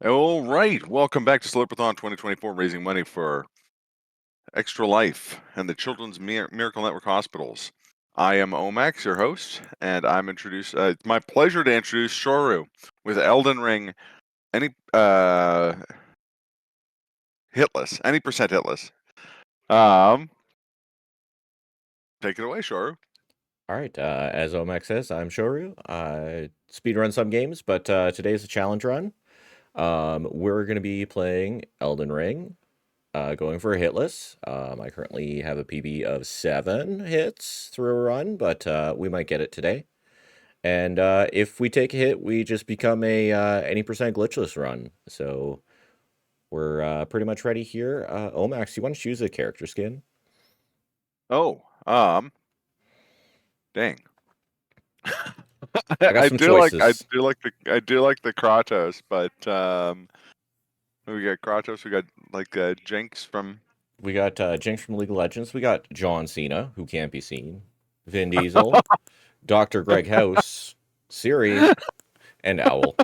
All right, welcome back to Slurpathon 2024, raising money for Extra Life and the Children's Miracle Network Hospitals. I am Omax, your host, and it's my pleasure to introduce Shorue with Elden Ring, any hitless, any percent hitless. Take it away, Shorue. All right, as Omax says, I'm shorue. I speedrun some games, but today's a challenge run. We're going to be playing Elden Ring, going for a hitless. I currently have a PB of 7 hits through a run, but we might get it today. And if we take a hit, we just become a any percent glitchless run. So we're pretty much ready here. Omax, you want to choose a character skin? Oh, dang. I got I some do like I choices. do like the Kratos, but we got Kratos, we got like Jinx from We got Jinx from League of Legends. We got John Cena, who can't be seen. Vin Diesel, Dr. Greg House, Siri, and Owl.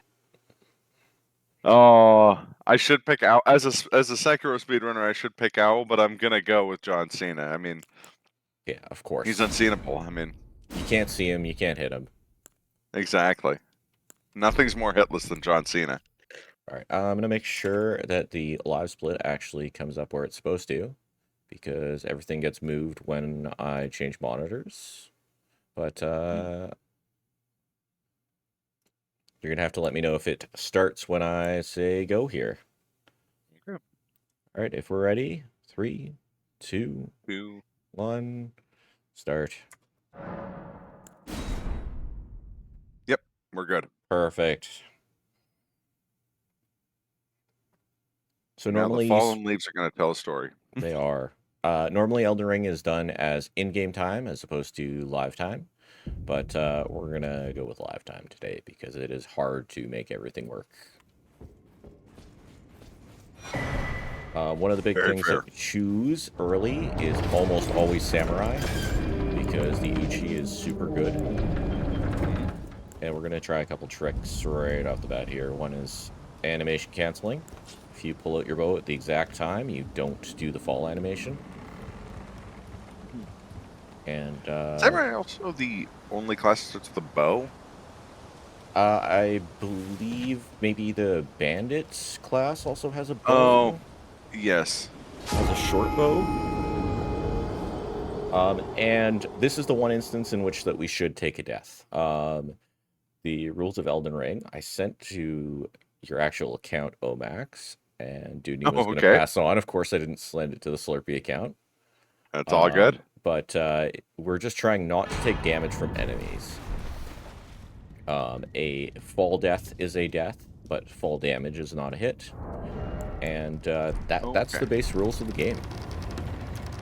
Oh, I should pick Owl as a Sekiro speedrunner. I should pick Owl, but I'm gonna go with John Cena. I mean, Yeah, of he's course. unseenable. I mean, You can't see him, you can't hit him. exactly. Nothing's more hitless than John Cena. All right, I'm going to make sure that the live split actually comes up where it's supposed to, because everything gets moved when I change monitors. But you're going to have to let me know if it starts when I say go here. Okay. All right, if we're ready, 3, 2, 1, start. Yep, we're good. Perfect. So Now the normally fallen leaves are gonna tell a story. they are. Normally Elden Ring is done as in-game time as opposed to live time, but we're gonna go with live time today because it is hard to make everything work. One of the big Very things that fair. we choose early is almost always Samurai because the Uchi is super good. And we're gonna try a couple tricks right off the bat here. One is animation canceling. If you pull out your bow at the exact time, you don't do the fall animation. And Samurai also the only class that starts with a bow. I believe maybe the bandits class also has a Oh, bow, yes. has a short bow. And this is the one instance in which that we should take a death. The rules of Elden Ring I sent to your actual account, Omax, and Dooney was Oh, going to okay. pass on. Of course, I didn't send it to the Slurpee account. That's all good. But we're just trying not to take damage from enemies. A fall death is a death, but fall damage is not a hit. And that's Okay. the base rules of the game.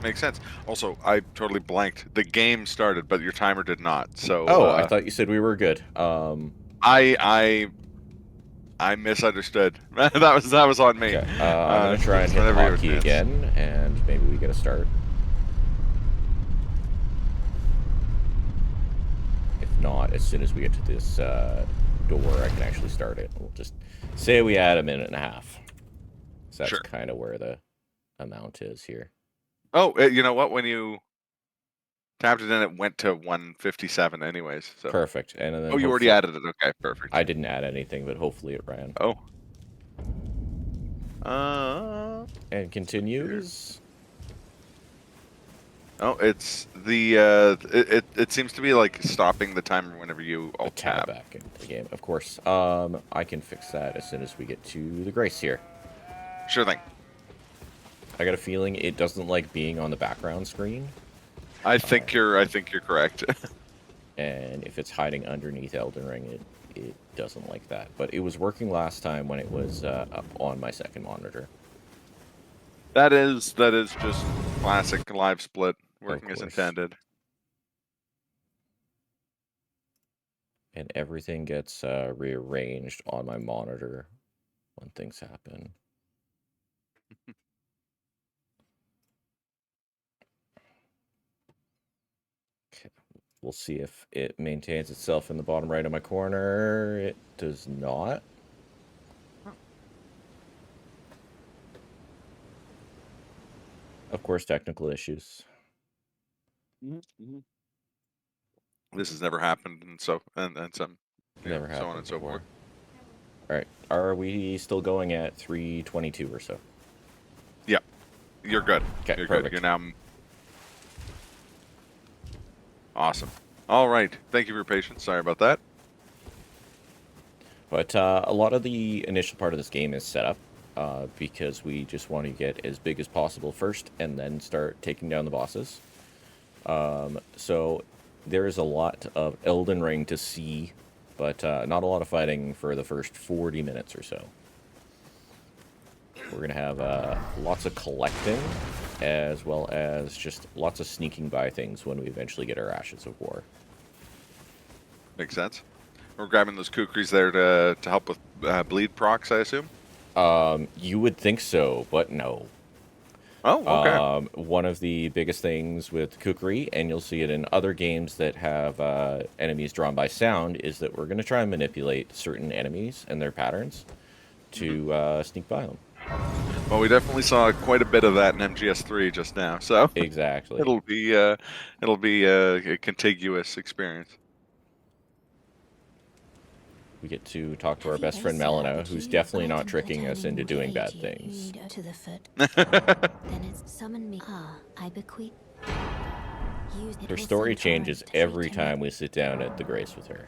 Makes sense. Also, I totally blanked. The game started, but your timer did not. So Oh, I thought you said we were good. I misunderstood. that was on me. Okay, I'm gonna try and Just hit the whenever you have a hotkey chance. again, and maybe we get a start. If not, as soon as we get to this door, I can actually start it. We'll just say we add a minute and a half. So that's Sure. kind of where the amount is here. Oh, you know what? When you tapped it in, it went to 157 anyways. So. Perfect. And then Oh, you already hopefully, added it. Okay, perfect. I didn't add anything, but hopefully it ran. Oh. And Here. continues. Oh, it's the it seems to be like stopping the timer whenever you A alt tab tab. back into the game. Of course. I can fix that as soon as we get to the Grace here. Sure thing. I got a feeling it doesn't like being on the background screen. I think you're correct. And if it's hiding underneath Elden Ring, it doesn't like that. But it was working last time when it was up on my second monitor. That is just classic live split Of working as course. intended. And everything gets rearranged on my monitor when things happen. Okay. We'll see if it maintains itself in the bottom right of my corner. It does not. course, technical issues. This has never happened, and so Never so on happened and so before. forth. All right. Are we still going at 322 or so? Yeah, you're good. Okay, You're good. perfect. You're now awesome. All right. Thank you for your patience. Sorry about that. But a lot of the initial part of this game is set up because we just want to get as big as possible first and then start taking down the bosses. So there is a lot of Elden Ring to see, but not a lot of fighting for the first 40 minutes or so. We're going to have lots of collecting, as well as just lots of sneaking by things when we eventually get our Ashes of War. Makes sense. We're grabbing those kukris there to help with bleed procs, I assume. You would think so, but no. Oh, okay. One of the biggest things with Kukri, and you'll see it in other games that have enemies drawn by sound, is that we're going to try and manipulate certain enemies and their patterns to sneak by them. Well, we definitely saw quite a bit of that in MGS3 just now, so Exactly. it'll be a contiguous experience. We get to talk to our best friend Melina, who's definitely not tricking us into doing bad things. To the foot. Then it's summon me. I bequeath. Her story changes every time we sit down at the Grace with her.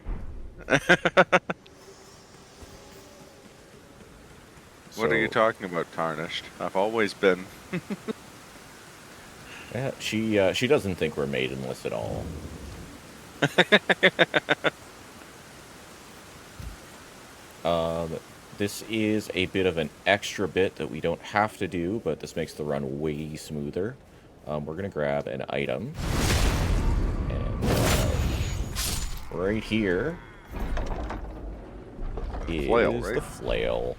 What are you talking about, Tarnished? I've always been. Yeah, she doesn't think we're maidenless at all. This is a bit of an extra bit that we don't have to do, but this makes the run way smoother. We're going to grab an item. And right here is Flail, right? the flail.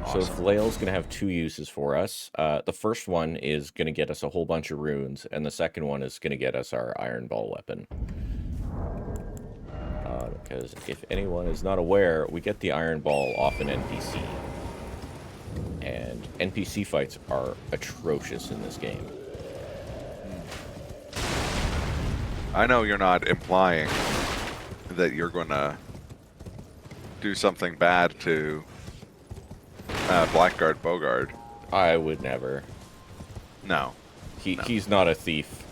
Awesome. So flail's going to have two uses for us. The first one is going to get us a whole bunch of runes, and the second one is going to get us our iron ball weapon. Because if anyone is not aware, we get the iron ball off an NPC. And NPC fights are atrocious in this game. I know you're not implying that you're going to do something bad to Blackguard Bogard. I would never. No. He's not a thief.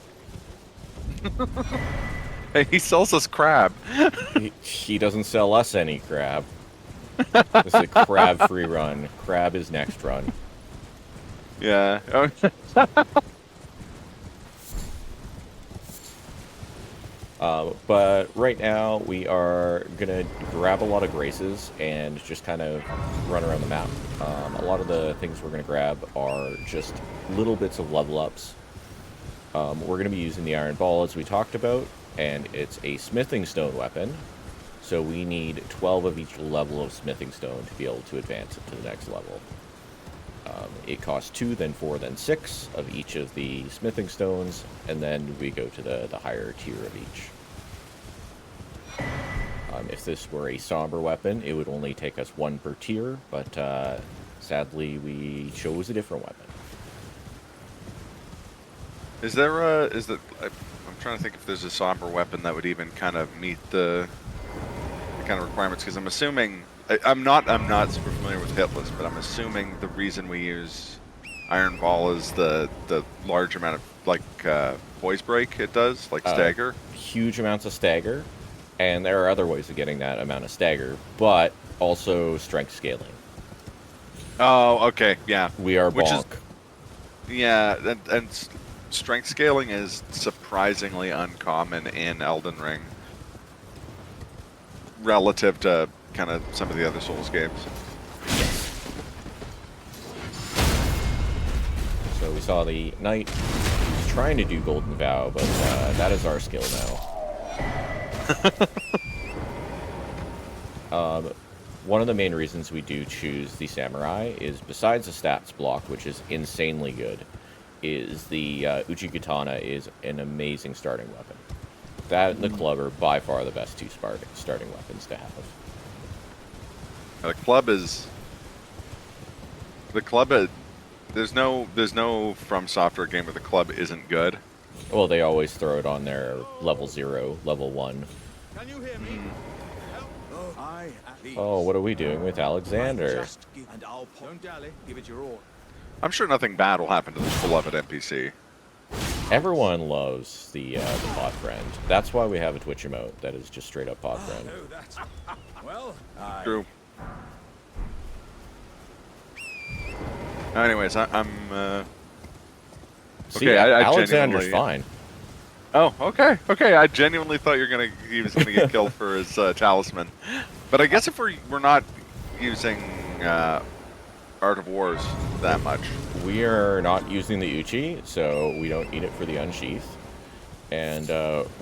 Hey, he sells us crab. He doesn't sell us any crab. This is a crab-free run. Crab is next run. Yeah. But right now, we are going to grab a lot of graces and just kind of run around the map. A lot of the things we're going to grab are just little bits of level ups. We're going to be using the iron ball, as we talked about, and it's a smithing stone weapon. So we need 12 of each level of smithing stone to be able to advance it to the next level. It costs 2, then 4, then 6 of each of the smithing stones, and then we go to the higher tier of each. If this were a somber weapon, it would only take us 1 per tier, but sadly we chose a different weapon. Is there I'm trying to think if there's a somber weapon that would even kind of meet the kind of requirements, because I'm assuming I'm not super familiar with Hitless, but I'm assuming the reason we use Iron Ball is the large amount of like poise break it does, like stagger. Huge amounts of stagger, and there are other ways of getting that amount of stagger, but also strength scaling. Oh, okay, yeah. We are bonk. Yeah, and strength scaling is surprisingly uncommon in Elden Ring relative to kind of some of the other Souls games. So we saw the knight who's trying to do Golden Vow, but that is our skill now. One of the main reasons we do choose the samurai is, besides the stats block, which is insanely good, is the Uchigatana is an amazing starting weapon. That and the club are by far the best 2 starting weapons to have. The club There's no From Software game where the club isn't good. Well, they always throw it on their level 0, level 1. Can you hear me? Oh, what are we doing with Alexander? And I'll don't dally. Give it your all. I'm sure nothing bad will happen to this beloved NPC. Everyone loves the pod friend. That's why we have a Twitch emote that is just straight up pod friend. Oh, that's well. True. Anyways, I'm. See, Okay, I Alexander's genuinely- fine. Oh, okay, okay. I genuinely thought he was gonna get killed for his talisman, but I guess if we're not using Art of Wars that much. We are not using the Uchi, so we don't need it for the Unsheath. And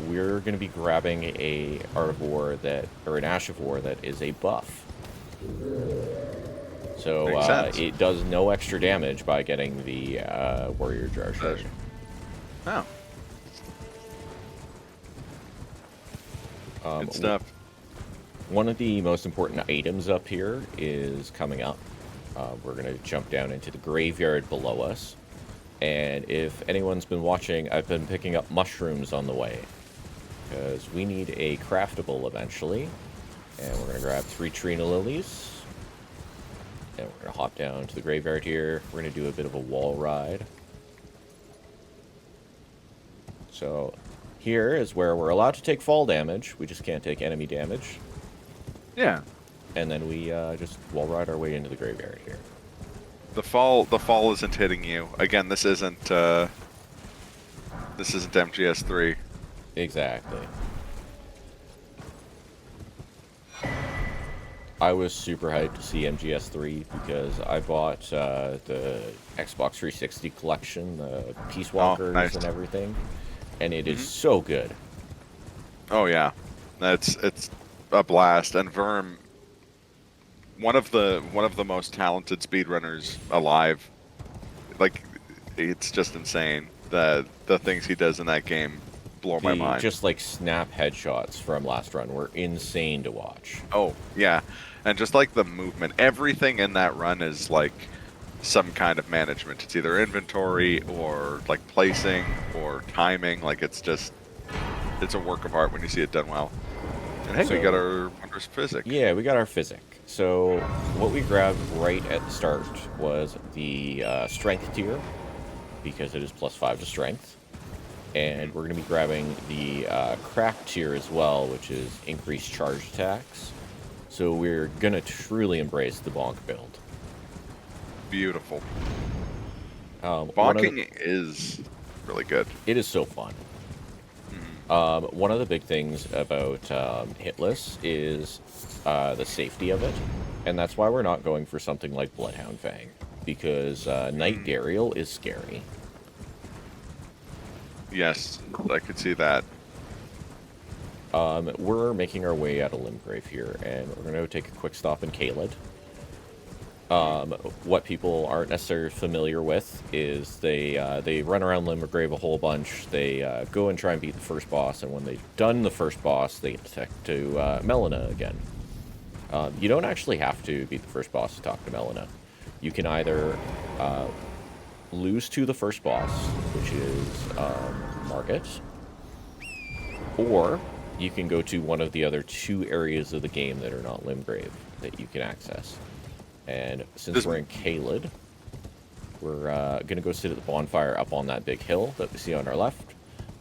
we're going to be grabbing a Art of War or an Ash of War that is a buff. So Makes sense. it does no extra damage by getting the Warrior Jar Shard. Oh, Um, good stuff. One of the most important items up here is coming up. We're going to jump down into the graveyard below us. And if anyone's been watching, I've been picking up mushrooms on the way. Because we need a craftable eventually. And we're going to grab 3 Trina Lilies. And we're going to hop down to the graveyard here. We're going to do a bit of a wall ride. So here is where we're allowed to take fall damage. We just can't take enemy damage. Yeah, And then we just wall ride our way into the graveyard here. the fall isn't hitting you. Again, this isn't MGS3. Exactly. I was super hyped to see MGS3 because I bought the Xbox 360 collection, the Peace Walkers nice. and everything, and it is so good. Oh yeah, it's a blast. And Verm, one of the most talented speedrunners alive. Like, it's just insane. The things he does in that game blow my mind. Just like snap headshots from last run were insane to watch. Oh yeah, and just like the movement, everything in that run is like some kind of management. It's either inventory or like placing or timing. Like it's a work of art when you see it done well. And hey, we got our wondrous physic. Yeah, we got our physic. So what we grabbed right at the start was the strength tier, because it is +5 to strength. And we're going to be grabbing the craft tier as well, which is increased charge attacks. So we're going to truly embrace the bonk build. Beautiful. One Bonking is really good. It is so fun. One of the big things about Hitless is the safety of it, and that's why we're not going for something like Bloodhound Fang, because Night Dariel is scary. Yes, I could see that. We're making our way out of Limgrave here, and we're going to take a quick stop in Caelid. What people aren't necessarily familiar with is they run around Limgrave a whole bunch. They go and try and beat the first boss, and when they've done the first boss, they get to Melina again. You don't actually have to beat the first boss to talk to Melina. You can either lose to the first boss, which is Market, or you can go to one of the other 2 areas of the game that are not Limgrave that you can access. And since we're in Caelid, we're going to go sit at the bonfire up on that big hill that we see on our left,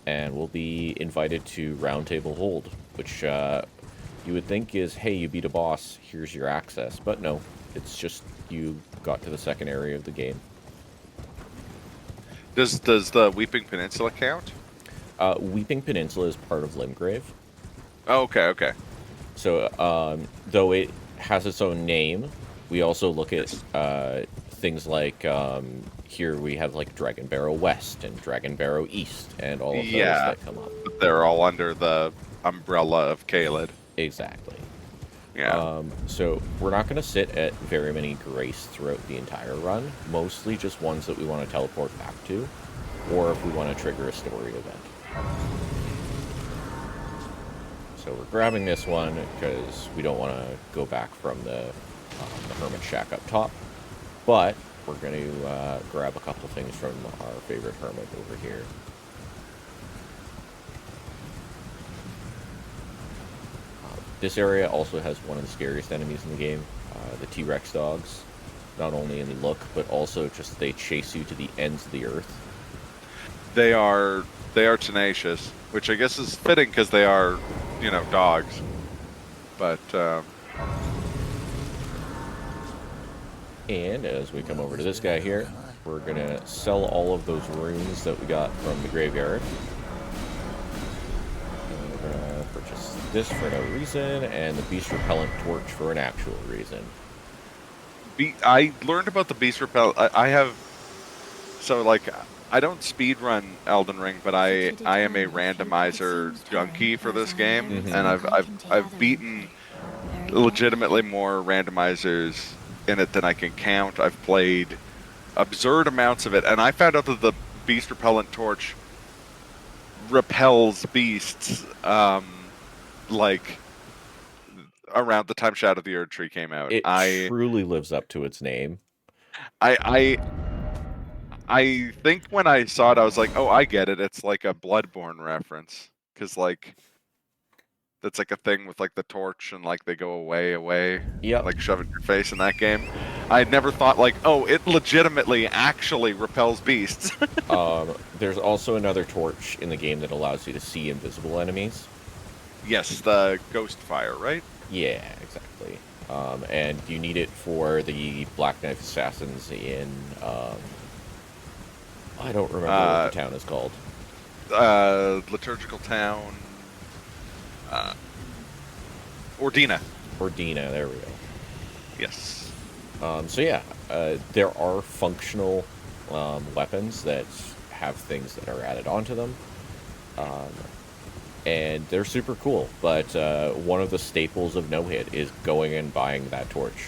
and we'll be invited to Round Table Hold, which you would think is, hey, you beat a boss, here's your access. But no, it's just you got to the second area of the game. Does the Weeping Peninsula count? Weeping Peninsula is part of Limgrave. Oh, okay. So, though it has its own name, we also look at things like, here we have like Dragon Barrow West and Dragon Barrow East and all of those that come up. They're all under the umbrella of Caelid. Exactly. Yeah. So we're not going to sit at very many grace throughout the entire run, mostly just ones that we want to teleport back to, or if we want to trigger a story event. So we're grabbing this one because we don't want to go back from the Hermit Shack up top. But we're going to grab a couple things from our favorite hermit over here. This area also has one of the scariest enemies in the game, the T-Rex dogs. Not only in the look, but also just they chase you to the ends of the earth. They are tenacious, which I guess is fitting because they are, you know, dogs. But and as we come over to this guy here, we're gonna sell all of those runes that we got from the graveyard. And we're gonna purchase this for no reason, and the beast repellent torch for an actual reason. I learned about the beast repel. I have, so like, I don't speedrun Elden Ring, but I am a randomizer junkie for this game, and I've beaten legitimately more randomizers in it than I can count. I've played absurd amounts of it, and I found out that the beast repellent torch repels beasts, like around the time Shadow of the Erd Tree came out. It truly lives up to its name. I think when I saw it, I was like, oh, I get it. It's like a Bloodborne reference. Because, like, that's like a thing with, like, the torch and, like, they go away. Yep. Like, shove it in your face in that game. I had never thought, like, oh, it legitimately actually repels beasts. There's also another torch in the game that allows you to see invisible enemies. Yes, the ghost fire, right? Yeah, exactly. And you need it for the Black Knife Assassins in... I don't remember what the town is called. Liturgical Town. Ordina. Ordina, there we go. Yes. So yeah, there are functional weapons that have things that are added onto them. And they're super cool, but one of the staples of no-hit is going and buying that torch.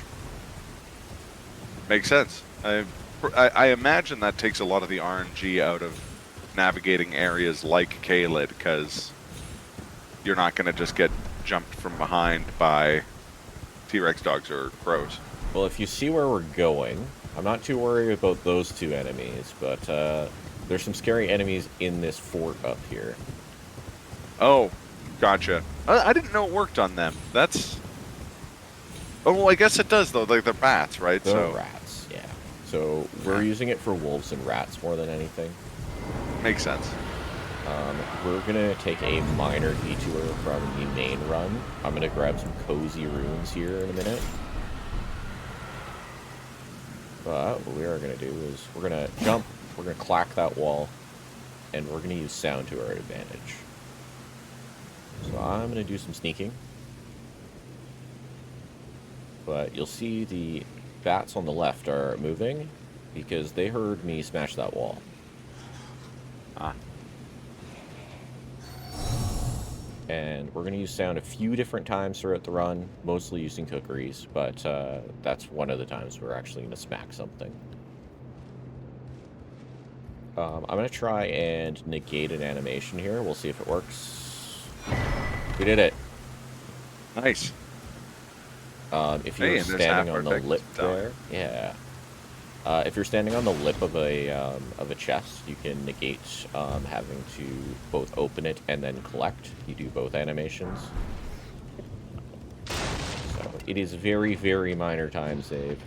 Makes sense. I imagine that takes a lot of the RNG out of navigating areas like Caelid, because you're not going to just get jumped from behind by T-Rex dogs or crows. Well, if you see where we're going, I'm not too worried about those two enemies, but there's some scary enemies in this fort up here. Oh, gotcha. I didn't know it worked on them. That's... Oh, well, I guess it does, though. Like, they're bats, right? They're rats, yeah. So we're using it for wolves and rats more than anything. Makes sense. We're going to take a minor detour from the main run. I'm going to grab some cozy runes here in a minute. But what we are going to do is we're going to jump, we're going to clack that wall, and we're going to use sound to our advantage. So I'm going to do some sneaking. But you'll see the bats on the left are moving because they heard me smash that wall. And we're going to use sound a few different times throughout the run, mostly using cookeries, but that's one of the times we're actually going to smack something. I'm going to try and negate an animation here. We'll see if it works. We did it. Nice. If you're standing on the lip there, yeah. If you're standing on the lip of a chest, you can negate having to both open it and then collect. You do both animations. So it is very, very minor time save.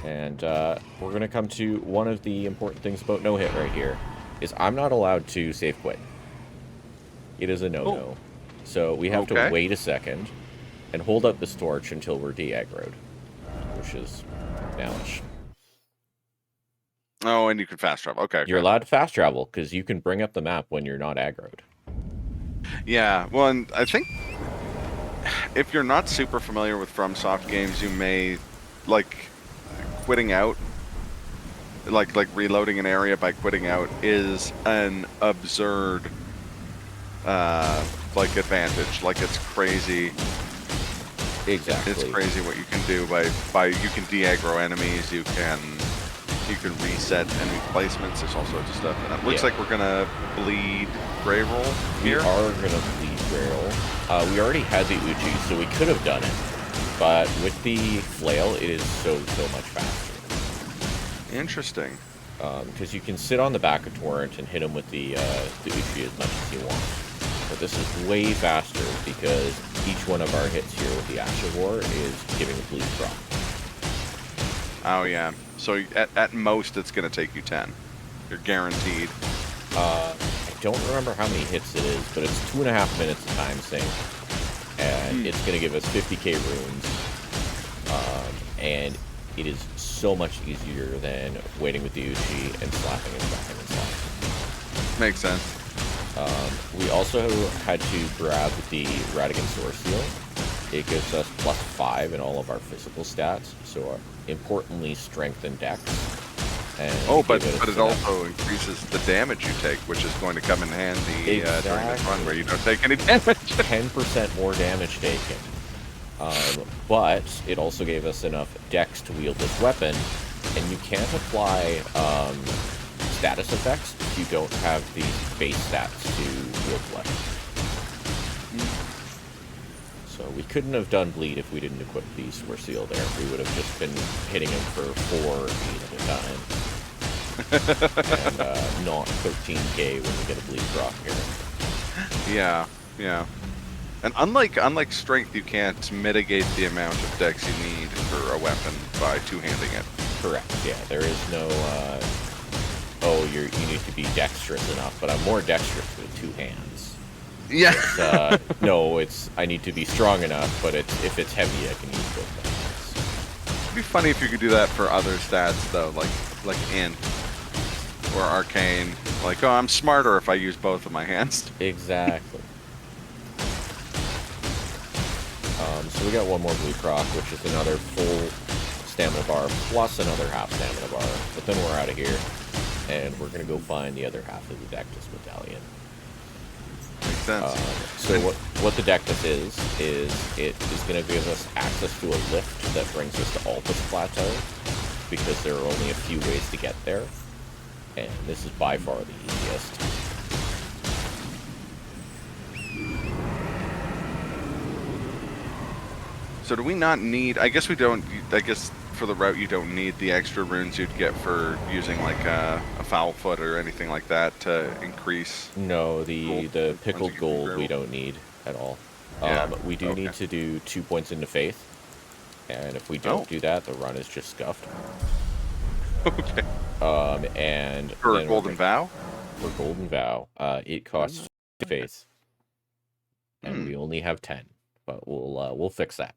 And we're going to come to one of the important things about no-hit right here, is I'm not allowed to save quit. It is a no-no. Oh. So we have to wait a second and hold up this torch until we're de-aggroed, which is now-ish. Oh, and you can fast travel. Okay. You're allowed to fast travel, because you can bring up the map when you're not aggroed. Yeah, well, and I think if you're not super familiar with FromSoft games, you may, like, quitting out, like reloading an area by quitting out is an absurd, like, advantage. Like, it's crazy. Exactly. It's crazy what you can do by you can de-aggro enemies, you can reset enemy placements, there's all sorts of stuff. And it looks like we're gonna bleed Grey Roll here. We are gonna bleed Grey Roll. We already had the Uchi, so we could have done it. But with the flail, it is so much faster. Interesting. Because you can sit on the back of Torrent and hit him with the Uchi as much as you want. But this is way faster because each one of our hits here with the Asher War is giving a bleed drop. Oh, yeah. So at most, it's going to take you 10. You're guaranteed. I don't remember how many hits it is, but it's 2.5 minutes of time sync. And it's going to give us 50k runes. And it is so much easier than waiting with the Uchi and slapping and slapping and slapping. Makes sense. We also had to grab the Radigan Source Seal. It gives us +5 in all of our physical stats, so importantly, strength and dex. And but it also increases the damage you take, which is going to come in handy during this run where you don't take any damage. 10% more damage taken. But it also gave us enough dex to wield this weapon, and you can't apply status effects if you don't have the base stats to wield the weapon. So we couldn't have done bleed if we didn't equip the Sword Seal there. We would have just been hitting him for 4 at a time. And not 13k when we get a bleed drop here. Yeah, yeah. And unlike strength, you can't mitigate the amount of dex you need for a weapon by two-handing it. Correct, yeah. There is no, you need to be dexterous enough, but I'm more dexterous with 2 hands. Yeah. No, I need to be strong enough, but if it's heavy, I can use both my hands. It'd be funny if you could do that for other stats, though, like Int or Arcane. Like, oh, I'm smarter if I use both of my hands. Exactly. So we got one more Blue Croc, which is another full stamina bar, plus another half stamina bar. But then we're out of here, and we're going to go find the other half of the Dectus Medallion. Makes sense. So what the Dectus is it is going to give us access to a lift that brings us to Altus Plateau, because there are only a few ways to get there, and this is by far the easiest. So do we not need... I guess we don't... I guess for the route you don't need the extra runes you'd get for using like a foul foot or anything like that to increase... No, the pickled gold we don't need at all. Yeah. We do need to do 2 points into faith, and if we don't do that, the run is just scuffed. Okay. And for Golden Vow? For Golden Vow, it costs faith, and we only have 10, but we'll fix that.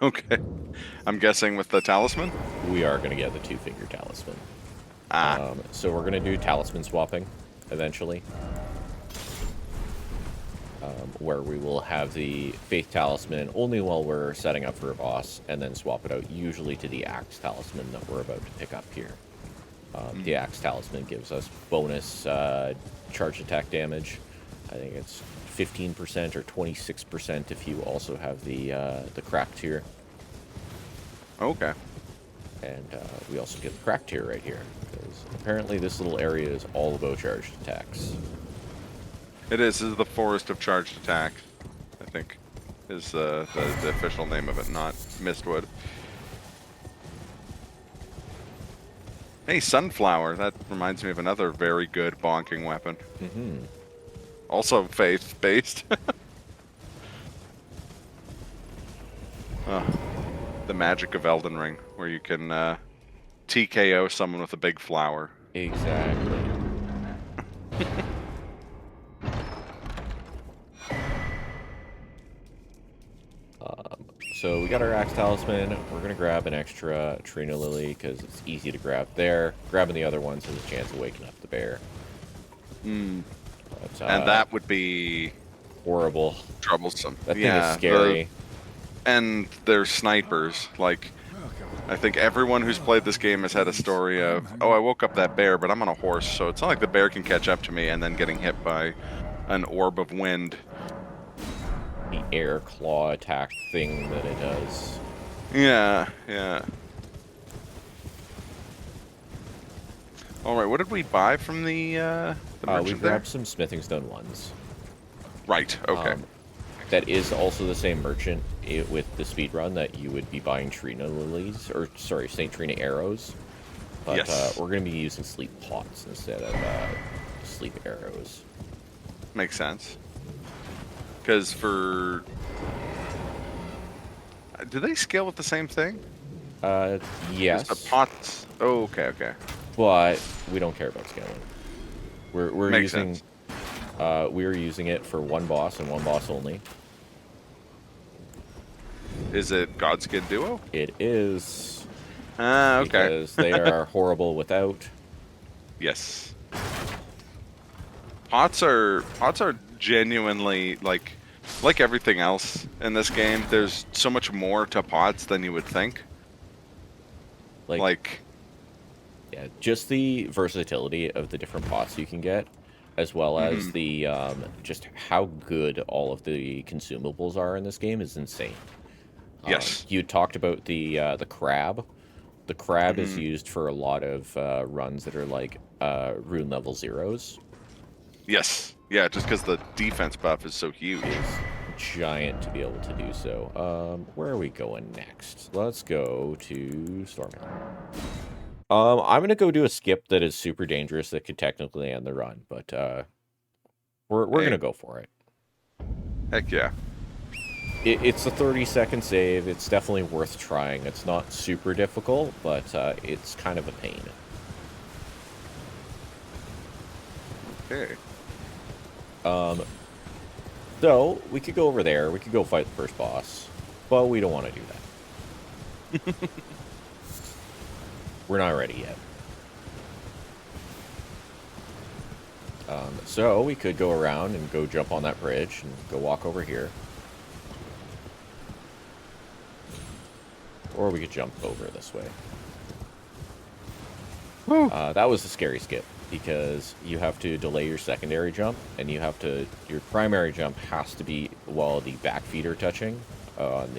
Okay. I'm guessing with the talisman? We are going to get the 2-figure talisman. So we're going to do talisman swapping eventually, where we will have the faith talisman only while we're setting up for a boss, and then swap it out usually to the axe talisman that we're about to pick up here. The axe talisman gives us bonus charge attack damage. I think it's 15% or 26% if you also have the cracked tier. Okay. And we also get the cracked tier right here, because apparently this little area is all about charged attacks. It is. This is the Forest of Charged Attacks, I think, is the official name of it, not Mistwood. Hey, Sunflower. That reminds me of another very good bonking weapon. Mm-hmm. Also faith-based. The magic of Elden Ring, where you can TKO someone with a big flower. Exactly. So we got our axe talisman. We're going to grab an extra Trina Lily because it's easy to grab there. Grabbing the other ones has a chance of waking up the bear. But, and that would be... horrible. Troublesome. That thing is scary. And they're snipers. Like, I think everyone who's played this game has had a story of, oh, I woke up that bear, but I'm on a horse, so it's not like the bear can catch up to me, and then getting hit by an orb of wind. The air claw attack thing that it does. Yeah, yeah. Alright, what did we buy from the merchant we there? grabbed some smithing stone ones. Right, okay. That is also the same merchant with the speedrun that you would be buying Trina lilies, or sorry, St. Trina arrows. But Yes. we're going to be using sleep pots instead of sleep arrows. Makes sense. Because for... Do they scale with the same thing? Yes. The pots... Oh, okay, okay. But we don't care about scaling. We're Makes using... sense. we're using it for one boss and one boss only. Is it Godskin Duo? It is... Ah, okay. Because they are horrible without. Yes. Pots are genuinely like everything else in this game. There's so much more to pots than you would think. Like Yeah, just the versatility of the different pots you can get, as well as the just how good all of the consumables are in this game is insane. yes. You talked about the crab. The crab is used for a lot of runs that are like rune level 0s. Yes. Yeah, just because the defense buff is so huge. Is giant to be able to do so. Where are we going next? Let's go to Stormhill. I'm gonna go do a skip that is super dangerous that could technically end the run, but we're gonna go for it. Heck yeah. It's a 30-second save. It's definitely worth trying. It's not super difficult, but it's kind of a pain. Okay. So we could go over there. We could go fight the first boss, but we don't want to do that. We're not ready yet. So we could go around and go jump on that bridge and go walk over here. Or we could jump over this way. That was a scary skip because you have to delay your secondary jump, and your primary jump has to be while the back feet are touching on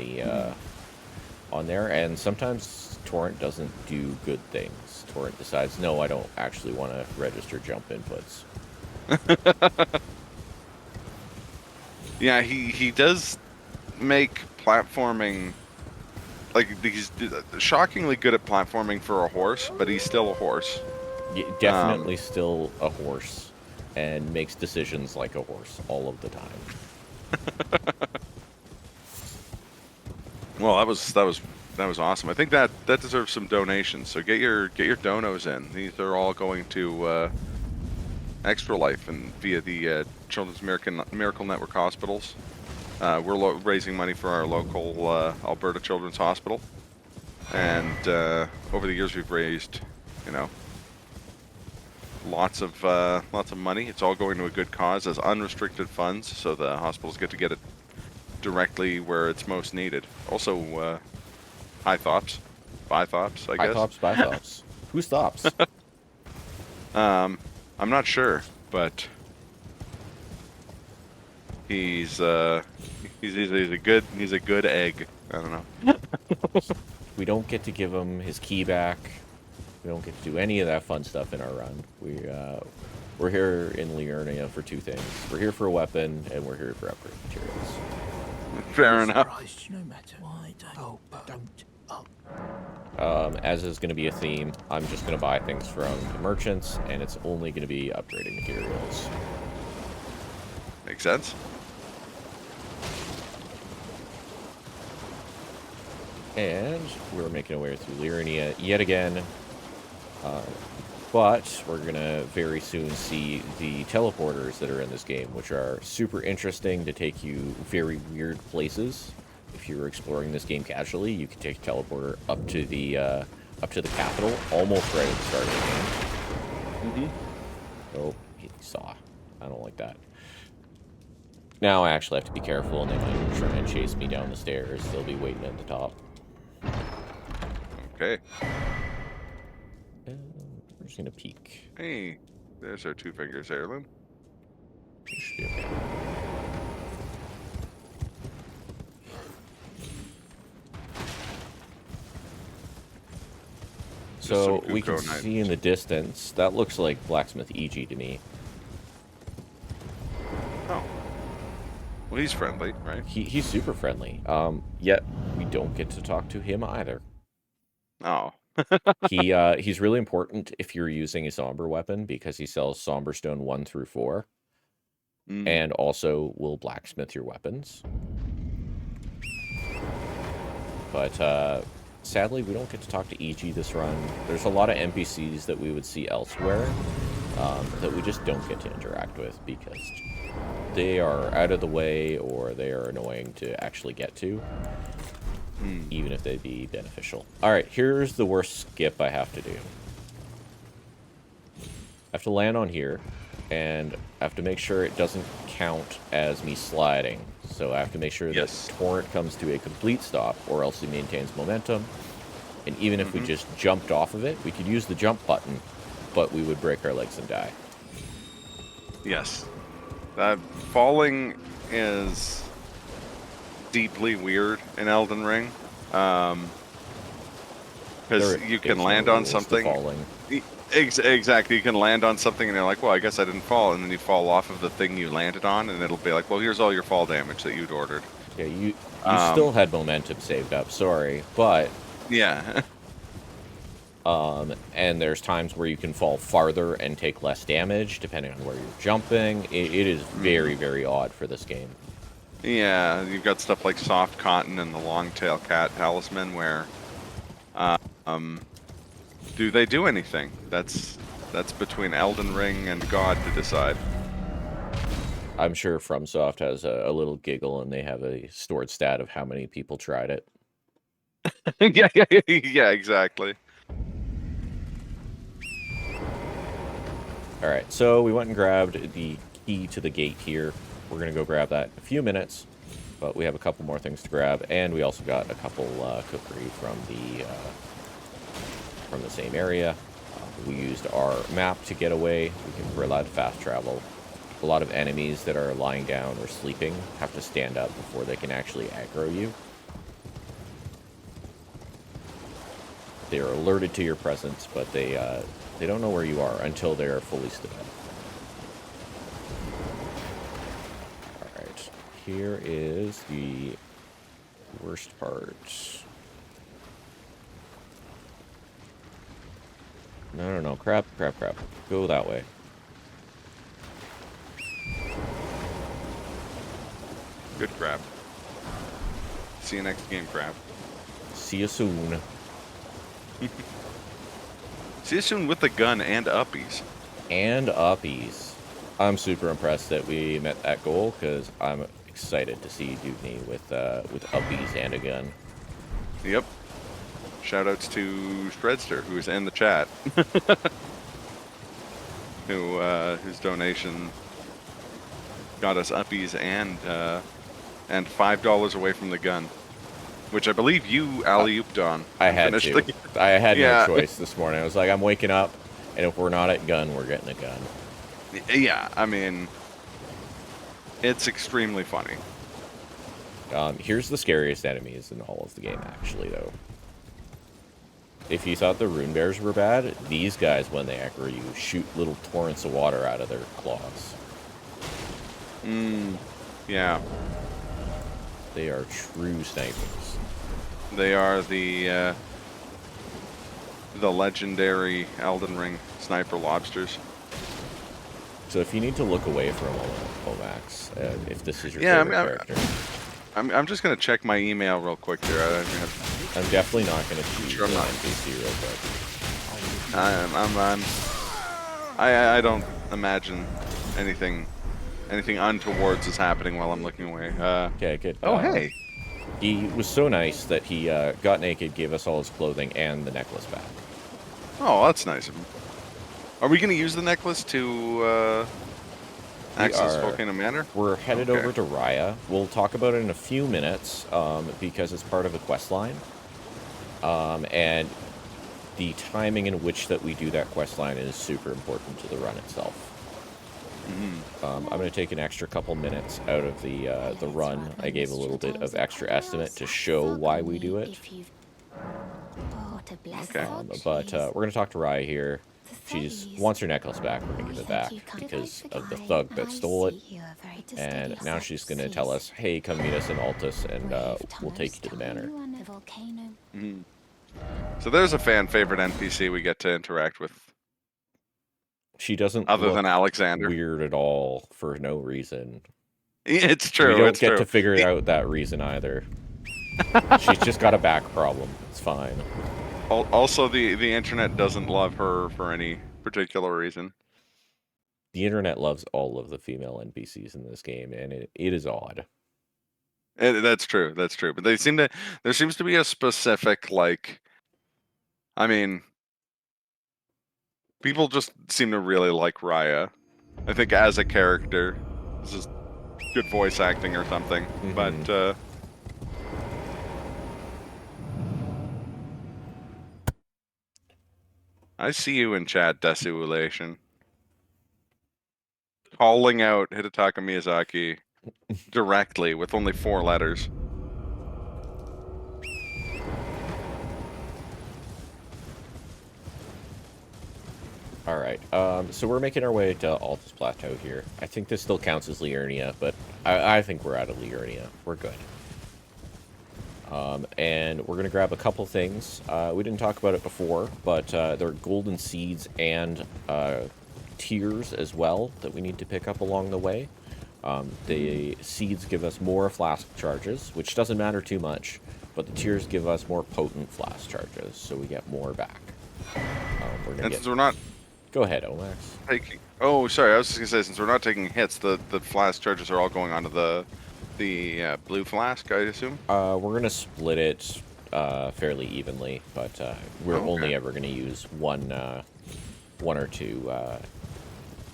there. And sometimes Torrent doesn't do good things. Torrent decides, no, I don't actually want to register jump inputs. Yeah, he does make platforming, like, he's shockingly good at platforming for a horse, but he's still a horse. Yeah, definitely still a horse, and makes decisions like a horse all of the time. Well, that was awesome. I think that deserves some donations. So get your donos in. These are all going to Extra Life and via the Children's Miracle Network hospitals. We're raising money for our local Alberta Children's Hospital, and over the years we've raised, lots of money. It's all going to a good cause as unrestricted funds, so the hospitals get it directly where it's most needed. Also, Bithops, I guess. Bithops. Who stops? I'm not sure, but he's a good egg. I don't know. We don't get to give him his key back. We don't get to do any of that fun stuff in our run. We're here in Liurnia for two things. We're here for a weapon, and we're here for upgrade materials. Fair enough. No matter why, don't. As is going to be a theme, I'm just going to buy things from the merchants, and it's only going to be upgrading materials. Makes sense. And we're making our way through Liurnia yet again. But we're going to very soon see the teleporters that are in this game, which are super interesting to take you very weird places. If you're exploring this game casually, you can take a teleporter up to the capital, almost right at the start of the game. Oh, he saw. I don't like that. Now I actually have to be careful, and they might try and chase me down the stairs. They'll be waiting at the top. Okay. We're just gonna peek. Hey, there's our 2 fingers heirloom. Should be okay. So we can see in the distance, that looks like Blacksmith EG to me. Oh. Well, he's friendly, right? He's super friendly. Yet we don't get to talk to him either. Oh, He's really important if you're using a somber weapon because he sells somber stone 1 through 4 and also will blacksmith your weapons. But sadly, we don't get to talk to EG this run. There's a lot of NPCs that we would see elsewhere that we just don't get to interact with because they are out of the way or they are annoying to actually get to, even if they'd be beneficial. All right, here's the worst skip I have to do. I have to land on here, and I have to make sure it doesn't count as me sliding. So I have to make sure that Torrent comes to a complete stop, or else he maintains momentum. And even if we just jumped off of it, we could use the jump button, but we would break our legs and die. Yes. Falling is deeply weird in Elden Ring. Because you can land on something. Exactly, you can land on something and you're like, well, I guess I didn't fall, and then you fall off of the thing you landed on, and it'll be like, well, here's all your fall damage that you'd ordered. Yeah, you still had momentum saved up, sorry, but... Yeah. And there's times where you can fall farther and take less damage, depending on where you're jumping. It is very, very odd for this game. Yeah, you've got stuff like Soft Cotton and the Long-Tail Cat Talisman, where... do they do anything? That's between Elden Ring and God to decide. I'm sure FromSoft has a little giggle, and they have a stored stat of how many people tried it. yeah, exactly. All right, so we went and grabbed the key to the gate here. We're going to go grab that in a few minutes, but we have a couple more things to grab, and we also got a couple cookery from the same area. We used our map to get away. We're allowed to fast travel. A lot of enemies that are lying down or sleeping have to stand up before they can actually aggro you. They are alerted to your presence, but they don't know where you are until they are fully stood up. Alright, here is the worst part. No, crap. Go that way. Good crap. See you next game, crap. See you soon. See you soon with the gun and uppies. And uppies. I'm super impressed that we met that goal, because I'm excited to see Dewdney with uppies and a gun. Yep. Shoutouts to Shredster, who's in the chat. Whose donation got us uppies and $5 away from the gun, which I believe you alley-ooped on. I had to. I had no choice this morning. I was like, I'm waking up, and if we're not at gun, we're getting a gun. Yeah, I mean, it's extremely funny. Here's the scariest enemies in all of the game, actually, though. If you thought the rune bears were bad, these guys, when they aggro you, shoot little torrents of water out of their claws. Yeah. They are true snipers. They are the legendary Elden Ring sniper lobsters. So if you need to look away from Omax, if this is your favorite character. I'm just gonna check my email real quick here. I'm definitely not gonna choose an NPC real quick. I don't imagine anything untowards is happening while I'm looking away. Okay, good. Oh, hey. He was so nice that he got naked, gave us all his clothing and the necklace back. Oh, that's nice of him. Are we gonna use the necklace to access Volcano Manor? We're headed over to Raya. We'll talk about it in a few minutes because it's part of a quest line. And the timing in which that we do that quest line is super important to the run itself. I'm going to take an extra couple minutes out of the run. I gave a little bit of extra estimate to show why we do it. Okay. But we're going to talk to Raya here. She wants her necklace back. We're going to give it back because of the thug that stole it. And now she's going to tell us, hey, come meet us in Altus, and we'll take you to the manor. So there's a fan favorite NPC we get to interact with, She doesn't other look than Alexander. weird at all for no reason. It's We true. don't It's get true. to figure out that reason either. She's just got a back problem. It's fine. Also, the internet doesn't love her for any particular reason. The internet loves all of the female NPCs in this game, and it is odd. That's true. That's true. But they seem to. There seems to be a specific like. I mean, people just seem to really like Raya. I think as a character, this is good voice acting or something. But I see you in chat, Desolation. Calling out Hidetaka Miyazaki directly with only 4 letters. All right, so we're making our way to Altus Plateau here. I think this still counts as Liurnia, but I think we're out of Liurnia. We're good. And we're going to grab a couple things. We didn't talk about it before, but there are golden seeds and tears as well that we need to pick up along the way. The seeds give us more flask charges, which doesn't matter too much, but the tears give us more potent flask charges, so we get more back. We're gonna Since we're not Go ahead, Omax. taking... Oh, sorry, I was just going to say, since we're not taking hits, the flask charges are all going onto the blue flask, I assume? We're going to split it fairly evenly, but we're only ever going to use one or two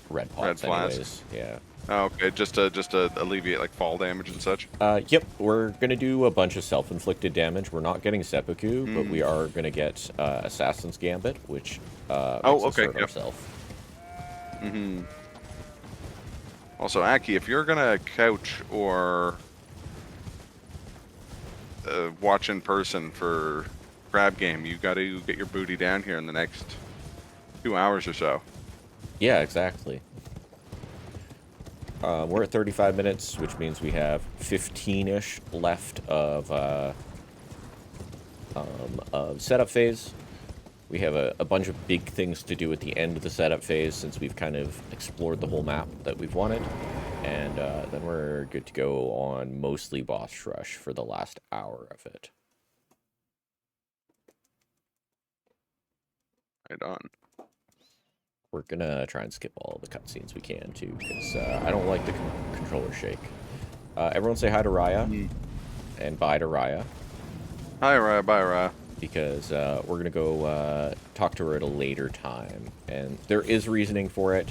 red pots anyways. Yeah. Oh, okay, just to alleviate like fall damage and such. Yep, we're gonna do a bunch of self-inflicted damage. We're not getting seppuku, but we are gonna get Assassin's Gambit, which makes us hurt ourselves. Also, Aki, if you're gonna couch or watch in person for Crab Game, you got to get your booty down here in the next 2 hours or so. Yeah, exactly. We're at 35 minutes, which means we have 15-ish left of setup phase. We have a bunch of big things to do at the end of the setup phase since we've kind of explored the whole map that we've wanted. And then we're good to go on mostly boss rush for the last hour of it. Right on. We're gonna try and skip all the cutscenes we can too, because I don't like the controller shake. Everyone say hi to Raya, and bye to Raya. Hi, Raya. Bye, Raya. Because we're gonna go talk to her at a later time, and there is reasoning for it.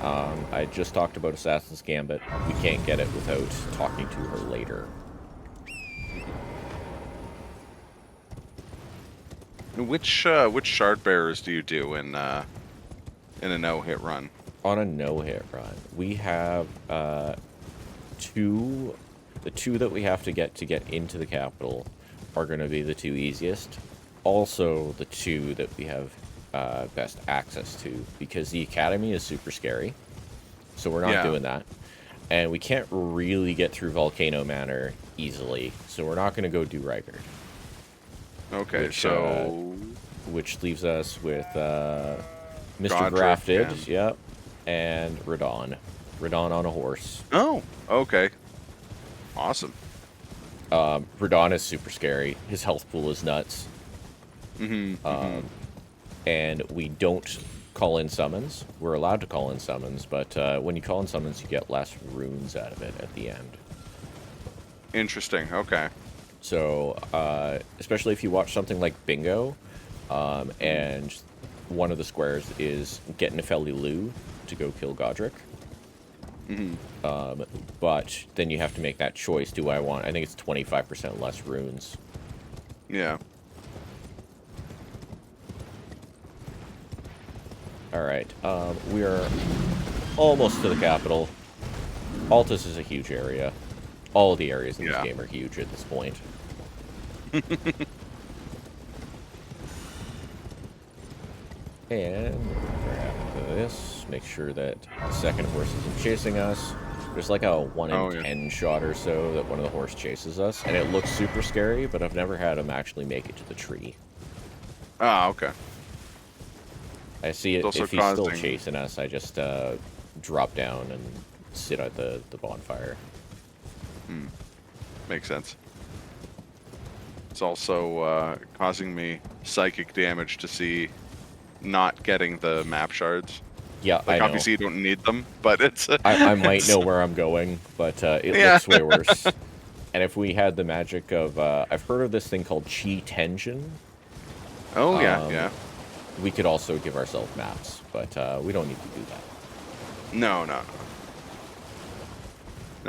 I just talked about Assassin's Gambit. We can't get it without talking to her later. Which shard bearers do you do in a no-hit run? On a no-hit run, we have two. The two that we have to get into the capital are going to be the two easiest. Also, the two that we have best access to, because the academy is super scary, so we're not doing that. And we can't really get through Volcano Manor easily, so we're not going to go do Rygard. Okay, which leaves us with Mr. Godric, Grafted, yep, and Radon. Radon on a horse. Oh, okay. Awesome. Radon is super scary. His health pool is nuts. And we don't call in summons. We're allowed to call in summons, but when you call in summons, you get less runes out of it at the end. Interesting, okay. So, especially if you watch something like Bingo, and one of the squares is get Nefeli Lu to go kill Godric. But then you have to make that choice. Do I want... I think it's 25% less runes. Yeah. Alright, we are almost to the capital. Altus is a huge area. All the areas in this game are huge at this point. And grab this. Make sure that the second horse isn't chasing us. There's like a 1 in 10 shot or so that one of the horse chases us. And it looks super scary, but I've never had him actually make it to the tree. Ah, okay. I see It's it. also If he's still causing... chasing us, I just drop down and sit at the bonfire. Makes sense. It's also causing me psychic damage to see not getting the map shards. Yeah, I Like, know. obviously you don't need them, but it's... I might know where I'm going, but it Yeah. looks way worse. And if we had the magic of... I've heard of this thing called Chi Tenjin. Oh, yeah. We could also give ourselves maps, but we don't need to do that. No. Now,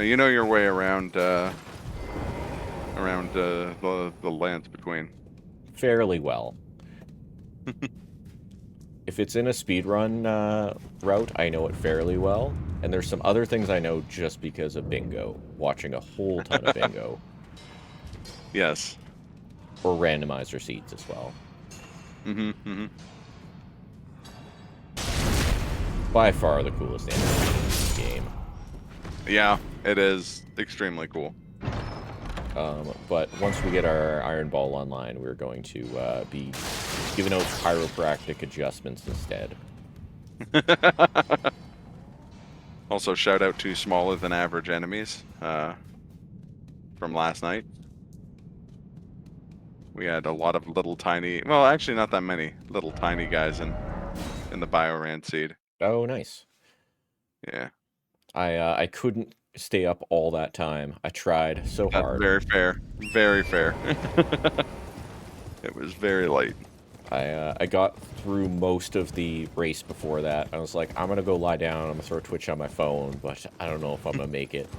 you know your way around the lands between. Fairly well. If it's in a speedrun route, I know it fairly well. And there's some other things I know just because of bingo. Watching a whole ton of bingo. Yes. Or randomizer seeds as well. By far the coolest animation in the game. Yeah, it is extremely cool. But once we get our Iron Ball online, we're going to be giving out chiropractic adjustments instead. Also, shout out to smaller than average enemies from last night. We had a lot of little tiny, well, actually not that many little tiny guys in the Bioran seed. Oh, nice. Yeah. I couldn't stay up all that time. I tried so That's hard. very fair. Very fair. It was very late. I got through most of the race before that. I was like, I'm going to go lie down. I'm going to throw Twitch on my phone, but I don't know if I'm going to make it.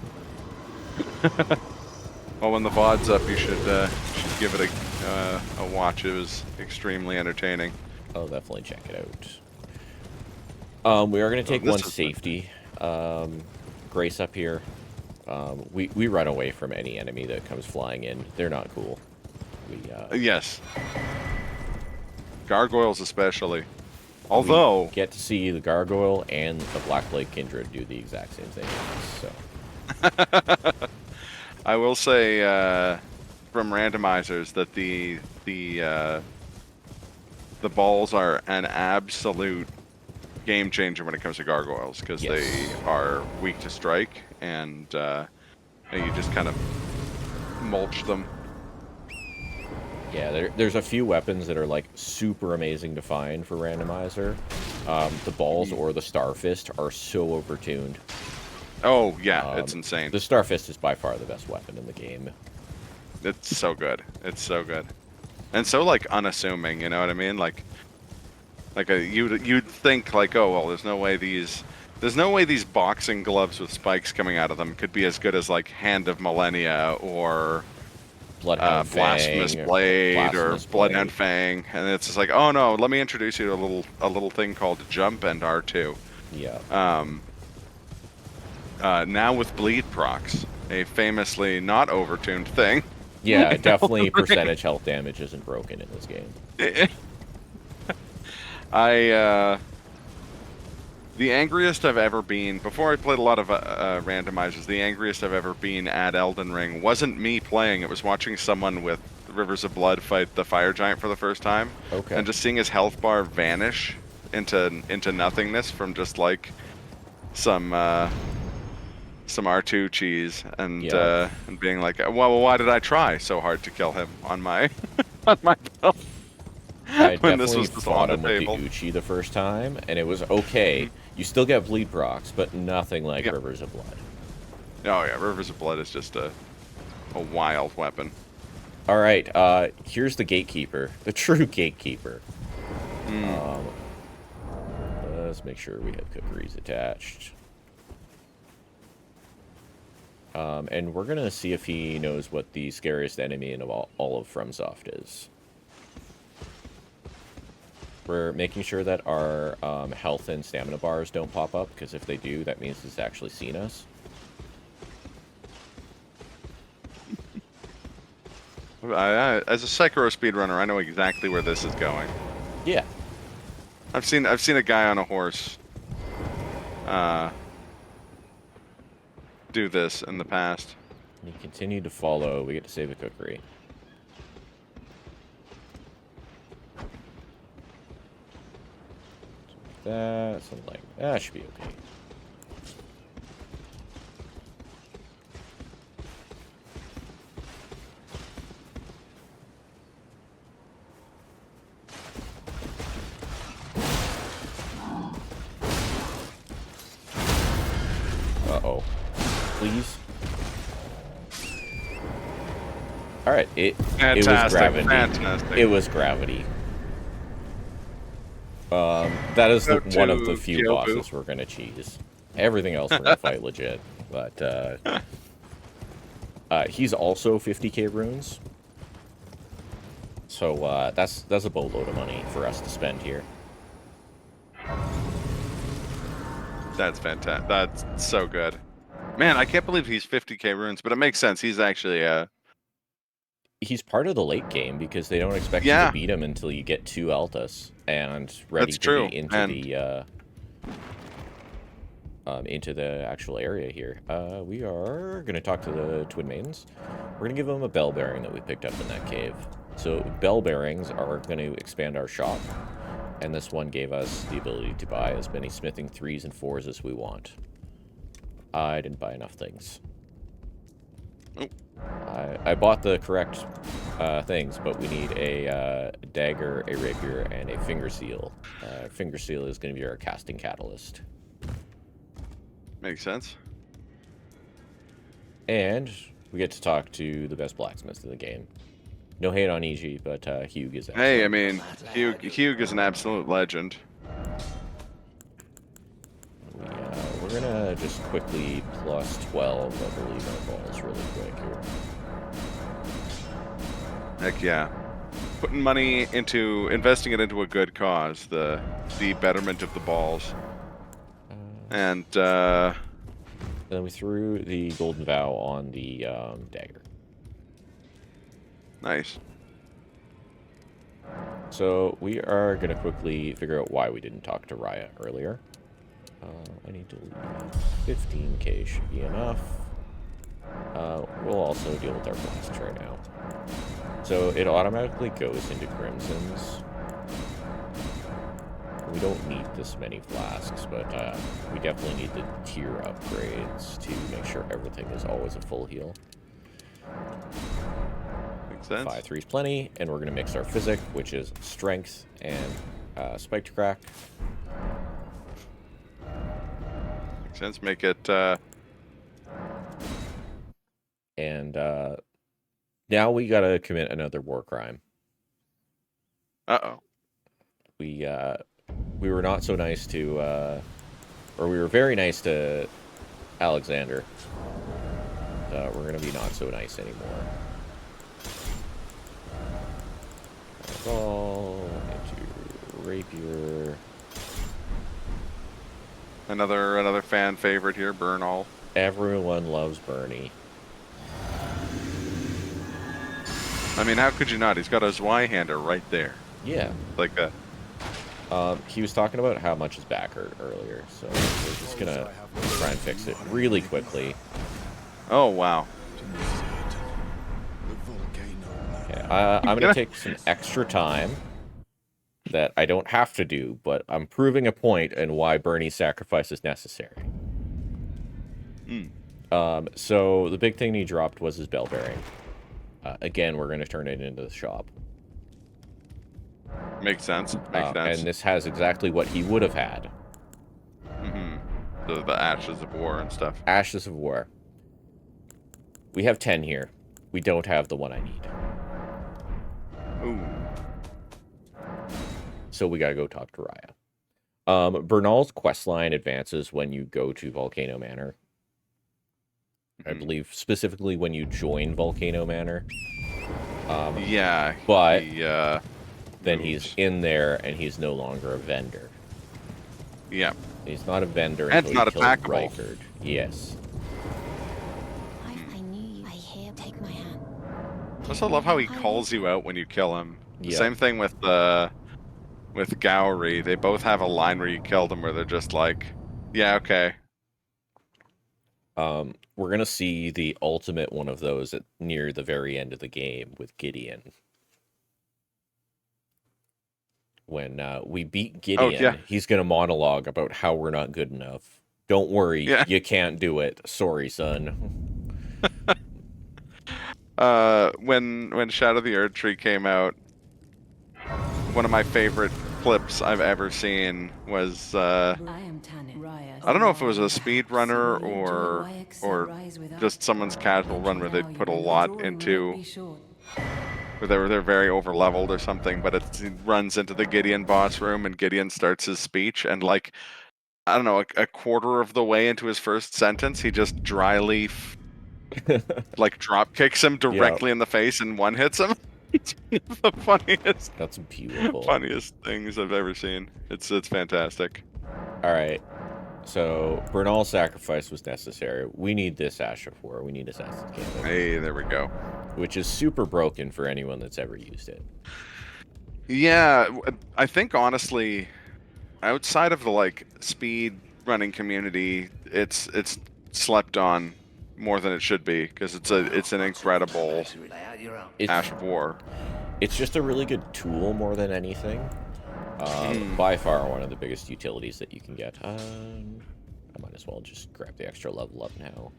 Well, when the VOD's up, you should give it a watch. It was extremely entertaining. I'll definitely check it out. We are going to take one safety. Grace up here. We run away from any enemy that comes flying in. They're not cool. Yes. Gargoyles especially. Although... We get to see the Gargoyle and the Blackblade Kindred do the exact same thing. So. I will say from randomizers that the balls are an absolute game changer when it comes to gargoyles, because they are weak to strike, and you just kind of mulch them. Yeah, there's a few weapons that are like super amazing to find for randomizer. The balls or the Starfist are so overtuned. Oh yeah, it's insane. The Starfist is by far the best weapon in the game. It's so good. It's so good, and so like unassuming. You know what I mean? Like you'd think like, oh well, there's no way these boxing gloves with spikes coming out of them could be as good as like Hand of Millennia or Blasphemous Blade or Bloodhound Fang, and it's just like, oh no, let me introduce you to a little thing called Jump and R2. Yeah. Now with bleed procs, a famously not overtuned thing. Yeah, definitely percentage health damage isn't broken in this game. The angriest I've ever been, before I played a lot of randomizers, the angriest I've ever been at Elden Ring wasn't me playing, it was watching someone with Rivers of Blood fight the Fire Giant for the first time. Okay. And just seeing his health bar vanish into nothingness from just like some R2 cheese, and being like, well, why did I try so hard to kill him on my on my build? I when definitely this was fought him with table. the Uchi the first time, and it was okay. You still get bleed procs, but nothing like Rivers of Blood. Oh yeah, Rivers of Blood is just a wild weapon. All right, here's the gatekeeper, the true gatekeeper. Let's make sure we have cookeries attached. And we're gonna see if he knows what the scariest enemy in all of FromSoft is. We're making sure that our health and stamina bars don't pop up, because if they do, that means it's actually seen us. As a Sekiro speedrunner, I know exactly where this is going. Yeah. I've seen a guy on a horse do this in the past. You continue to follow. We get to save a cookery. that. Something like that should be okay. Uh-oh. Please? Alright, it was gravity. Fantastic. It was gravity. That is one of the few bosses we're gonna cheese. Everything else we're gonna fight legit. But, he's also 50k runes. So, that's a boatload of money for us to spend here. That's fantastic. That's so good. Man, I can't believe he's 50k runes, but it makes sense. He's actually He's part of the late game because they don't expect you to beat him until you get to Altus and ready to be into the actual area here. We are going to talk to the Twin Maidens. We're going to give them a bell bearing that we picked up in that cave. So bell bearings are going to expand our shop, and this one gave us the ability to buy as many smithing 3s and 4s as we want. I didn't buy enough things. Oh. I bought the correct things, but we need a dagger, a rapier, and a finger seal. Finger seal is going to be our casting catalyst. Makes sense. And we get to talk to the best blacksmith in the game. No hate on EG, but Hugh is excellent. Hey, I mean, Hugh is an absolute legend. We're gonna just quickly plus 12, I believe, our balls really quick here. Heck yeah. Putting money into, investing it into a good cause, the betterment of the balls. And then we threw the golden vow on the dagger. Nice. So we are going to quickly figure out why we didn't talk to Raya earlier. I need to leave 15k should be enough. We'll also deal with our flasks right now. So it automatically goes into Crimson's. We don't need this many flasks, but we definitely need the tier upgrades to make sure everything is always a full heal. Makes sense. 5-3 is plenty, and we're going to mix our physic, which is strength and spiked crack. Makes sense. Make it. And now we got to commit another war crime. Uh-oh. We were not so nice to, or we were very nice to Alexander. We're going to be not so nice anymore. Ball into rapier. Another fan favorite here, Burn All. Everyone loves Bernie. I mean, how could you not? He's got a Zweihander right there. Yeah. Like that. He was talking about how much his back hurt earlier, so we're just gonna try and fix it really quickly. Oh, wow. Okay, I'm gonna take some extra time that I don't have to do, but I'm proving a point and why Bernie's sacrifice is necessary. So the big thing he dropped was his bell bearing. Again, we're gonna turn it into the shop. Makes sense. Makes sense. And this has exactly what he would have had. The Ashes of War and stuff. Ashes of War. We have 10 here. We don't have the one I need. Ooh. So we gotta go talk to Raya. Bernal's questline advances when you go to Volcano Manor. I believe specifically when you join Volcano Manor. Yeah. But then he's in there and he's no longer a vendor. Yeah. He's not a vendor and until it's not attackable. Rykard. Yes. I knew you. I hear. Take my hand. I also love how he calls you out when you kill him. Yeah. Same thing with Gowry. They both have a line where you kill them where they're just like, yeah, okay. We're gonna see the ultimate one of those near the very end of the game with Gideon. when we beat Oh, Gideon, yeah. he's going to monologue about how we're not good enough. Don't worry, Yeah. you can't do it. Sorry, son. When Shadow of the Erd Tree came out, one of my favorite clips I've ever seen was I am Tanit. I don't know if it was a speedrunner or just someone's casual run where they put a lot into, where they're very over leveled or something, but he runs into the Gideon boss room and Gideon starts his speech, and like, I don't know, a quarter of the way into his first sentence, he just dryly like drop kicks him directly in the face and one hits him. It's the funniest. That's beautiful. Funniest things I've ever seen. It's fantastic. All right. So Bernal's sacrifice was necessary. We need this Ash of War. We need Assassin's Gambit. Hey, there we go. Which is super broken for anyone that's ever used it. Yeah, I think honestly, outside of the like speed running community, it's slept on more than it should be, because it's an incredible Ash of War. It's just a really good tool more than anything. By far one of the biggest utilities that you can get. I might as well just grab the extra level up now.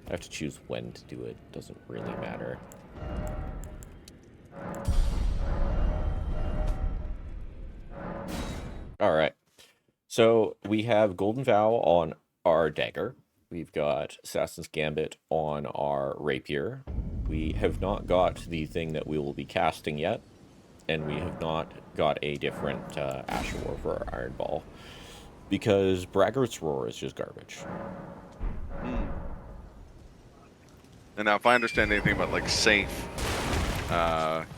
I have to choose when to do it. Doesn't really matter. Alright. So we have Golden Vow on our dagger. We've got Assassin's Gambit on our rapier. We have not got the thing that we will be casting yet. And we have not got a different Ash of War for our Iron Ball. Because Braggart's Roar is just garbage. And now, if I understand anything about like safe,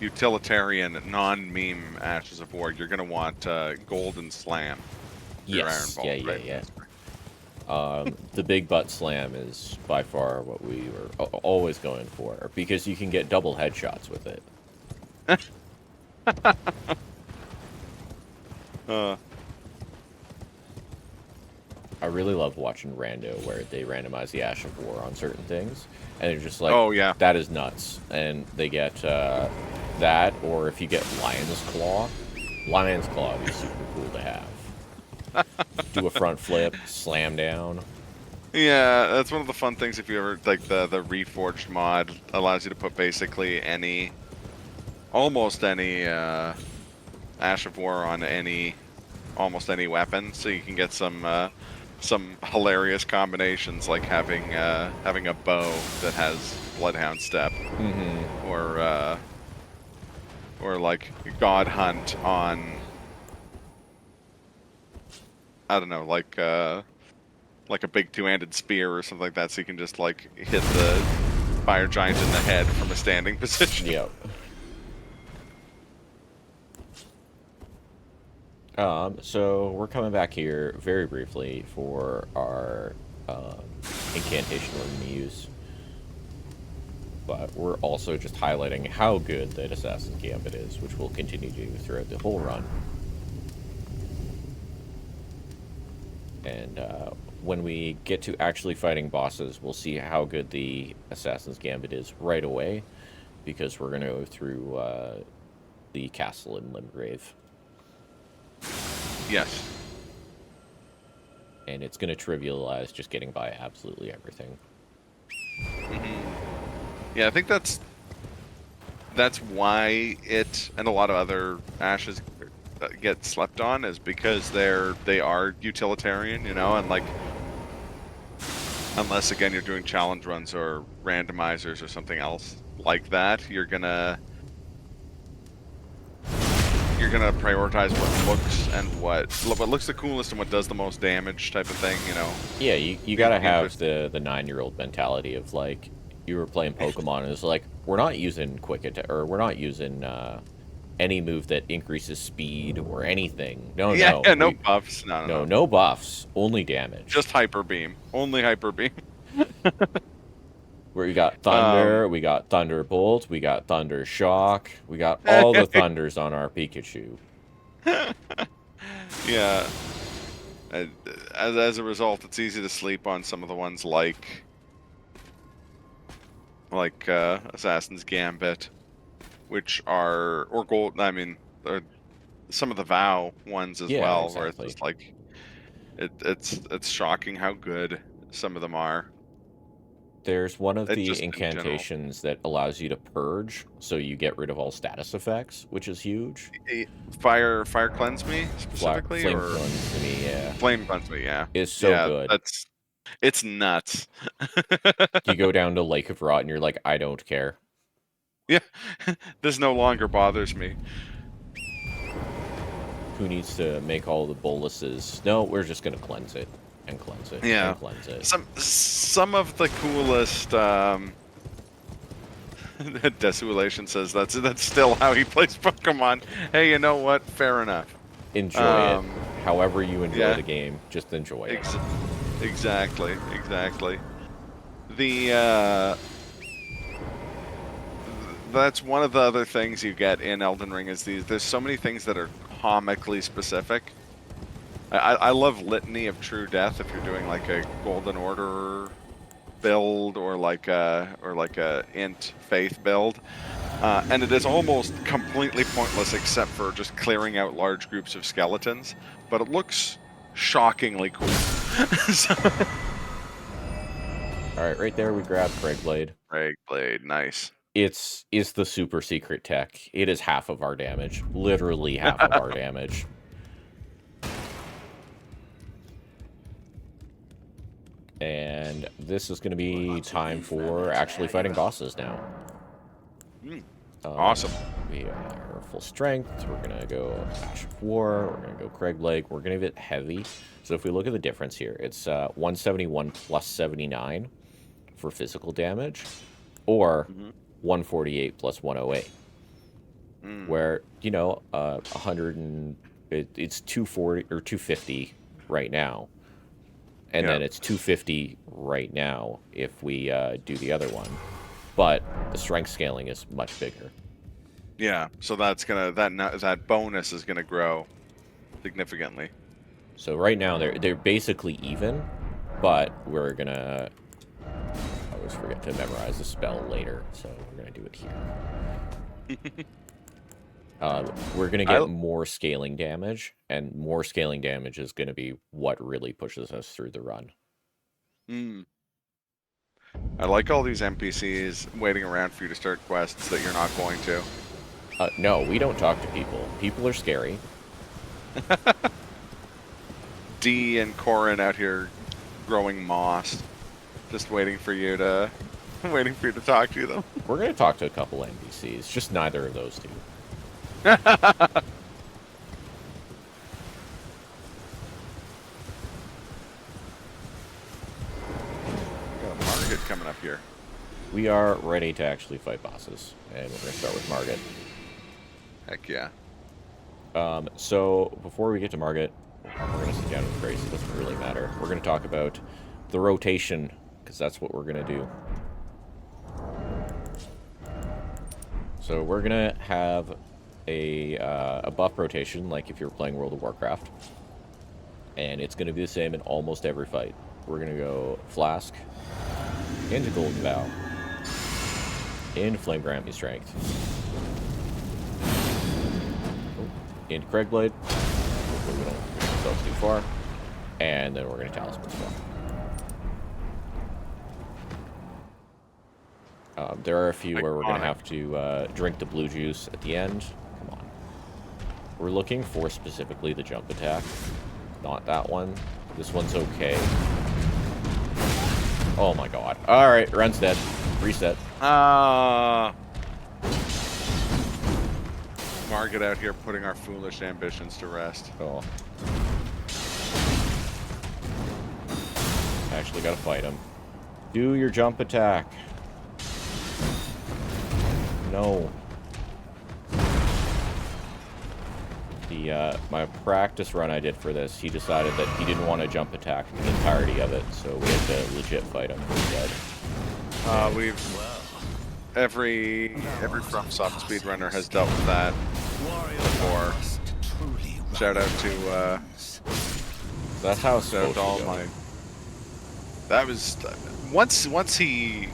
utilitarian, non-meme Ashes of War, you're gonna want Golden Slam. For your Iron Ball, yeah. The big butt slam is by far what we were always going for, because you can get double headshots with it. I really love watching Rando, where they randomize the Ash of War on certain things, and they're just like, oh yeah, that is nuts. And they get that, or if you get Lion's Claw would be super cool to have. Do a front flip, slam down. Yeah, that's one of the fun things. If you ever like the Reforged mod, allows you to put basically almost any Ash of War on almost any weapon, so you can get some hilarious combinations, like having a bow that has Bloodhound Step, or like God Hunt on, I don't know, like a big two-handed spear or something like that, so you can just like hit the fire giant in the head from a standing position. Yep. So we're coming back here very briefly for our incantation we're going to use. But we're also just highlighting how good that Assassin's Gambit is, which we'll continue to do throughout the whole run. And when we get to actually fighting bosses, we'll see how good the Assassin's Gambit is right away, because we're going to go through the castle in Limgrave. Yes. And it's going to trivialize just getting by absolutely everything. Yeah, I think that's why it and a lot of other Ashes get slept on, is because they are utilitarian, you know, and like, unless again you're doing challenge runs or randomizers or something else like that, you're gonna prioritize what looks and what looks the coolest and what does the most damage, type of thing, you know. Yeah, you gotta have the 9-year-old mentality of like, you were playing Pokemon and it's like, we're not using quick attack, or we're not using any move that increases speed or anything. No buffs. No buffs, only damage. Just Hyper Beam. Only Hyper Beam. Where we got Thunder, we got Thunderbolt, we got Thunder Shock, we got all the Thunders on our Pikachu. Yeah. As a result, it's easy to sleep on some of the ones like Assassin's Gambit, which are, or Gold, I mean, some of the WoW ones as Yeah, well, where it's exactly. just like it's shocking how good some of them are. There's one of It the just in general. incantations that allows you to purge, so you get rid of all status effects, which is huge. Eh, fire cleanse me specifically, Flame or cleanse to me, yeah, flame cleanse me? Yeah, is so yeah. good. It's nuts. You go down to Lake of Rot and you're like, I don't care. Yeah, this no longer bothers me. Who needs to make all the boluses? No, we're just gonna cleanse it and cleanse it Yeah, and cleanse it. some of the coolest. Desolation says that's still how he plays Pokemon. Hey, you know what? Fair enough. Enjoy it. However you enjoy Yeah, the game, just enjoy it. ex exactly, exactly. The that's one of the other things you get in Elden Ring is there's so many things that are comically specific. I love Litany of True Death if you're doing like a Golden Order build or like a Int Faith build. And it is almost completely pointless except for just clearing out large groups of skeletons, but it looks shockingly cool. So, Alright, right there we grab Craigblade. Rag Blade, nice. It's the super secret tech. It is half of our damage. Literally half of our damage. And this is going to be time for actually fighting bosses now. Awesome. We are full strength. We're going to go Ash of War. We're going to go Craigblade. We're going to get heavy. So if we look at the difference here, it's 171 plus 79 for physical damage, or 148 plus 108. Where, you know, 100 and it's 240 or 250 right now. And then it's 250 right now if we do the other one. But the strength scaling is much bigger. Yeah, so that's gonna that bonus is gonna grow significantly. So right now they're basically even, but we're gonna I always forget to memorize the spell later, so we're gonna do it here. We're gonna get more scaling damage, and more scaling damage is gonna be what really pushes us through the run. I like all these NPCs waiting around for you to start quests that you're not going to. No, we don't talk to people. People are scary. D and Corin out here growing moss, just waiting for you to talk to them. We're gonna talk to a couple NPCs, just neither of those two. Coming up here. We are ready to actually fight bosses, and we're going to start with Margit. Heck yeah. So, before we get to Margit, we're going to sit down with Grace. It doesn't really matter. We're going to talk about the rotation, because that's what we're going to do. So, we're going to have a buff rotation, like if you're playing World of Warcraft. And it's going to be the same in almost every fight. We're going to go Flask, into Golden Vow, into Flame Grant Me Strength, into Craigblade, hopefully we don't get ourselves too far, and then we're going to Talisman Spell. There are a few where we're going to have to drink the blue juice at the end. Come on. We're looking for specifically the jump attack, not that one. This one's okay. Oh my god. Alright, Ren's dead. Reset. Margit out here putting our foolish ambitions to rest. Oh. Actually gotta fight him. Do your jump attack. No. My practice run I did for this, he decided that he didn't want to jump attack the entirety of it, so we had to legit fight him instead. Every FromSoft speedrunner has dealt with that before. Shout out to that's how it's supposed to all go. That was once he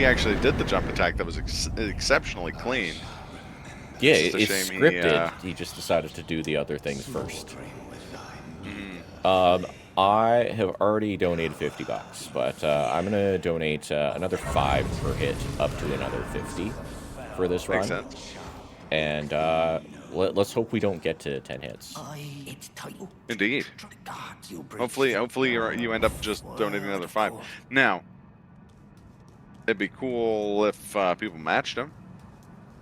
actually did the jump attack, that was exceptionally clean. Yeah, It's just a it's shame scripted. He just decided to do the other things first. Mm, I have already donated $50, but I'm gonna donate another 5 per hit, up to another 50 for this makes run. sense. And let's hope we don't get to 10 hits. Indeed. Hopefully you end up just donating another 5. Now, it'd be cool if people matched them.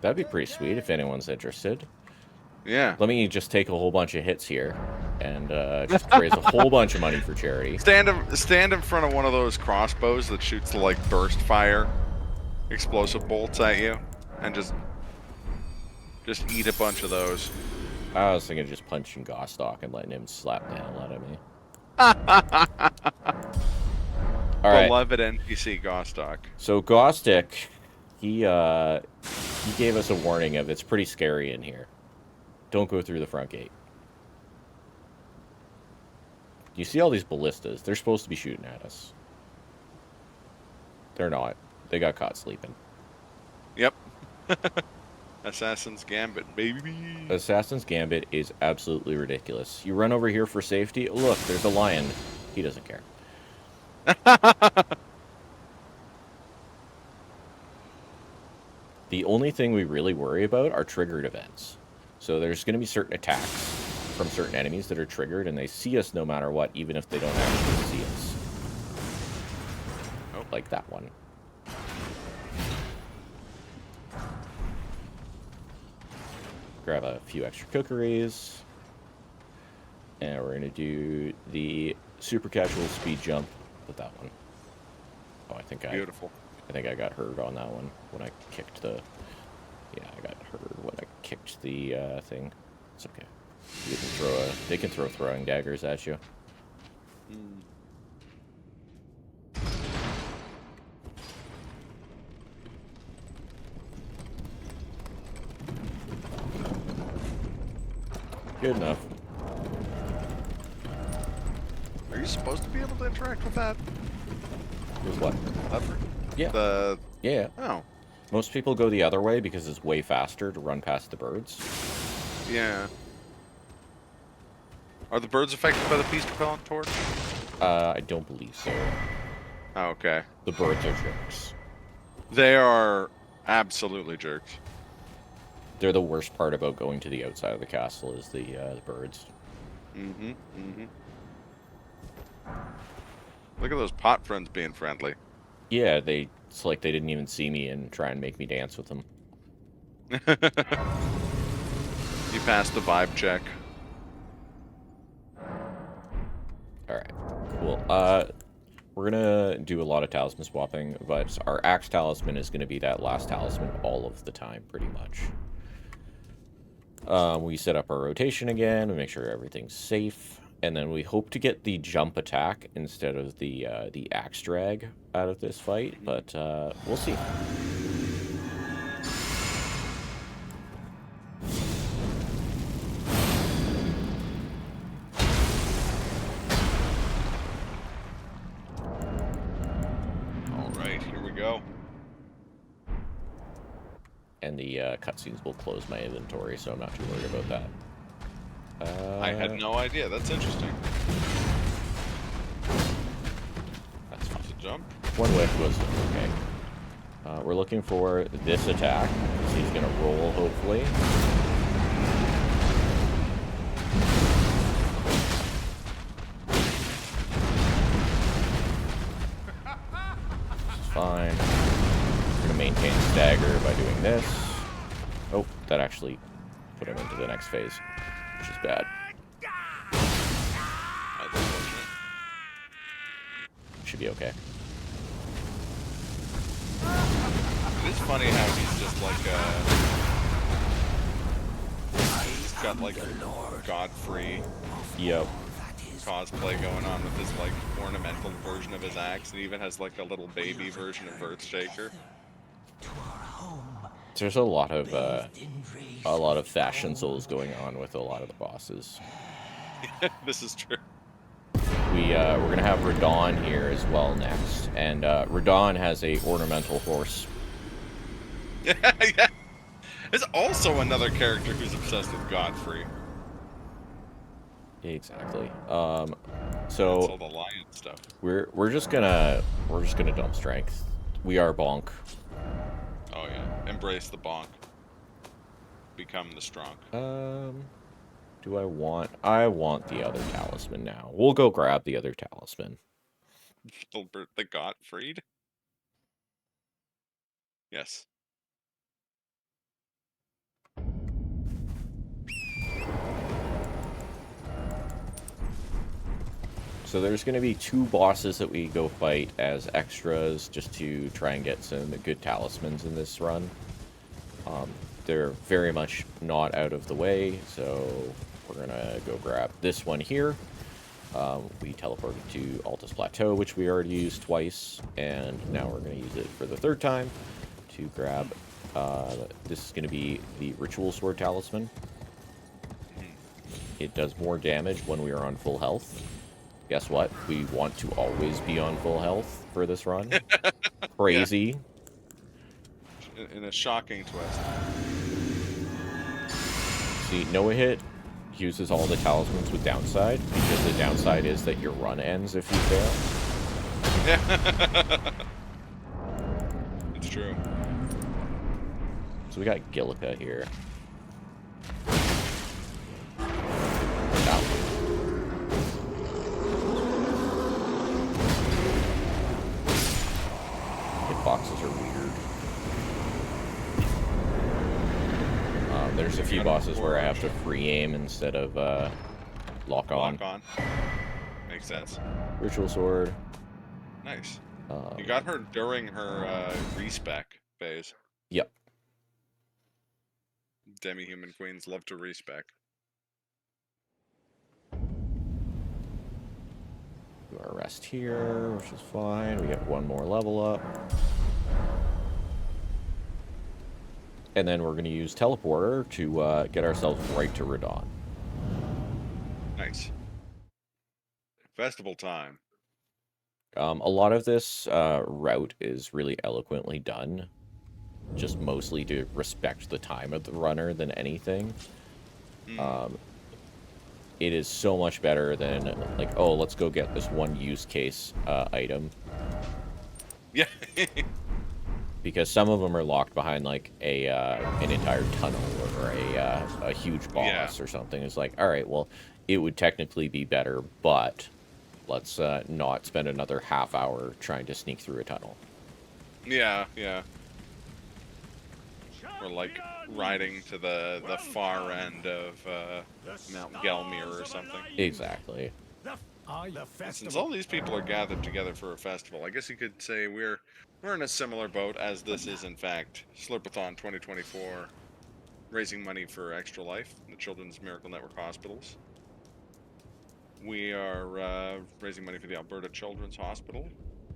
That'd be pretty sweet if anyone's interested. Yeah. Let me just take a whole bunch of hits here and just raise a whole bunch of money for charity. Stand in front of one of those crossbows that shoots the like burst fire explosive bolts at you, and just eat a bunch of those. I was thinking of just punching Gostock and letting him slap the hell out of me. All right. Beloved NPC Gostock. So Gostick, he gave us a warning of it's pretty scary in here. Don't go through the front gate. You see all these ballistas? They're supposed to be shooting at us. They're not. They got caught sleeping. Yep. Assassin's Gambit, baby. Assassin's Gambit is absolutely ridiculous. You run over here for safety. Look, there's a lion. He doesn't care. The only thing we really worry about are triggered events. So there's going to be certain attacks from certain enemies that are triggered, and they see us no matter what, even if they don't actually see us. Oh, like that one. Grab a few extra cookeries. And we're going to do the super casual speed jump with that one. Oh, Beautiful. I think I got hurt on that one when I kicked the... Yeah, I got hurt when I kicked the thing. It's okay. They can throw throwing daggers at you. Good enough. Are you supposed to be able to interact with that? With what? Lever? Yeah. Yeah. Oh. Most people go the other way because it's way faster to run past the birds. Yeah. Are the birds affected by the peace propellant torch? I don't believe so. Oh, okay. The birds are jerks. They are absolutely jerks. They're the worst part about going to the outside of the castle is the birds. Mm-hmm. Mm-hmm. Look at those pot friends being friendly. Yeah, it's like they didn't even see me and try and make me dance with them. You passed the vibe check. Alright, cool. We're gonna do a lot of talisman swapping, but our axe talisman is gonna be that last talisman all of the time, pretty much. We set up our rotation again, we make sure everything's safe, and then we hope to get the jump attack instead of the axe drag out of this fight, but we'll see. Alright, here we go. And the cutscenes will close my inventory, so I'm not too worried about that. I had no idea. That's interesting. That's fine. To jump? One whiff was okay. We're looking for this attack. So he's going to roll, hopefully. This is fine. We're going to maintain stagger by doing this. Oh, that actually put him into the next phase, which is bad. That's unfortunate. Should be okay. It is funny how he's just like he's got like Godfrey Yep. cosplay going on with his like ornamental version of his axe, and even has like a little baby version of Earthshaker. There's a lot of fashion souls going on with a lot of the bosses. This is true. We're gonna have Radon here as well next, and Radon has a ornamental horse. Yeah. There's also another character who's obsessed with Godfrey. Exactly. That's all So the lion stuff. we're just gonna dump strength. We are bonk. Oh yeah, embrace the bonk. Become the strong. Do I want the other talisman now. We'll go grab the other talisman. Filbert the Gottfried. Yes. So there's going to be 2 bosses that we go fight as extras just to try and get some good talismans in this run. They're very much not out of the way, so we're going to go grab this one here. We teleported to Altus Plateau, which we already used twice, and now we're going to use it for the 3rd time to grab, this is going to be the Ritual Sword Talisman. It does more damage when we are on full health. Guess what? We want to always be on full health for this run. Crazy. In a shocking twist. See, Noah Hit uses all the talismans with downside, because the downside is that your run ends if you fail. Yeah. It's true. So we got Gillica here. Hitboxes are weird. There's a few bosses where I have to free aim instead of lock on. Lock on. Makes sense. Ritual Sword. Nice. You got her during her respec phase. Yep. Demi-human queens love to respec. Do our rest here, which is fine. We get 1 more level up. And then we're going to use Teleporter to get ourselves right to Radon. Nice. Festival time. A lot of this route is really eloquently done. Just mostly to respect the time of the runner than anything. It is so much better than, like, oh, let's go get this one use case item. Yeah. Because some of them are locked behind, like, an entire tunnel or a huge boss or something. It's like, all right, well, it would technically be better, but let's not spend another half hour trying to sneak through a tunnel. Yeah, yeah. Or like riding to the far end of Mount Gelmir or something. Exactly. Since all these people are gathered together for a festival, I guess you could say we're in a similar boat as this is in fact Slurpathon 2024, raising money for Extra Life, the Children's Miracle Network hospitals. We are raising money for the Alberta Children's Hospital,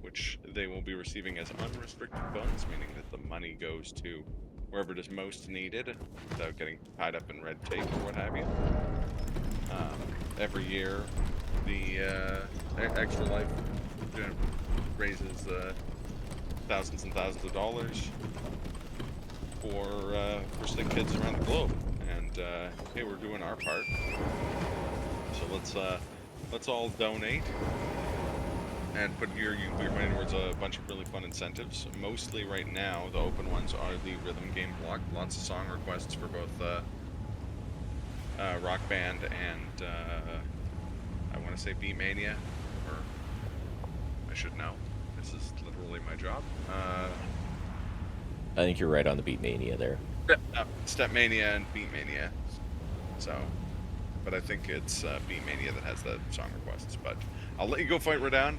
which they will be receiving as unrestricted funds, meaning that the money goes to wherever it is most needed without getting tied up in red tape or what have you. Every year, the Extra Life raises thousands and thousands of dollars for sick kids around the globe, and hey, we're doing our part. So let's all donate and put your money towards a bunch of really fun incentives. Mostly right now, the open ones are the rhythm game block. Lots of song requests for both Rock Band and I want to say Beat Mania, or I should know. This is literally my job. I think you're right on the Beat Mania there. Step Mania and Beat Mania. So, but I think it's Beat Mania that has the song requests. But I'll let you go fight Radon.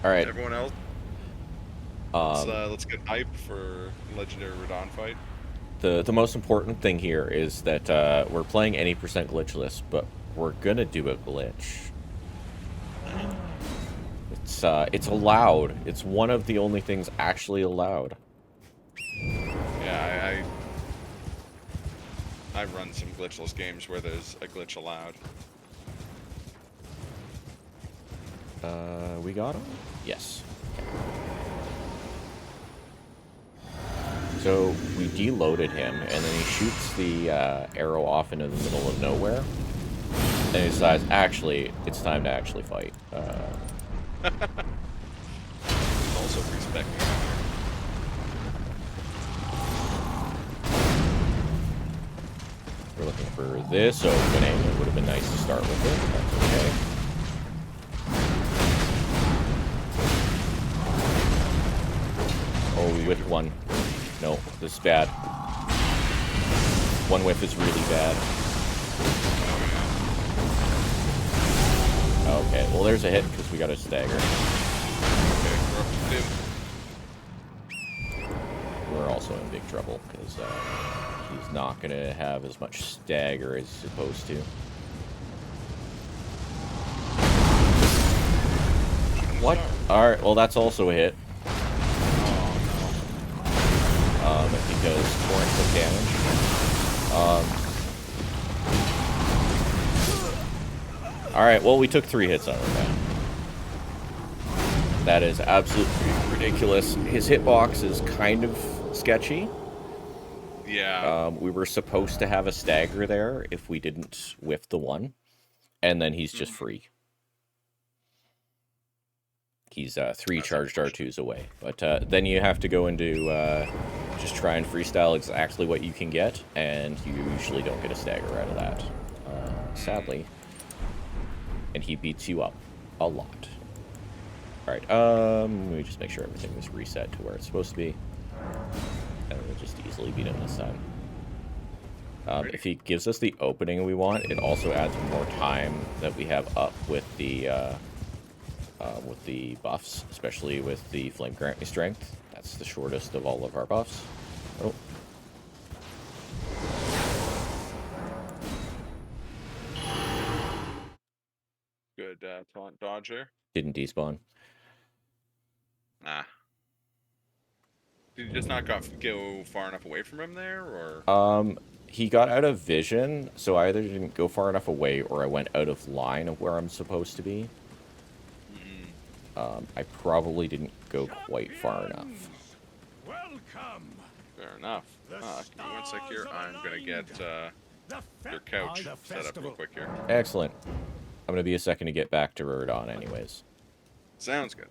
All right. Everyone else, let's get hype for Legendary Radon fight. The most important thing here is that we're playing any percent glitchless, but we're gonna do a glitch. It's allowed. It's one of the only things actually allowed. Yeah, I run some glitchless games where there's a glitch allowed. We got him? Yes. So we deloaded him, and then he shoots the arrow off into the middle of nowhere. And he decides, actually, it's time to actually fight. Also respecting. We're looking for this opening. It would have been nice to start with it, but that's okay. Oh, we whiffed one. No, this is bad. One whiff is really bad. Okay, well there's a hit because we got a stagger. Okay, we're up to 2. We're also in big trouble because he's not going to have as much stagger as he's supposed to. What? Alright, well that's also a hit. Because Torrent took damage. Alright, well we took 3 hits on him. That is absolutely ridiculous. His hitbox is kind of sketchy. Yeah. We were supposed to have a stagger there if we didn't whiff the one. And then he's just free. He's 3 charged R2s away. But then you have to go into just try and freestyle exactly what you can get, and you usually don't get a stagger out of that, sadly. And he beats you up a lot. Alright, let me just make sure everything was reset to where it's supposed to be. And we'll just easily beat him this time. If he gives us the opening we want, it also adds more time that we have up with the buffs, especially with the Flame Grant Me Strength. That's the shortest of all of our buffs. Oh. Good taunt dodge there. Didn't despawn. Nah. Did you just not go far enough away from him there, or? He got out of vision, so I either didn't go far enough away or I went out of line of where I'm supposed to be. I probably didn't go quite far enough. Welcome. Fair enough. Give me 1 sec here. I'm gonna get your couch set up real quick here. Excellent. I'm gonna be a second to get back to Rodon anyways. Sounds good.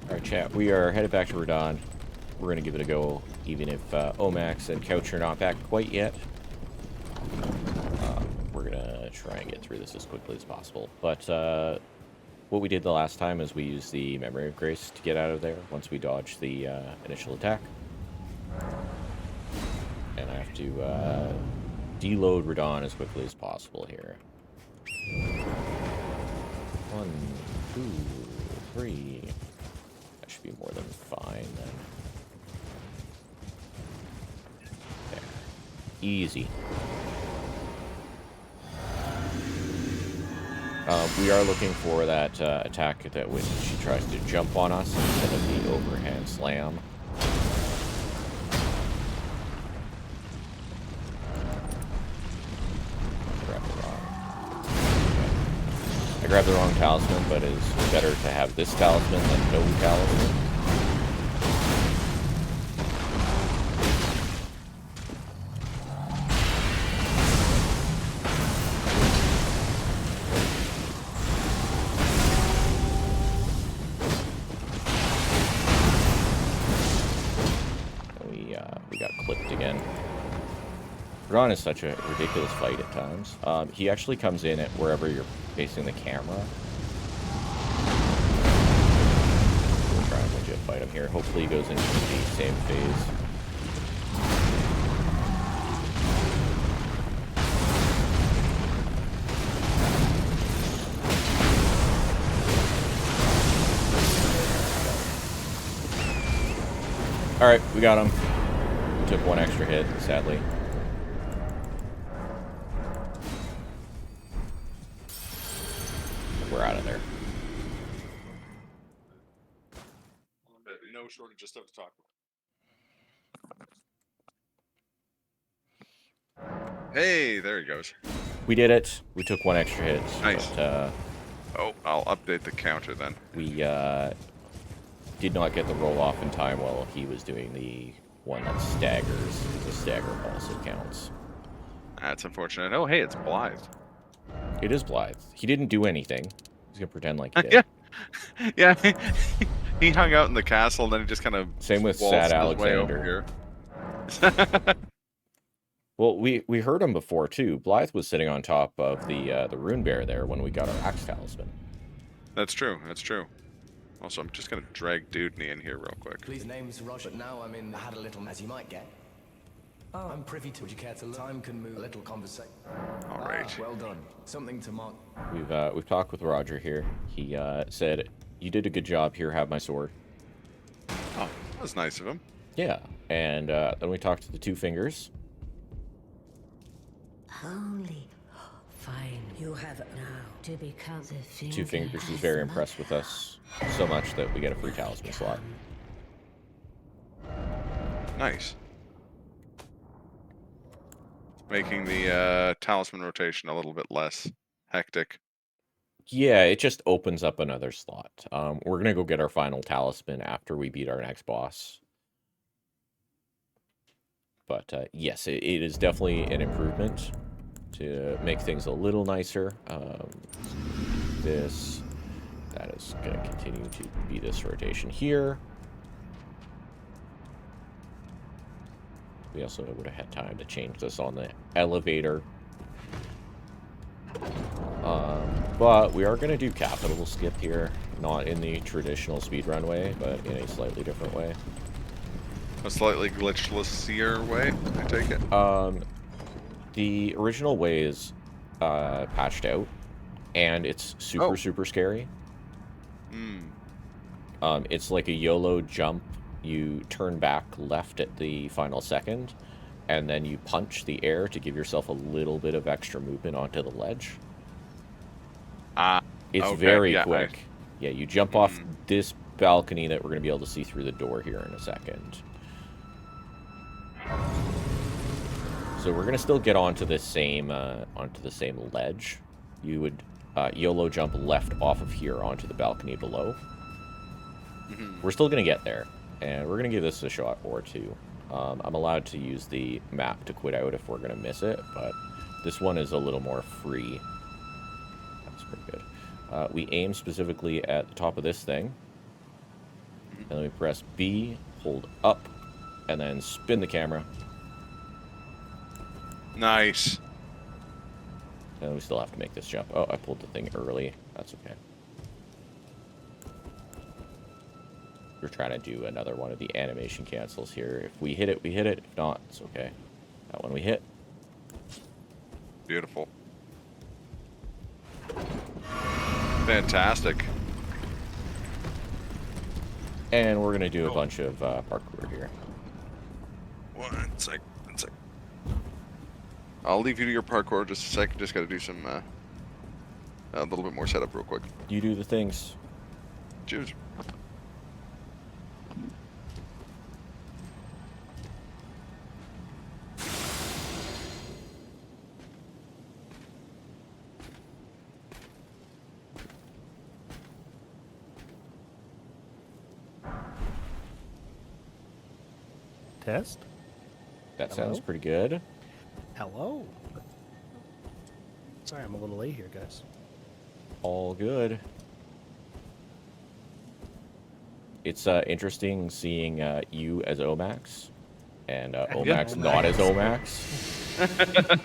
Alright, chat, we are headed back to Rodon. We're going to give it a go, even if Omax and Couch are not back quite yet. We're going to try and get through this as quickly as possible. But what we did the last time is we used the Memory of Grace to get out of there once we dodged the initial attack. And I have to deload Rodon as quickly as possible here. 1, 2, 3... should be more than fine then. There. Easy. We are looking for that attack that when she tries to jump on us instead of the overhand slam. I grabbed the wrong talisman, but it's better to have this talisman than no talisman. We got clipped again. Ron is such a ridiculous fight at times. He actually comes in at wherever you're facing the camera. We'll try and legit fight him here. Hopefully he goes into the same phase. Alright, we got him. We took one extra hit, sadly. We're out of there. No shortage of stuff to talk about. Hey, there he goes. We did it. We took one extra hit. Nice. But, Oh, I'll update the counter then. we did not get the roll off in time while he was doing the one that staggers. The stagger also counts. That's unfortunate. Oh, hey, it's Blythe. It is Blythe. He didn't do anything. He's gonna pretend like he did. Yeah. Yeah. He hung out in the castle and then he just kind of Same with waltzed Sad his way over Alexander. here. Well, we heard him before too. Blythe was sitting on top of the rune bear there when we got our axe talisman. That's true. That's true. Also, I'm just gonna drag Dudney in here real quick. Please, name's Roger, but now I'm in. I had a little, as you might get. Oh, I'm privy to. Would you care to look? Time can move. A little conversation. All right. Well done. Something to mark. We've talked with Roger here. He said, "You did a good job here. Have my sword." Oh, that was nice of him. Yeah, and then we talked to the Two Fingers. Holy. Fine. You have it now to become the Two Fingers is very impressed with us so much that we get a free talisman slot. Nice. Making the talisman rotation a little bit less hectic. Yeah, it just opens up another slot. We're gonna go get our final talisman after we beat our next boss. But yes, it is definitely an improvement to make things a little nicer. That is going to continue to be this rotation here. We also would have had time to change this on the elevator. But we are going to do capital skip here, not in the traditional speedrun way, but in a slightly different way. A slightly glitchless-ier way, I take it. The original way is patched out, and it's super scary. It's like a YOLO jump. You turn back left at the final second, and then you punch the air to give yourself a little bit of extra movement onto the ledge. It's okay, very quick. Yeah, you jump off this balcony that we're going to be able to see through the door here in a second. So we're gonna still get onto the same ledge. You would YOLO jump left off of here onto the balcony below. We're still gonna get there, and we're gonna give this a shot or two. I'm allowed to use the map to quit out if we're gonna miss it, but this one is a little more free. That's pretty good. We aim specifically at the top of this thing, and then we press B, hold up, and then spin the camera. Nice. And we still have to make this jump. Oh, I pulled the thing early. That's okay. We're trying to do another one of the animation cancels here. If we hit it, we hit it. If not, it's okay. That one we hit. Beautiful. Fantastic. And we're going to do a bunch of parkour here. One sec. I'll leave you to your parkour just a second. Just got to do some a little bit more setup real quick. You do the things. Choose. Test? That Hello? sounds pretty good. Hello? Sorry, I'm a little late here, guys. All good. It's interesting seeing you as Omax, and Omax not as Omax.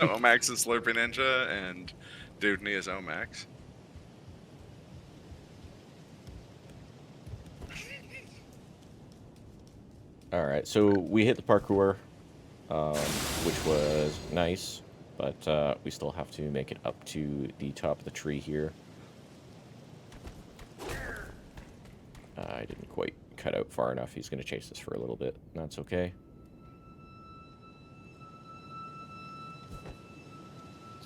Omax is Slurpy Ninja, and Dudney is Omax. Alright, so we hit the parkour, which was nice, but we still have to make it up to the top of the tree here. I didn't quite cut out far enough. He's going to chase us for a little bit. That's okay.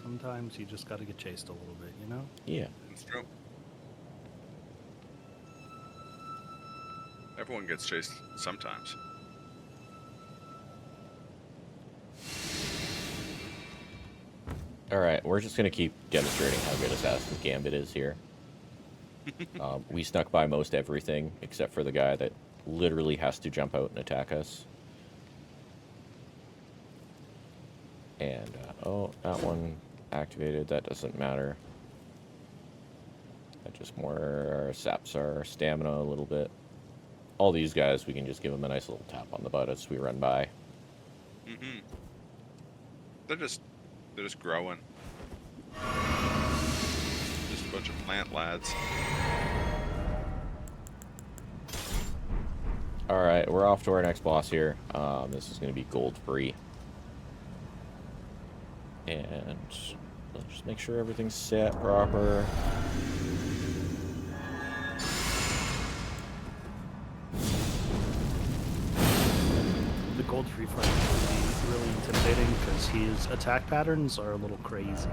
Sometimes you just gotta get chased a little bit, you know? Yeah. It's true. Everyone gets chased sometimes. Alright, we're just going to keep demonstrating how good Assassin's Gambit is here. We snuck by most everything, except for the guy that literally has to jump out and attack us. And, oh, that one activated. That doesn't matter. That just more saps our stamina a little bit. All these guys, we can just give them a nice little tap on the butt as we run by. Mm-hmm. They're just growing. Just a bunch of plant lads. Alright, we're off to our next boss here. This is going to be gold free. And let's just make sure everything's set proper. The gold free fight can be really intimidating because his attack patterns are a little crazy.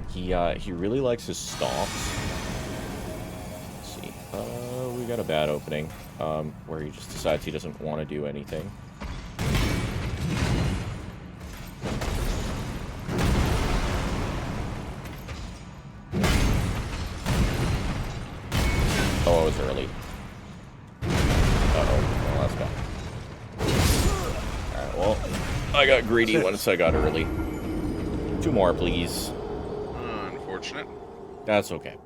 He really likes his stomps. Let's see. We got a bad opening, where he just decides he doesn't want to do anything. Oh, I was early. Uh-oh. Well, that's bad. Alright, well, I got greedy once I got early. 2 more, please. Unfortunate. That's okay.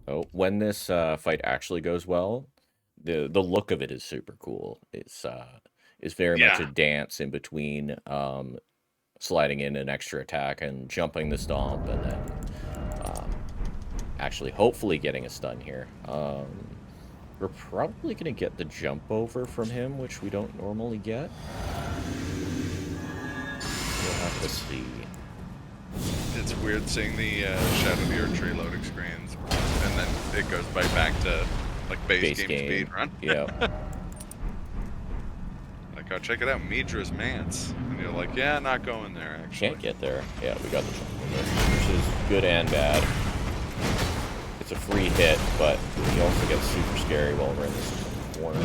Oh, when this fight actually goes well, the look of it is super cool. It's very much a dance in between sliding in an extra attack and jumping the stomp, and then actually hopefully getting a stun here. We're probably going to get the jump over from him, which we don't normally get. We'll have to see. It's weird seeing the Shadow of the Earth tree loading screens, and then it goes back to like base game speed run. Yeah. Like, oh, check it out, Midra's Manse, and you're like, yeah, not going there. Actually, Can't get there. Yeah, we got the jump over, which is good and bad. It's a free hit, but he also gets super scary while we're in this corner.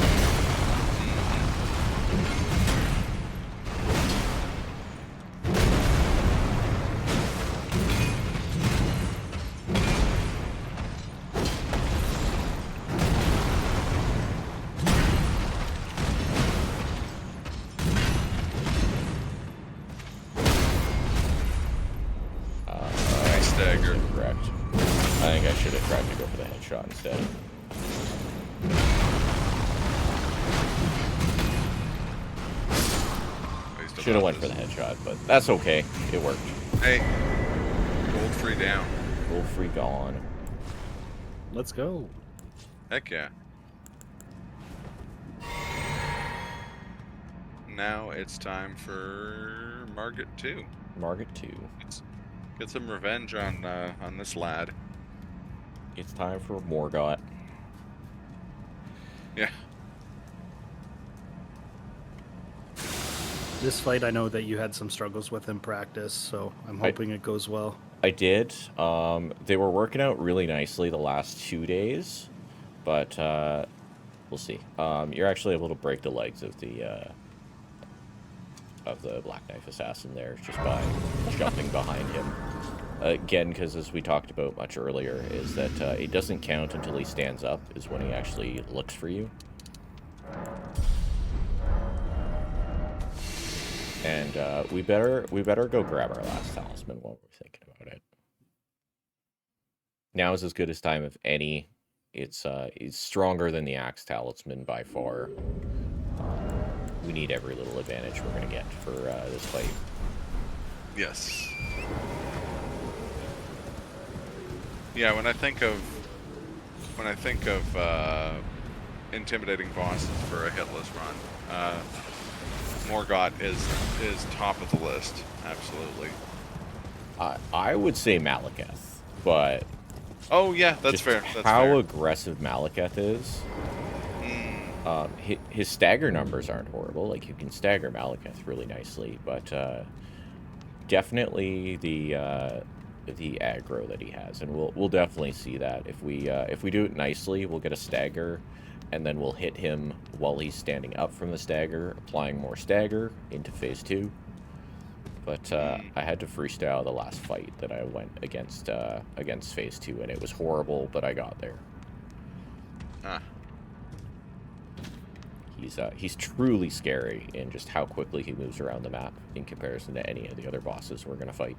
Stagger. Correct. I think I should have tried to go for the headshot instead. Should have went for the headshot, but that's okay. It worked. Hey, gold free down. Gold free gone. Let's go. Heck yeah. Now it's time for Margit 2. Margit 2. Let's get some revenge on this lad. It's time for Morgott. Yeah. This fight, I know that you had some struggles with in practice, so I'm hoping it goes well. I did. They were working out really nicely the last 2 days, but we'll see. You're actually able to break the legs of the Black Knife Assassin there just by jumping behind him. Again, because as we talked about much earlier, is that it doesn't count until he stands up, is when he actually looks for you. And we better go grab our last talisman while we're thinking about it. Now is as good as time of any. It's stronger than the Axe Talisman by far. We need every little advantage we're gonna get for this fight. Yes. Yeah, when I think of intimidating bosses for a hitless run, Morgott is top of the list. Absolutely. I would say Malekith, but Oh yeah, that's Just fair. That's how fair. aggressive Malekith is. Mm. His stagger numbers aren't horrible. Like, you can stagger Malekith really nicely, but definitely the aggro that he has, and we'll definitely see that if we do it nicely, we'll get a stagger, and then we'll hit him while he's standing up from the stagger, applying more stagger into phase 2. But I had to freestyle the last fight that I went against phase 2, and it was horrible, but I got there. Ah. He's truly scary in just how quickly he moves around the map in comparison to any of the other bosses we're gonna fight.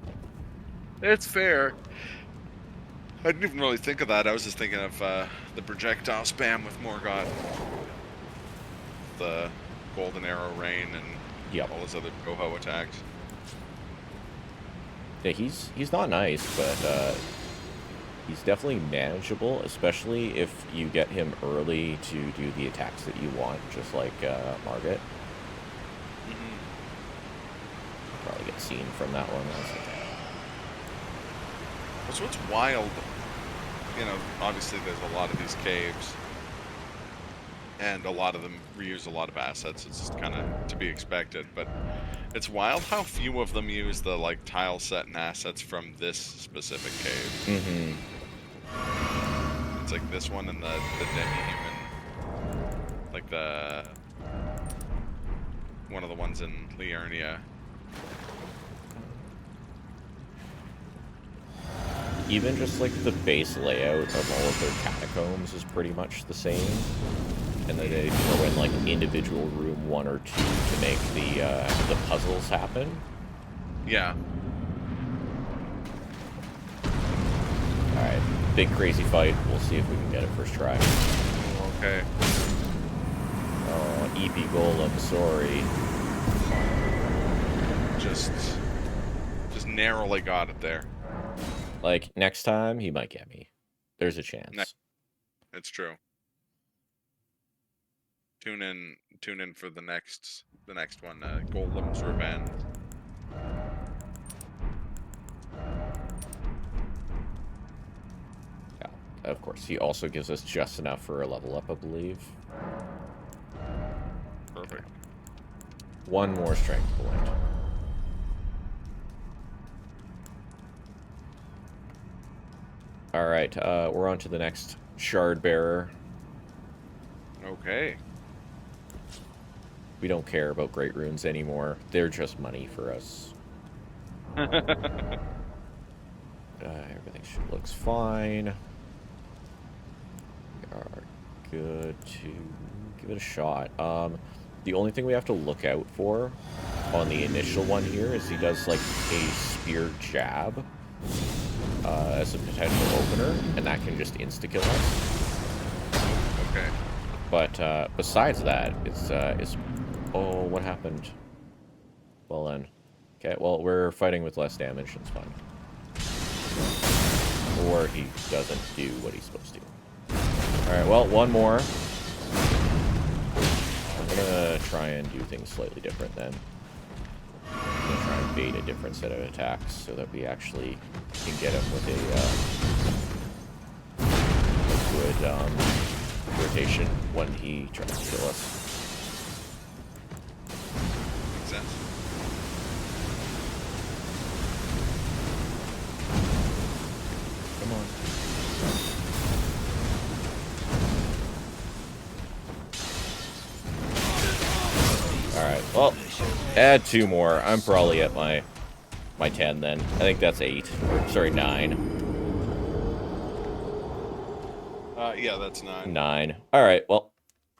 It's fair. I didn't even really think of that. I was just thinking of the projectile spam with Morgott, the golden arrow rain, and all his other Goho attacks. Yeah, he's not nice, but he's definitely manageable, especially if you get him early to do the attacks that you want, just like Margit. Probably get seen from that one. So what's wild, you know, obviously there's a lot of these caves, and a lot of them reuse a lot of assets. It's just kind of to be expected, but it's wild how few of them use the, like, tile set and assets from this specific cave. It's like this one and the demi-human, like one of the ones in Liurnia. Even just like the base layout of all of their catacombs is pretty much the same, and then they throw in like individual room 1 or 2 to make the puzzles happen. Yeah. All right, big crazy fight. We'll see if we can get it first try. Okay. Oh, EP Golem, sorry. Just narrowly got it there. Like, next time, he might get me. There's a chance. It's true. Tune in for the next one, Golem's Revenge. Yeah, of course. He also gives us just enough for a level up, I believe. Perfect. One more strength point. Alright, we're on to the next Shard Bearer. Okay. We don't care about Great Runes anymore. They're just money for us. Everything looks fine. We are good to give it a shot. The only thing we have to look out for on the initial one here is he does like a spear jab as a potential opener, and that can just insta-kill us. Okay. But besides that, it's oh, what happened? Well then. Okay, well, we're fighting with less damage, it's fine. Or he doesn't do what he's supposed to. Alright, well, one more. I'm gonna try and do things slightly different then. I'm gonna try and bait a different set of attacks so that we actually can get him with a good rotation when he tries to kill us. Makes sense. Come on. Alright, well, add 2 more. I'm probably at my 10 then. I think that's 8. Or, sorry, 9. Yeah, that's 9. 9. Alright, well,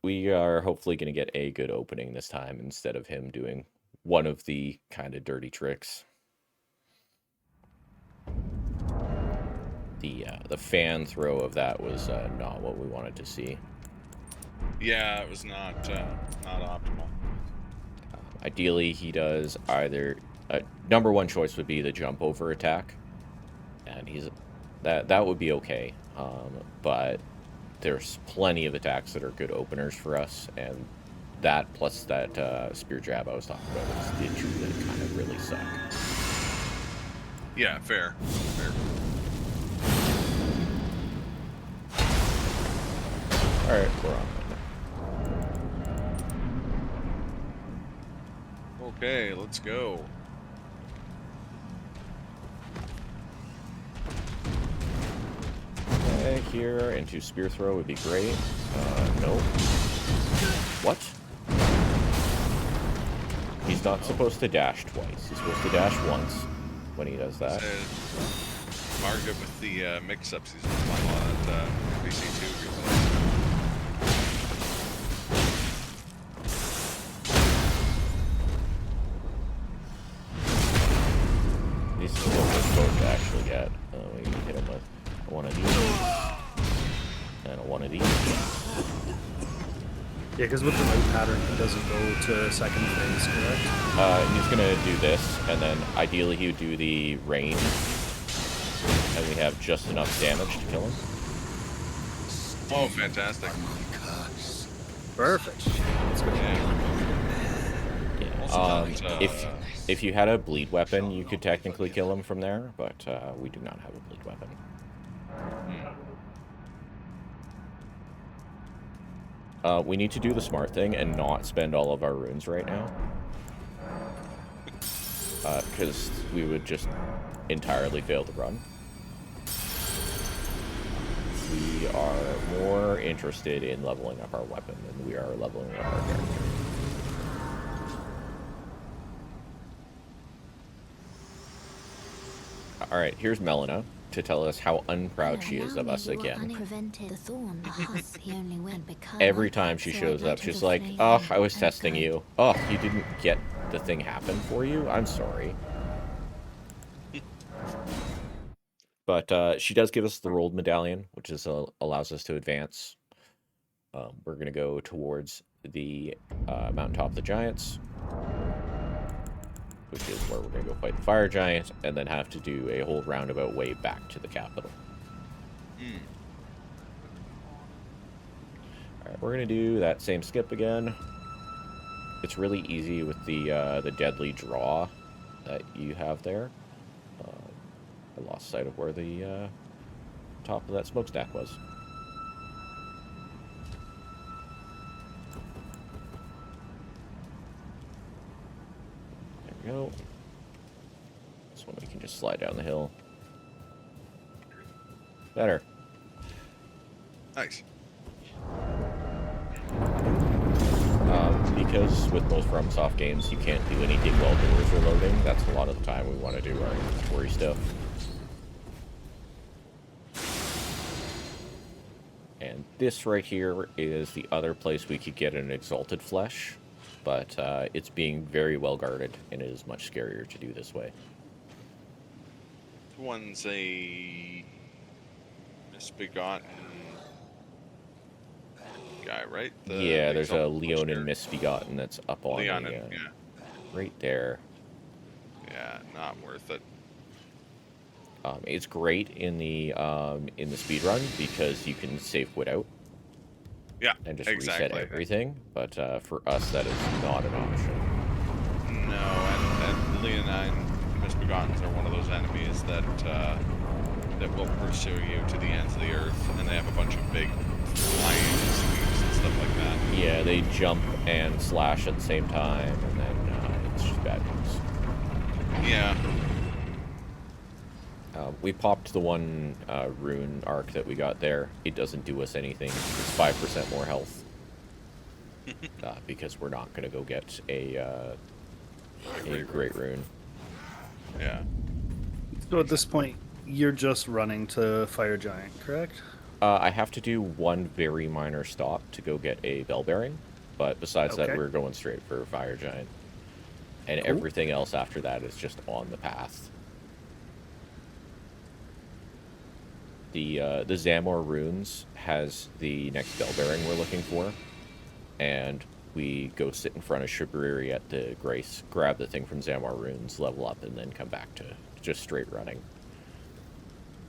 we are hopefully going to get a good opening this time instead of him doing one of the kind of dirty tricks. The fan throw of that was not what we wanted to see. Yeah, it was not optimal. Ideally, he does either... number 1 choice would be the jump over attack, and that would be okay. But there's plenty of attacks that are good openers for us, and that plus that spear jab I was talking about is the two that kind of really suck. Yeah, fair. Alright, we're on. Okay, let's go. Okay, here into spear throw would be great. Nope. What? He's not supposed to dash twice. He's supposed to dash once when he does that. Margaret with the mix-ups, he's been playing a lot at BC2 recently. These are the both to actually get. We can hit him with one of these and one of these. Yeah, because with the move pattern, he doesn't go to second phase, correct? He's gonna do this, and then ideally he would do the rain, and we have just enough damage to kill him. Oh, fantastic. Perfect. Let's go. Yeah. If you had a bleed weapon, you could technically kill him from there, but we do not have a bleed weapon. We need to do the smart thing and not spend all of our runes right now. Because we would just entirely fail the run. We are more interested in leveling up our weapon than we are leveling up our character. Alright, here's Melina to tell us how unproud she is of us again. Every time she shows up, she's like, oh, I was testing you. Oh, you didn't get the thing happen for you? I'm sorry. But she does give us the rolled medallion, which is allows us to advance. We're going to go towards the mountaintop of the giants, which is where we're going to go fight the fire giant, and then have to do a whole roundabout way back to the capital. Alright, we're going to do that same skip again. It's really easy with the deadly draw that you have there. I lost sight of where the top of that smokestack was. There we go. This one we can just slide down the hill. Better. Nice. Because with most FromSoft games, you can't do anything while doors are loading. That's a lot of the time we want to do our inventory stuff. And this right here is the other place we could get an Exalted Flesh, but it's being very well guarded, and it is much scarier to do this way. One's a misbegotten guy, right? Yeah, there's a Leonin Misbegotten that's up on Leonin, the, yeah. right there. Yeah, not worth it. It's great in the speedrun because you can save without. Yeah, and just exactly. reset everything. But for us, that is not an option. No, and Leonine Misbegottens are one of those enemies that that will pursue you to the ends of the earth, and they have a bunch of big flying sweeps and stuff like that. Yeah, they jump and slash at the same time, and then it's just bad news. Yeah. We popped the one rune arc that we got there. It doesn't do us anything. It's 5% more health. Because we're not going to go get a great rune. Yeah. So at this point, you're just running to Fire Giant, correct? I have to do one very minor stop to go get a bell bearing, but besides that, we're going straight for Fire Giant. And everything else after that is just on the path. The Zamor runes has the next bell bearing we're looking for, and we go sit in front of Shigariri at the Grace, grab the thing from Zamor runes, level up, and then come back to just straight running.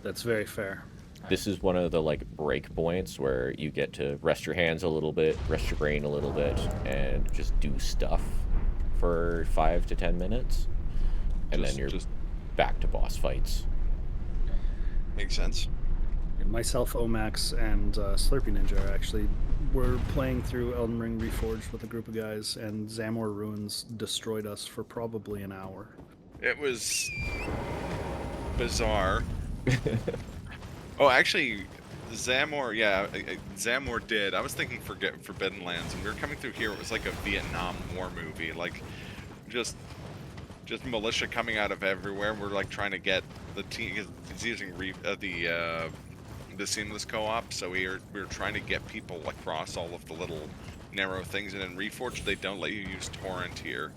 That's very fair. This is one of the like break points where you get to rest your hands a little bit, rest your brain a little bit, and just do stuff for 5 to 10 minutes, and then you're back to boss fights. Makes sense. Myself, Omax, and Slurpy Ninja actually were playing through Elden Ring Reforged with a group of guys, and Zamor Ruins destroyed us for probably an hour. It was bizarre. Oh, actually, Zamor, yeah, Zamor did. I was thinking Forbidden Lands, and we were coming through here. It was like a Vietnam War movie, like just militia coming out of everywhere. We're like trying to get the team. He's using the seamless co-op, so we were trying to get people across all of the little narrow things. And in Reforged, they don't let you use torrent here,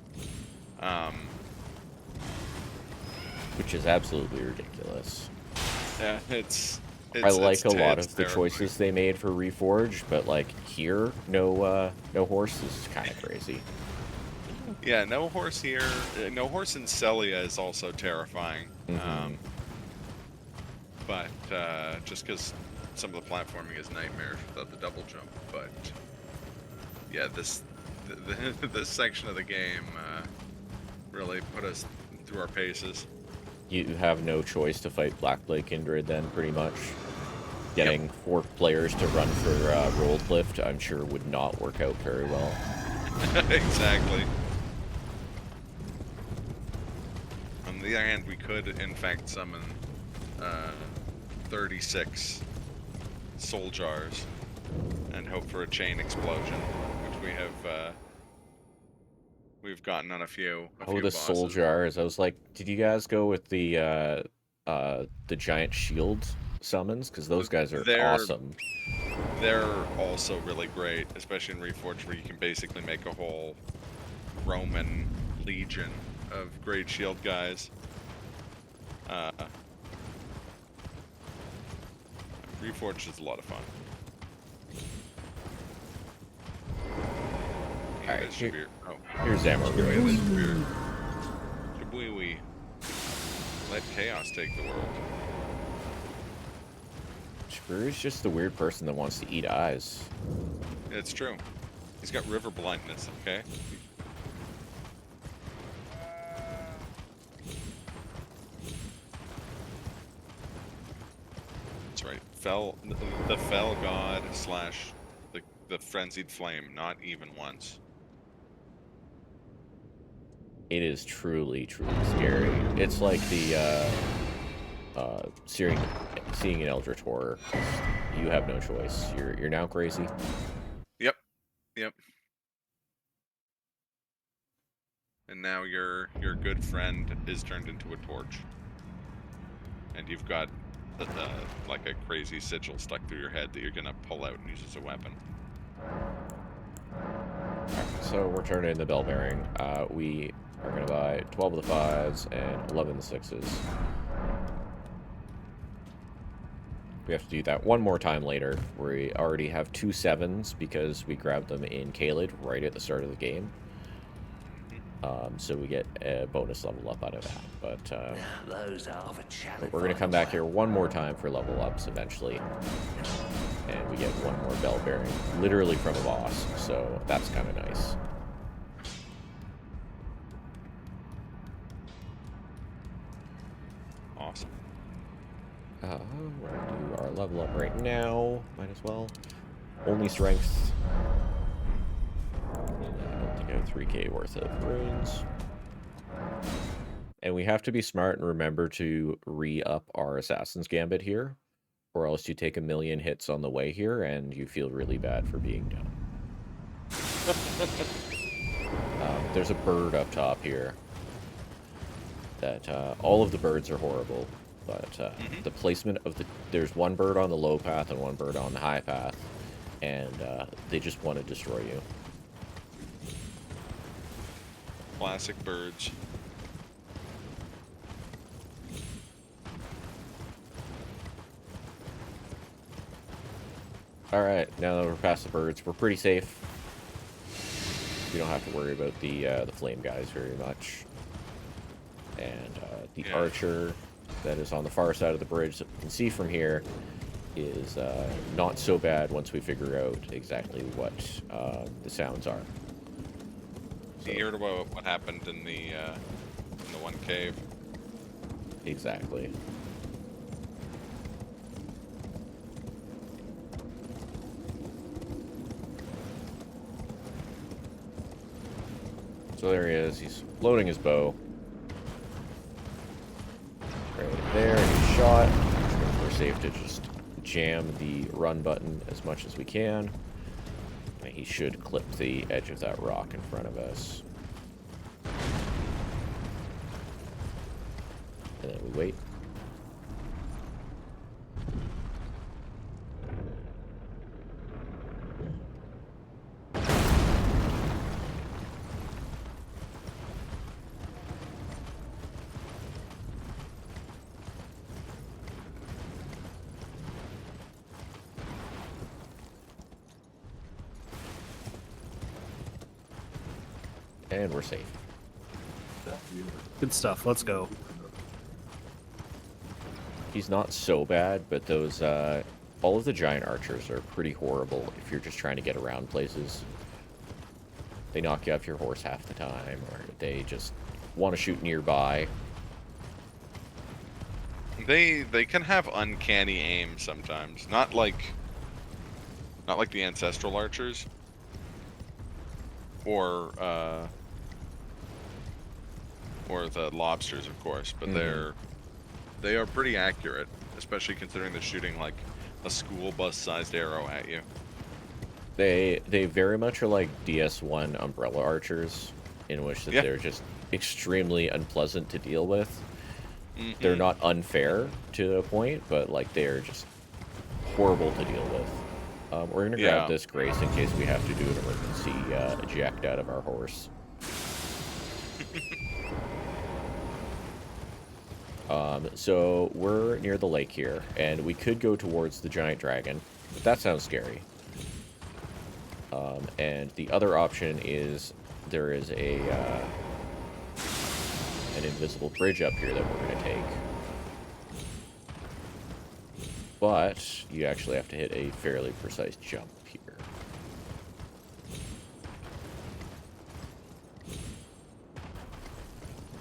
which is absolutely ridiculous. yeah, I like a lot of the choices they made for Reforged, but like here, no horse is kind of crazy. Yeah, no horse here. No horse in Celia is also terrifying. But just because some of the platforming is nightmarish without the double jump. But yeah, this section of the game really put us through our paces. You have no choice to fight Blackblade Kindred then, pretty much. Getting 4 players to run for Roll Cliff, I'm sure, would not work out very well. Exactly. On the other hand, we could, in fact, summon 36 soul jars and hope for a chain explosion, which we have we've gotten on a few the bosses. soul jars! I was like, did you guys go with the giant shield summons? Because those guys are awesome. They're also really great, especially in Reforged, where you can basically make a whole Roman legion of great shield guys. Reforged is a lot of fun. Alright, here's Zamor. Ruins. Let chaos take the world. Shburu's just the weird person that wants to eat eyes. It's true. He's got river blindness, okay? That's right. The fell god / the frenzied flame, not even once. It is truly, truly scary. It's like the seeing an Eldritch horror. You have no choice. You're now crazy. Yep. And now your good friend is turned into a torch, and you've got like a crazy sigil stuck through your head that you're gonna pull out and use as a weapon. Alright, so we're turning in the bell bearing. We are going to buy 12 of the 5s and 11 of the 6s. We have to do that one more time later. We already have 2 7s because we grabbed them in Caelid right at the start of the game. So we get a bonus level up out of that. But we're going to come back here one more time for level ups eventually. And we get one more bell bearing, literally from a boss. So that's kind of nice. Awesome. We're going to do our level up right now. Might as well. Only strength. I don't think I have 3k worth of runes. And we have to be smart and remember to re-up our Assassin's Gambit here, or else you take 1,000,000 hits on the way here and you feel really bad for being down. There's a bird up top here. That all of the birds are horrible, but the placement of there's one bird on the low path and one bird on the high path, and they just want to destroy you. Classic birds. Alright, now that we're past the birds, we're pretty safe. We don't have to worry about the flame guys very much. And the archer that is on the far side of the bridge that we can see from here is not so bad once we figure out exactly what the sounds are. So, you heard about what happened in the one cave? Exactly. So there he is. He's loading his bow. Right there, he's shot. We're safe to just jam the run button as much as we can. And he should clip the edge of that rock in front of us. And then we wait. And we're safe. Good stuff. Let's go. He's not so bad, but those, all of the giant archers are pretty horrible if you're just trying to get around places. They knock you off your horse half the time, or they just want to shoot nearby. They can have uncanny aim sometimes. Not like the ancestral archers. Or the lobsters, of course, but they are pretty accurate, especially considering they're shooting like a school bus-sized arrow at you. They very much are like DS1 umbrella archers, in which that they're just extremely unpleasant to deal with. They're not unfair to a point, but like they're just horrible to deal with. We're gonna grab this Grace in case we have to do an emergency eject out of our horse. So we're near the lake here, and we could go towards the giant dragon, but that sounds scary. And the other option is there is an invisible bridge up here that we're going to take. But you actually have to hit a fairly precise jump here.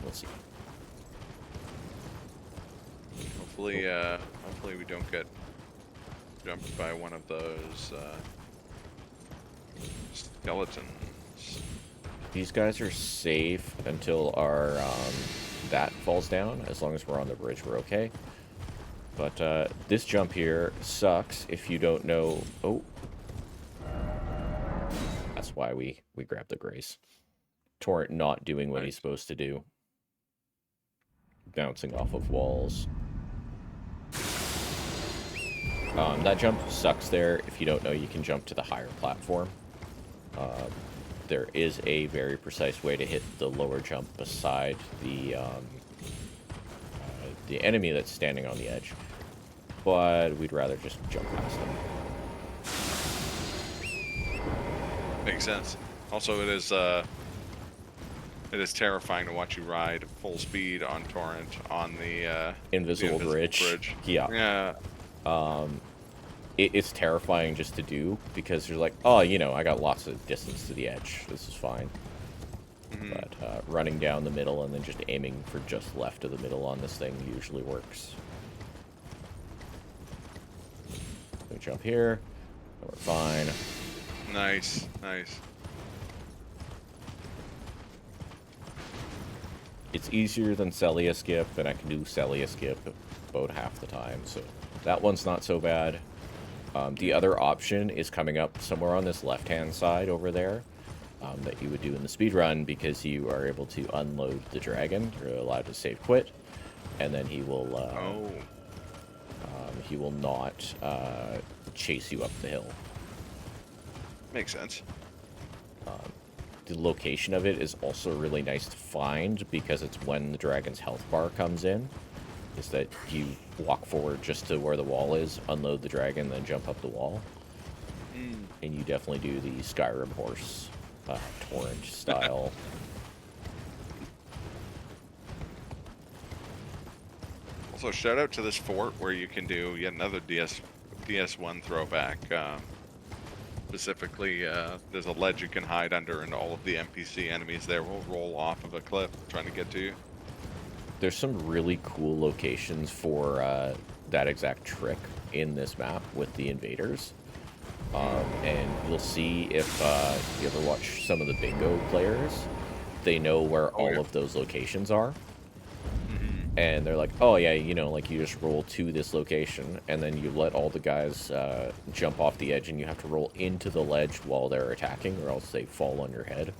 We'll see. Hopefully we don't get jumped by one of those skeletons. These guys are safe until our that falls down. As long as we're on the bridge, we're okay. But this jump here sucks if you don't know. Oh, that's why we grabbed the Grace. Torrent not doing what he's supposed to do. Bouncing off of walls. That jump sucks there. If you don't know, you can jump to the higher platform. There is a very precise way to hit the lower jump beside the enemy that's standing on the edge. But we'd rather just jump past them. Makes sense. Also, it is terrifying to watch you ride full speed on Torrent on the invisible bridge. Yeah. It's terrifying just to do because you're like, oh, you know, I got lots of distance to the edge. This is fine. But running down the middle and then just aiming for just left of the middle on this thing usually works. We jump here. We're fine. Nice, nice. It's easier than Celia skip, and I can do Celia skip about half the time, so that one's not so bad. The other option is coming up somewhere on this left-hand side over there that you would do in the speedrun because you are able to unload the dragon. You're allowed to save quit, and then he will not chase you up the hill. Makes sense. The location of it is also really nice to find because it's when the dragon's health bar comes in. Is that you walk forward just to where the wall is, unload the dragon, then jump up the wall. And you definitely do the Skyrim horse torrent style. Also, shout out to this fort where you can do yet another DS1 throwback. Specifically, there's a ledge you can hide under, and all of the NPC enemies there will roll off of a cliff trying to get to you. There's some really cool locations for that exact trick in this map with the invaders. And you'll see if you ever watch some of the bingo players, they know where Oh, all yeah. of those locations are. Mhm. And they're like, oh yeah, you know, like you just roll to this location, and then you let all the guys jump off the edge, and you have to roll into the ledge while they're attacking, or else they fall on your head.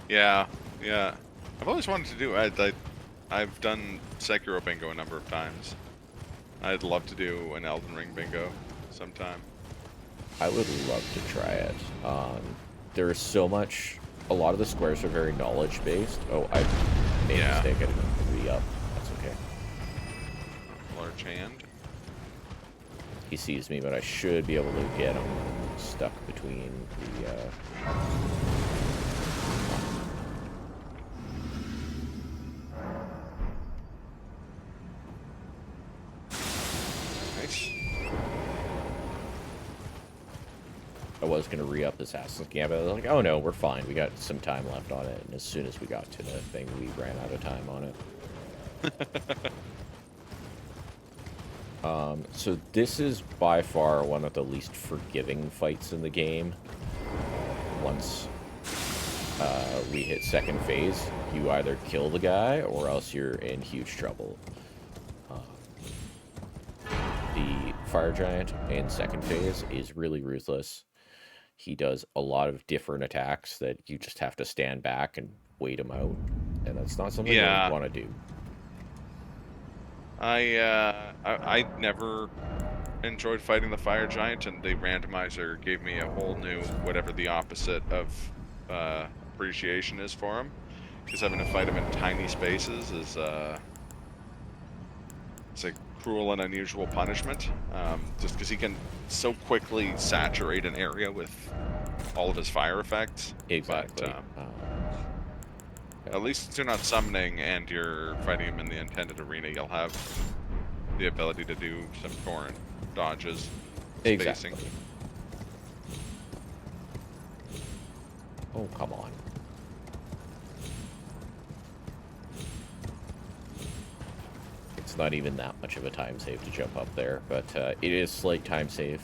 Yeah, yeah. I've always wanted to do. I've done Sekiro bingo a number of times. I'd love to do an Elden Ring bingo sometime. I would love to try it. There's so much. A lot of the squares are very knowledge based. Oh, I made a mistake. I didn't re-up. That's okay. Large hand. He sees me, but I should be able to get him stuck between the. Nice. I was going to re-up Assassin's Gambit. I was like, oh no, we're fine. We got some time left on it. And as soon as we got to the thing, we ran out of time on it. So this is by far one of the least forgiving fights in the game. Once we hit second phase, you either kill the guy or else you're in huge trouble. The Fire Giant in second phase is really ruthless. He does a lot of different attacks that you just have to stand back and wait him out. And that's not something you want to do. I never enjoyed fighting the Fire Giant, and the randomizer gave me a whole new whatever the opposite of appreciation is for him. Because having to fight him in tiny spaces is it's a cruel and unusual punishment. Just because he can so quickly saturate an area with all of his fire effects. Exactly. But at least if you're not summoning and you're fighting him in the intended arena, you'll have the ability to do some torrent dodges, spacing. Exactly. Oh, come on. It's not even that much of a time save to jump up there, but it is slight time save.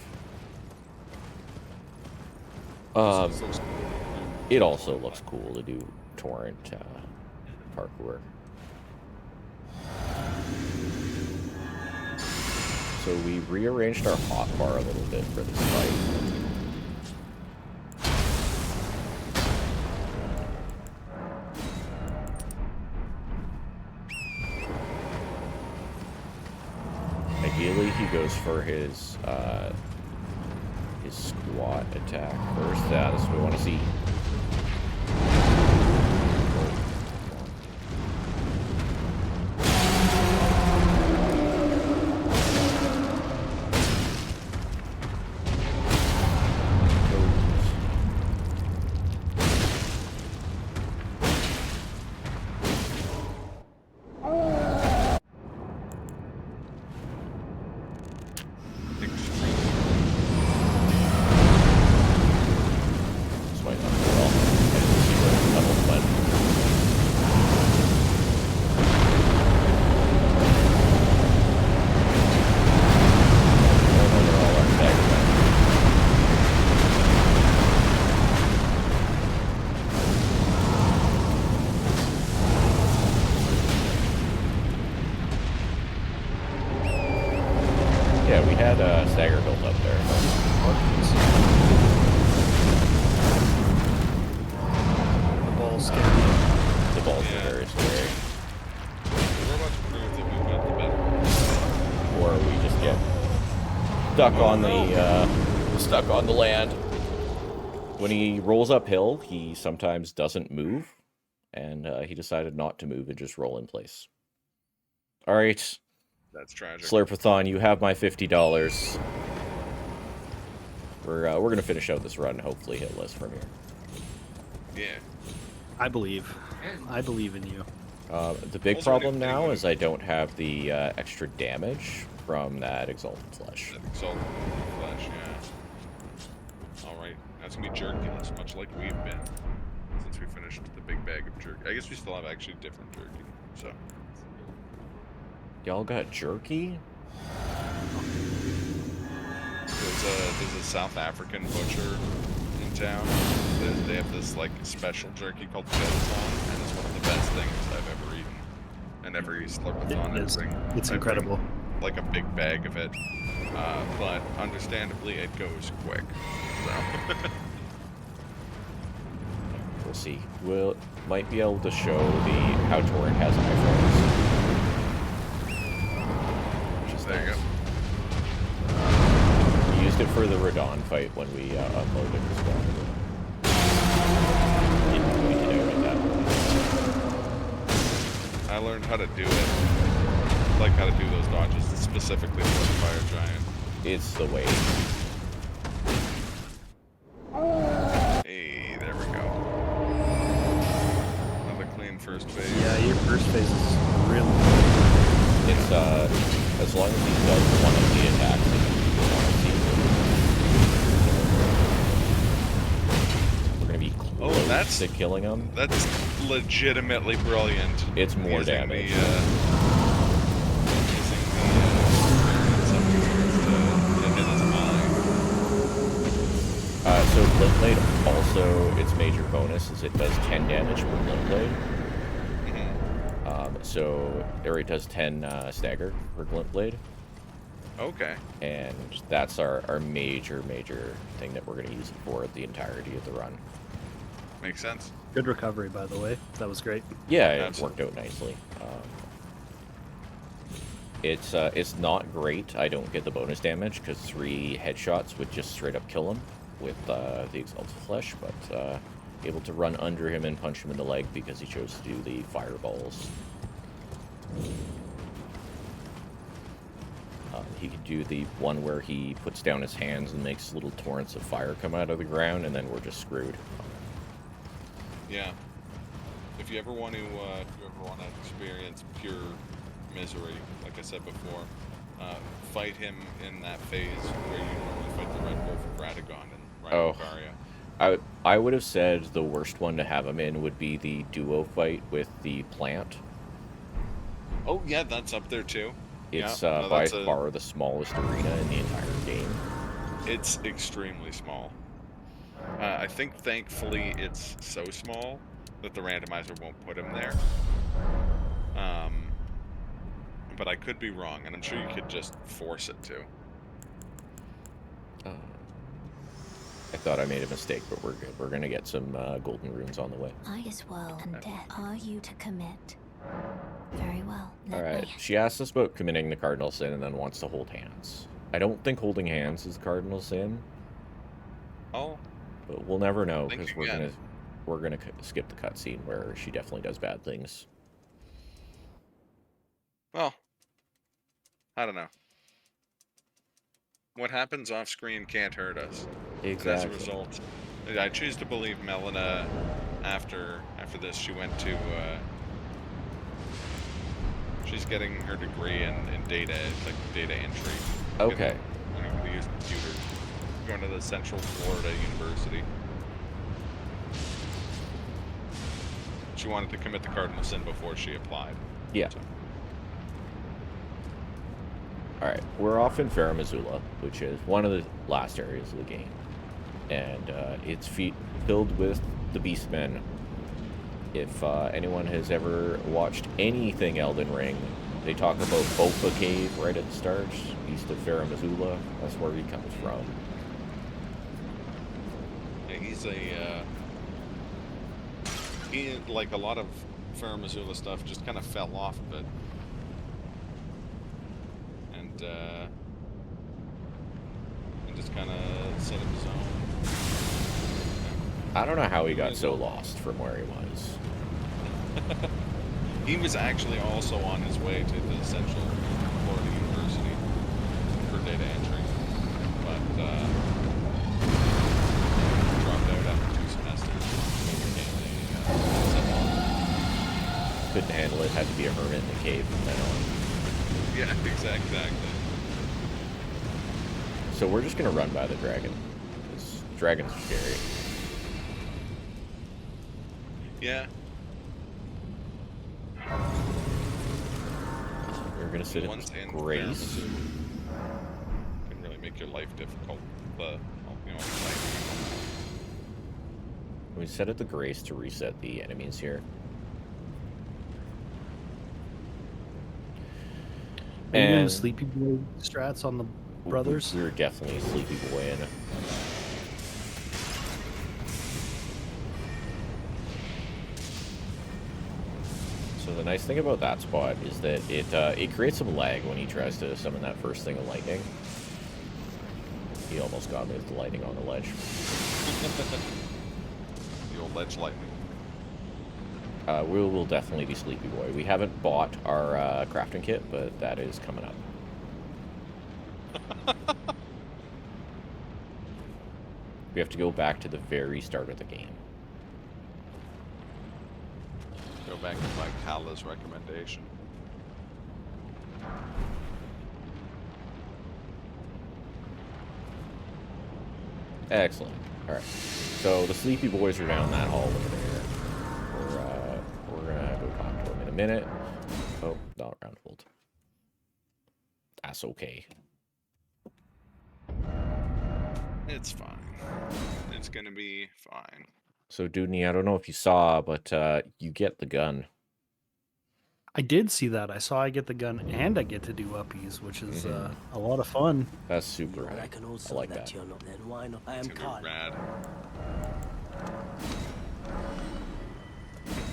It also looks cool to do torrent parkour. So we rearranged our hotbar a little bit for this fight. Ideally, he goes for his squat attack first. Yeah, that's what we want to see. Stagger built up there. The ball's scary. The balls are very scary. We're about to prove that we've got the better. Or we just get stuck on the land. When he rolls uphill, he sometimes doesn't move, and he decided not to move and just roll in place. All right. That's tragic. Slurpathon, you have my $50. We're gonna finish out this run and hopefully hitless from here. Yeah. I believe in you. The big problem now is I don't have the extra damage from that Exalted Flesh. That Exalted Flesh, yeah. Alright, that's gonna be jerky-less, much like we've been since we finished the big bag of jerky. I guess we still have actually different jerky, so. Y'all got jerky? There's a South African butcher in town, they have this like special jerky called Slurpathon, and it's one of the best things I've ever eaten. And every Slurpathon, It's incredible. Like a big bag of it, but understandably it goes quick. So. We'll see. We'll might be able to show how Torrent has iPhones. Which is There you nice. go. We used it for the Radon fight when we uploaded as well. Didn't point it out at that point. I learned how to do it, like how to do those dodges specifically for the Fire Giant. It's the way. Hey, there we go. Another clean first phase. Yeah, your first phase is really It's as long as he does one of the attacks that you want to see. We're gonna be close to killing him. That's legitimately brilliant. It's more damage. So Glint Blade also, its major bonus is it does 10 damage per Glint Blade. So it does 10 stagger per Glint Blade. Okay. And that's our major thing that we're going to use it for the entirety of the run. Makes sense. good recovery, by the way. That was great. Yeah, it worked out nicely. It's not great. I don't get the bonus damage because 3 headshots would just straight up kill him with the Exalted Flesh, but able to run under him and punch him in the leg because he chose to do the fireballs. He could do the one where he puts down his hands and makes little torrents of fire come out of the ground, and then we're just screwed. Yeah. If you ever want to, experience pure misery, like I said before, fight him in that phase where you normally fight the Red Wolf of Radagon and Radagon. I would have said the worst one to have him in would be the duo fight with the plant. Oh yeah, that's up there too. It's yeah, no, by far the smallest arena in the entire game. It's extremely small. I think thankfully it's so small that the randomizer won't put him there. But I could be wrong, and I'm sure you could just force it to. I thought I made a mistake, but we're good. We're gonna get some golden runes on the way. I as well and death. Are you to commit? Very well. Alright, she asked us about committing the cardinal sin and then wants to hold hands. I don't think holding hands is the cardinal sin. Oh. But we'll never know, because we're gonna skip the cutscene where she definitely does bad things. Well, I don't know. What happens off screen can't hurt us. Exactly. And as a result, I choose to believe Melina. After this, she went to. She's getting her degree in data entry. Okay. Going to use computers. Going to the Central Florida University. She wanted to commit the cardinal sin before she applied. Yeah. So. Alright, we're off in Faramazula, which is one of the last areas of the game. And it's filled with the Beastmen. If anyone has ever watched anything Elden Ring, they talk about Bofa Cave right at the start, east of Faramazula. That's where he comes from. Yeah, he's he, like a lot of Faramazula stuff, just kind of fell off of it. And just kind of set up his own. I don't know how he got so lost from where he was. He was actually also on his way to the Central Florida University for data entry, but dropped out after 2 semesters. Couldn't handle it, had to be a hermit in the cave from then on. Yeah, exactly. So we're just gonna run by the dragon, because dragons are scary. Yeah. We're gonna sit in Grace. Can really make your life difficult. We set it the grace to reset the enemies here. Are you doing Sleepy Boy strats on the brothers? We were definitely Sleepy Boy in. So the nice thing about that spot is that it creates some lag when he tries to summon that first thing of lightning. He almost got me with the lightning on the ledge. The old ledge lightning. We will definitely be Sleepy Boy. We haven't bought our crafting kit, but that is coming up. We have to go back to the very start of the game. Go back to my Kala's recommendation. Excellent. Alright. So the Sleepy Boys are down that hall over there. We're gonna go talk to them in a minute. Oh, not round hold. That's okay. It's fine. It's gonna be fine. So, Dudney, I don't know if you saw, but you get the gun. I did see that. I saw I get the gun and I get to do uppies, which is a lot of fun. That's super rad. I can also I like that. you're not then. Why not? I am It's gonna Carl. be rad.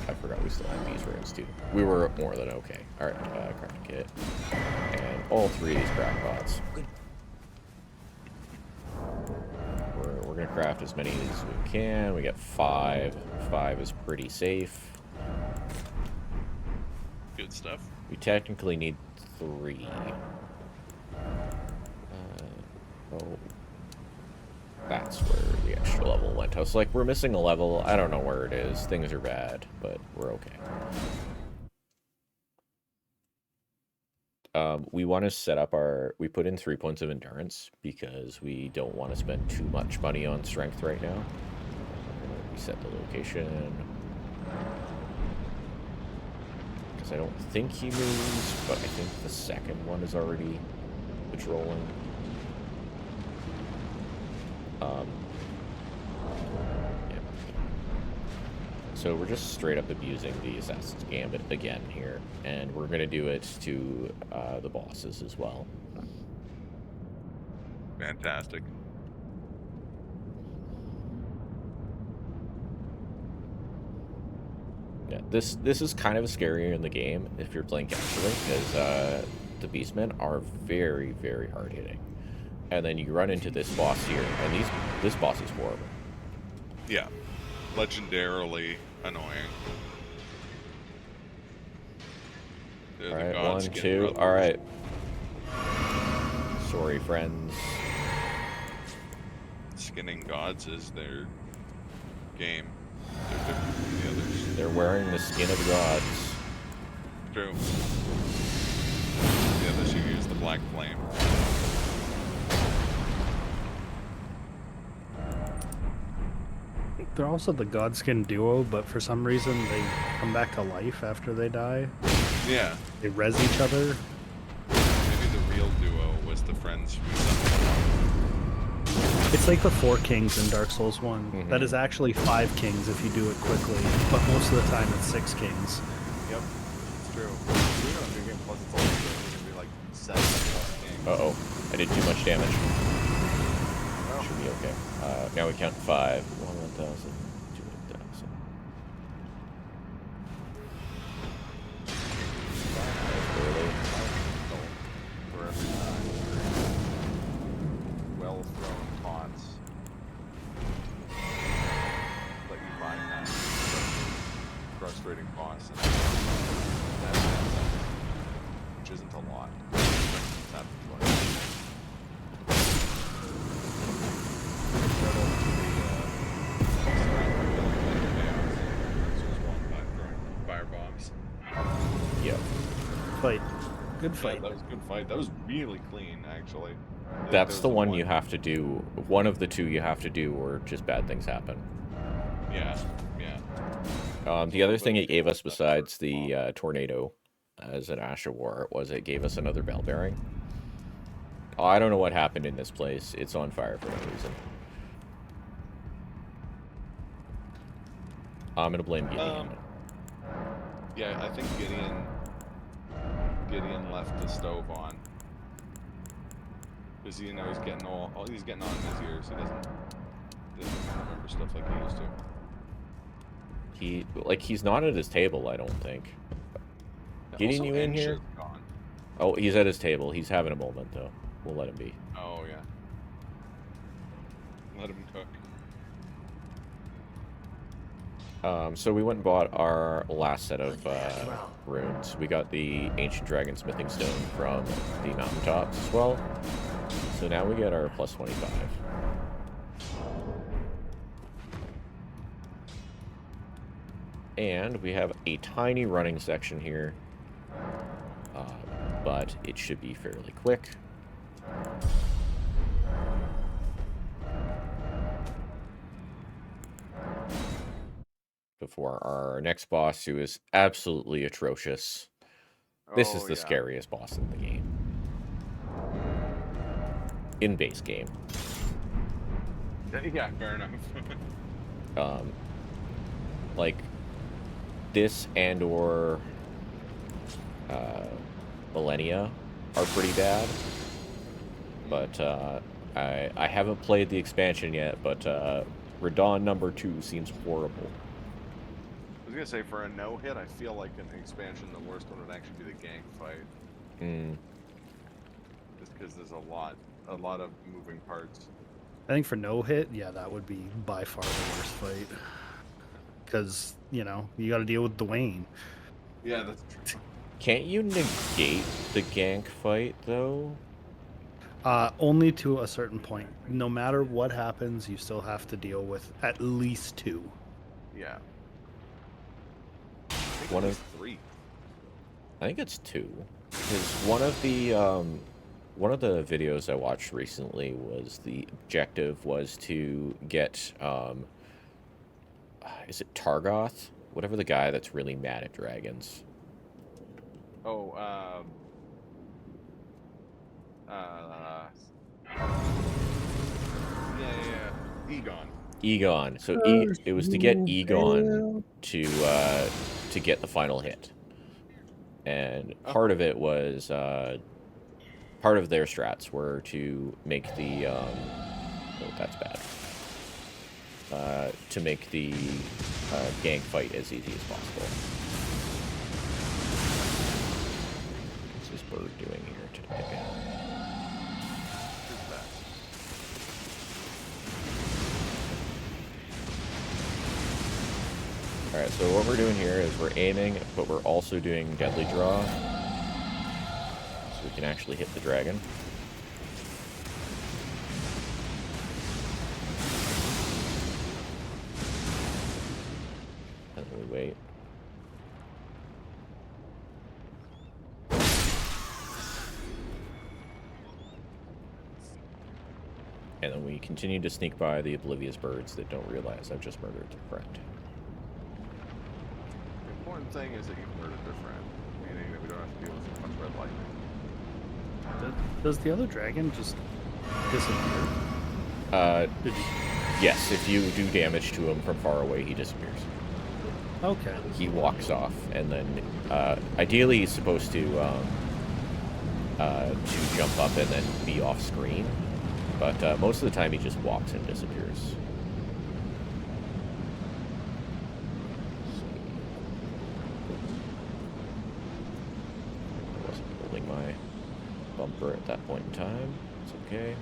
I forgot we still had these rooms, too. We were more than okay. Alright, crafting kit. And all three of these crackpots. We're gonna craft as many as we can. We got 5. 5 is pretty safe. Good stuff. We technically need 3. Oh. That's where the extra level went. I was like, we're missing a level. I don't know where it is. Things are bad, but we're okay. We want to set up our... We put in 3 points of endurance because we don't want to spend too much money on strength right now. We're going to reset the location. Because I don't think he moves, but I think the second one is already patrolling. Yeah. So we're just straight up abusing the Assassin's Gambit again here, and we're going to do it to the bosses as well. Fantastic. Yeah, this is kind of scarier in the game if you're playing casually, because the Beastmen are very, very hard hitting. And then you run into this boss here, and this boss is horrible. Yeah. Legendarily annoying. Alright, 1, 2, alright. Sorry, friends. Skinning gods is their game. They're different from the others. They're wearing the skin of gods. True. The others who use the black flame. They're also the Godskin duo, but for some reason they come back to life after they die. Yeah. They res each other. Maybe the real duo was the friends we summoned. It's like the 4 kings in Dark Souls 1. That is actually 5 kings if you do it quickly, but most of the time it's 6 kings. Yep, it's true. You know, if you're getting plus it's always going to be like 7 kings. Uh-oh, I did too much damage. Should be okay. Now we count 5. 1,000, 2,000. For every time. Well-thrown taunts. Let you find that frustrating boss. Which isn't a lot. It's happened twice. Yep. Fight. Good fight. Yeah, that was a good fight. That was really clean, actually. That's the one you have to do. One of the 2 you have to do, or just bad things happen. Yeah, yeah. The other thing it gave us besides the tornado as an Ash of War was it gave us another bell bearing. Oh, I don't know what happened in this place. It's on fire for no reason. I'm gonna blame Gideon. Yeah, I think Gideon left the stove on. Because he's getting he's getting on in his ears. He doesn't remember stuff like he used to. He's not at his table, I don't think. Gideon, Also, you in here? Ensha's gone. Oh, he's at his table. He's having a moment, though. We'll let him be. Oh, yeah. Let him cook. So we went and bought our last set of runes. We got the Ancient Dragon Smithing Stone from the mountaintops as well. So now we get our plus 25. And we have a tiny running section here. But it should be fairly quick. Before our next boss, who is absolutely atrocious. This is the scariest boss in the game. In base game. Yeah, fair enough. Like, this and/or Millennia are pretty bad. But I haven't played the expansion yet, but Radon number 2 seems horrible. I was gonna say, for a no-hit, I feel like in the expansion, the worst one would actually be the gang fight. Just because there's a lot of moving parts. I think for no hit, yeah, that would be by far the worst fight. Because, you know, you got to deal with Dwayne. Yeah, that's true. Can't you negate the gank fight, though? Only to a certain point. No matter what happens, you still have to deal with at least 2. Yeah. One of 3. I think it's 2. Because one of the videos I watched recently was the objective was to get is it Targoth? Whatever the guy that's really mad at dragons. Oh, yeah. Egon. So it was to get Egon to get the final hit. And part of it was part of their strats were to make the oh, that's bad. To make the gang fight as easy as possible. What's this bird doing here today? Alright, so what we're doing here is we're aiming, but we're also doing deadly draw. So we can actually hit the dragon. And then we wait. And then we continue to sneak by the oblivious birds that don't realize I've just murdered their friend. The important thing is that you've murdered their friend, meaning that we don't have to deal with so much red lightning. Does the other dragon just disappear? Yes, if you do damage to him from far away, he disappears. Okay. He walks off, and then ideally he's supposed to jump up and then be off screen, but most of the time he just walks and disappears. I wasn't holding my bumper at that point in time. It's okay.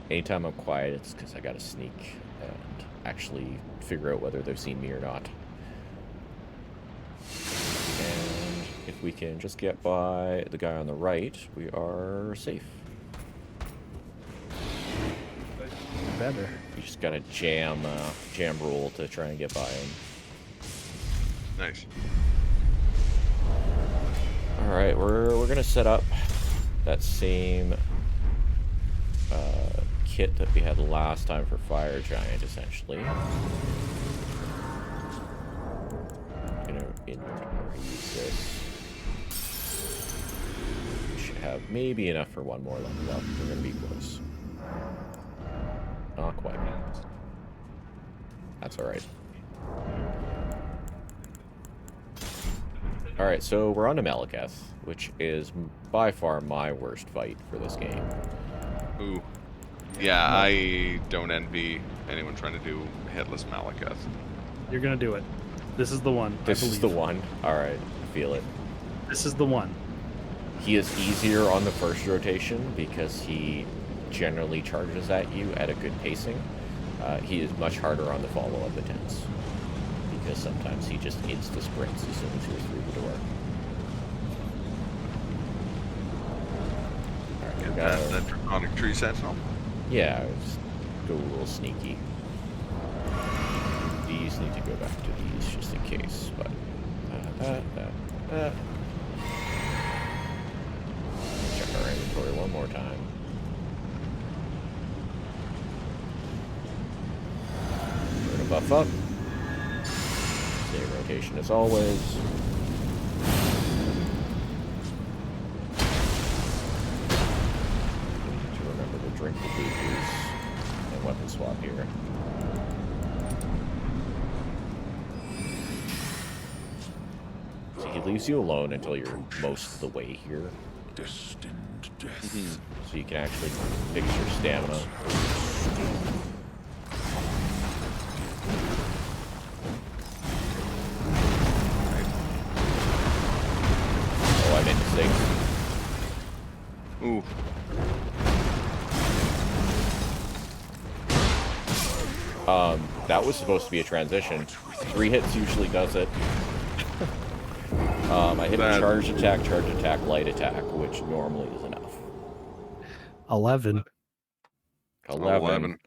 Anytime I'm quiet, it's because I gotta sneak and actually figure out whether they've seen me or not. And if we can just get by the guy on the right, we are safe. Better. You just gotta jam roll to try and get by him. Nice. All right, we're gonna set up that same kit that we had last time for Fire Giant, essentially. Gonna inventory use this. We should have maybe enough for one more level up. We're gonna be close. Not quite. That's alright. Alright, so we're on to Malekith, which is by far my worst fight for this game. Ooh. Yeah, I don't envy anyone trying to do Hitless Malekith. You're gonna do it. This is the one. This is the one. Alright, I feel it. This is the one. He is easier on the first rotation because he generally charges at you at a good pacing. He is much harder on the follow-up attempts because sometimes he just insta-sprints as soon as you're through the door. Get that Draconic Tree Sentinel. Yeah, just go a little sneaky. These need to go back to these just in case, but... Check our inventory one more time. We're gonna buff up. Same rotation as always. Need to remember to drink the blue juice and weapon swap here. So he leaves you alone until you're most of the way here. Destined death. So you can actually fix your stamina. Oh, I made mistakes. Ooh. That was supposed to be a transition. 3 hits usually does it. I hit a charge attack, light attack, which normally is enough. 11. 11.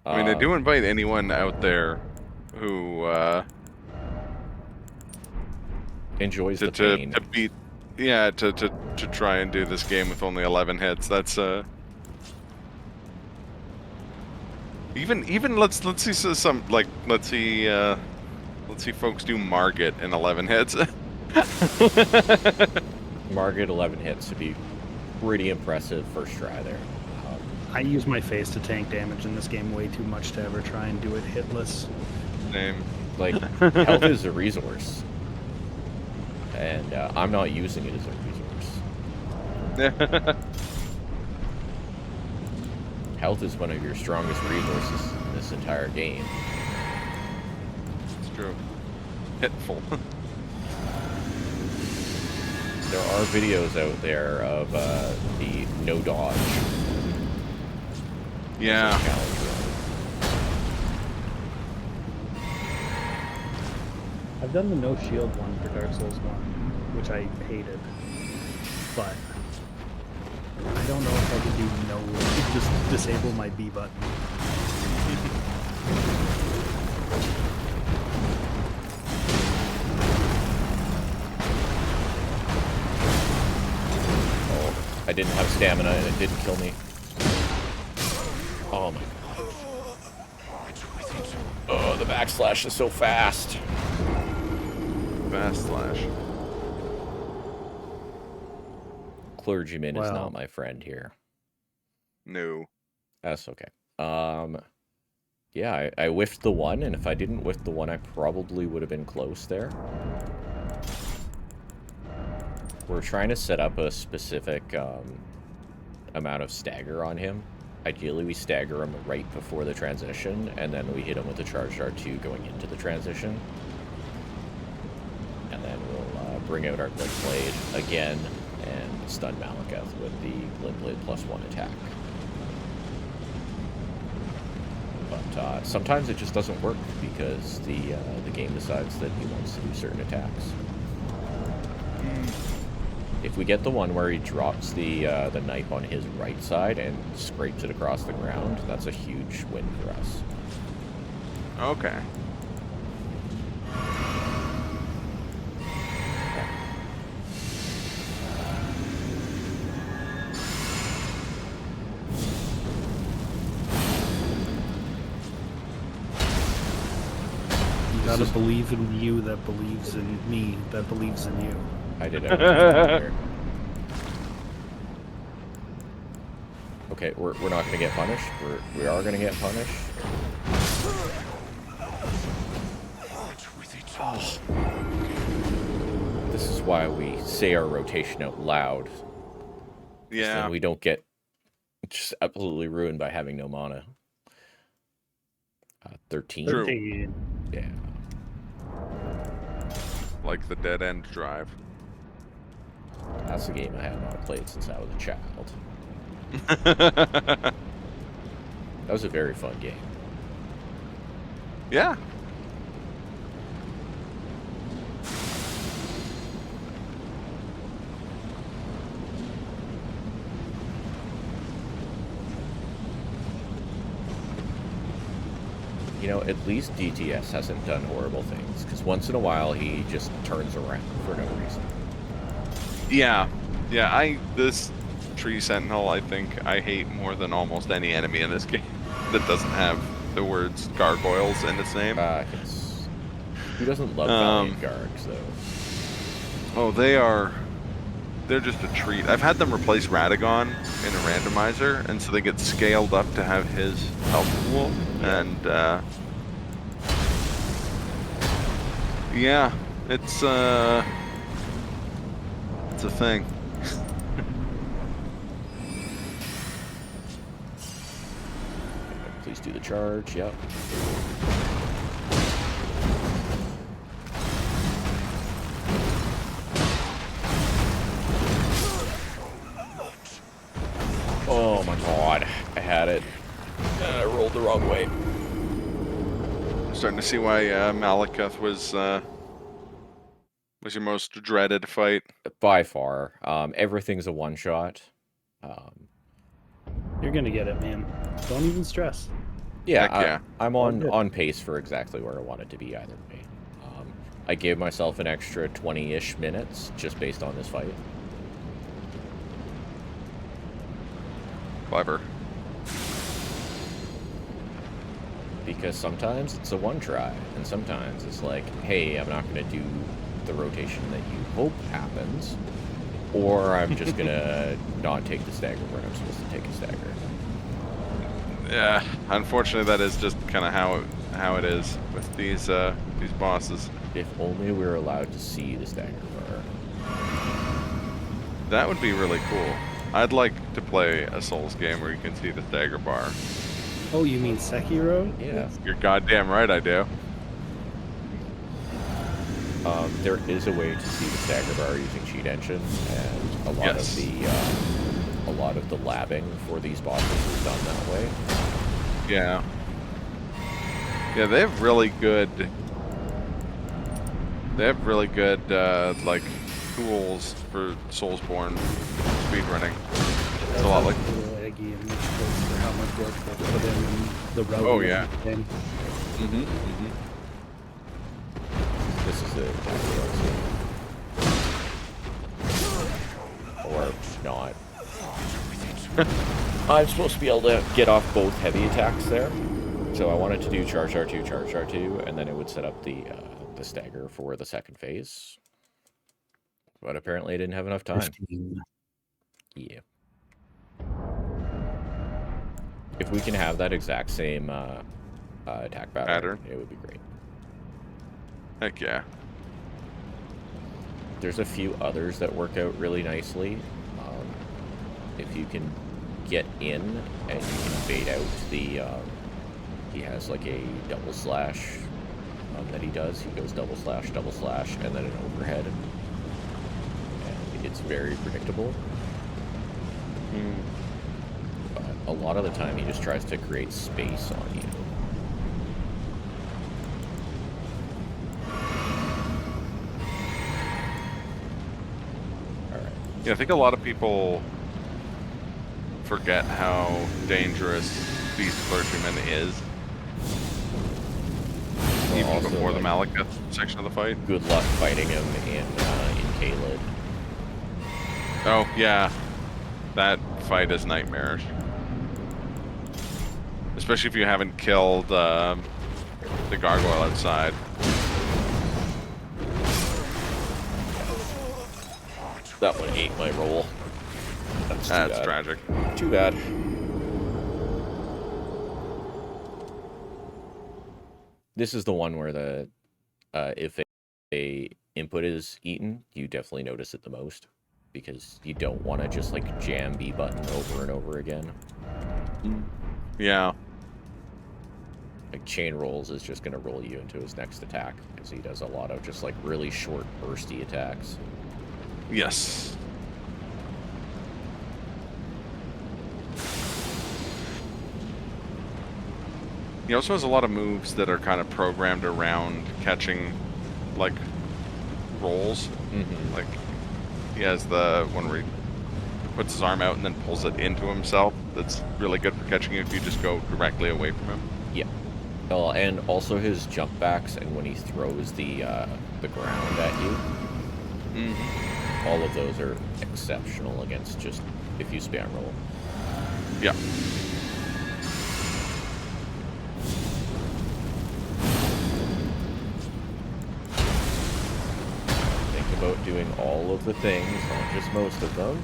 I mean, I do invite anyone out there who enjoys the pain. to beat, yeah, to try and do this game with only 11 hits. That's even let's see some like let's see folks do Margit in 11 hits. Margit 11 hits would be pretty impressive first try there. I use my face to tank damage in this game way too much to ever try and do it hitless. Name. Like, health is a resource. And I'm not using it as a resource. Health is one of your strongest resources in this entire game. It's true. Hitful. There are videos out there of the no dodge. Yeah. I've done the no shield one for Dark Souls 1, which I hated. But I don't know if I could do no, just disable my B button. Oh, I didn't have stamina and it didn't kill me. Oh my god. Oh, the backslash is so fast. Fast slash. Clergyman is not my friend here. No. That's okay. Yeah, I whiffed the one, and if I didn't whiff the one, I probably would have been close there. We're trying to set up a specific amount of stagger on him. Ideally, we stagger him right before the transition, and then we hit him with the charged R2 going into the transition. And then we'll bring out our Glint Blade again and stun Malekith with the Glint Blade +1 attack. But sometimes it just doesn't work because the game decides that he wants to do certain attacks. If we get the one where he drops the knife on his right side and scrapes it across the ground, that's a huge win for us. Okay. You gotta believe in you that believes in me that believes in you. I did everything here. Okay, we're not gonna get punished. We are gonna get punished. Oh. This is why we say our rotation out loud. Yeah. Then we don't get just absolutely ruined by having no mana. 13. True. 13. Yeah. Like the dead end drive. That's a game I have not played since I was a child. That was a very fun game. Yeah. You know, at least DTS hasn't done horrible things, because once in a while he just turns around for no reason. Yeah. Yeah, this tree sentinel, I think I hate more than almost any enemy in this game that doesn't have the words gargoyles in its name. Yes. Who doesn't love Valiant Gargs, though? Oh, they're just a treat. I've had them replace Radagon in a randomizer, and so they get scaled up to have his health pool, and yeah, it's a thing. Please do the charge, yep. Oh my god, I had it. And I rolled the wrong way. I'm starting to see why Malekith was your most dreaded fight. By far. Everything's a one-shot. You're gonna get it, man. Don't even stress. Yeah, I'm on pace for exactly where I wanted to be either way. I gave myself an extra 20-ish minutes just based on this fight. Clever. Because sometimes it's a one try, and sometimes it's like, hey, I'm not going to do the rotation that you hope happens, or I'm just going to not take the stagger where I'm supposed to take a stagger. Yeah, unfortunately, that is just kind of how it is with these bosses. If only we were allowed to see the stagger bar. That would be really cool. I'd like to play a Souls game where you can see the stagger bar. Oh, you mean Sekiro? Yeah. You're goddamn right, I do. There is a way to see the stagger bar using Cheat Engine, and a lot of the labbing for these bosses is done that way. Yeah. Yeah, they have really good. They have really good like tools for Soulsborne speedrunning. It's a lot like. Eggy and much for how much work they put in the route. Oh yeah. This is it. Or not. I'm supposed to be able to get off both heavy attacks there. So I wanted to do charge R2, and then it would set up the stagger for the second phase. But apparently I didn't have enough time. 15. Yeah. If we can have that exact same attack pattern, it would be great. Heck yeah. There's a few others that work out really nicely. If you can get in and you can bait out the... he has like a double slash that he does. He goes double slash, and then an overhead. And it's very predictable. But a lot of the time he just tries to create space on you. Alright. Yeah, I think a lot of people forget how dangerous Beast Clergyman is. Well, even also, before the like, Malekith section of the fight. Good luck fighting him in Kaled. Oh, yeah. That fight is nightmarish. Especially if you haven't killed the gargoyle outside. That one ate my roll. That's tragic. Too bad. This is the one where the if a input is eaten, you definitely notice it the most because you don't want to just like jam B button over and over again. Yeah. Like chain rolls is just going to roll you into his next attack because he does a lot of just like really short bursty attacks. Yes. He also has a lot of moves that are kind of programmed around catching, like, rolls. Mm-hmm. Like, he has the one where he puts his arm out and then pulls it into himself. That's really good for catching you if you just go directly away from him. Yeah. And also his jump backs and when he throws the ground at you. Mm-hmm. All of those are exceptional against just if you spam roll. Yeah. Think about doing all of the things, not just most of them.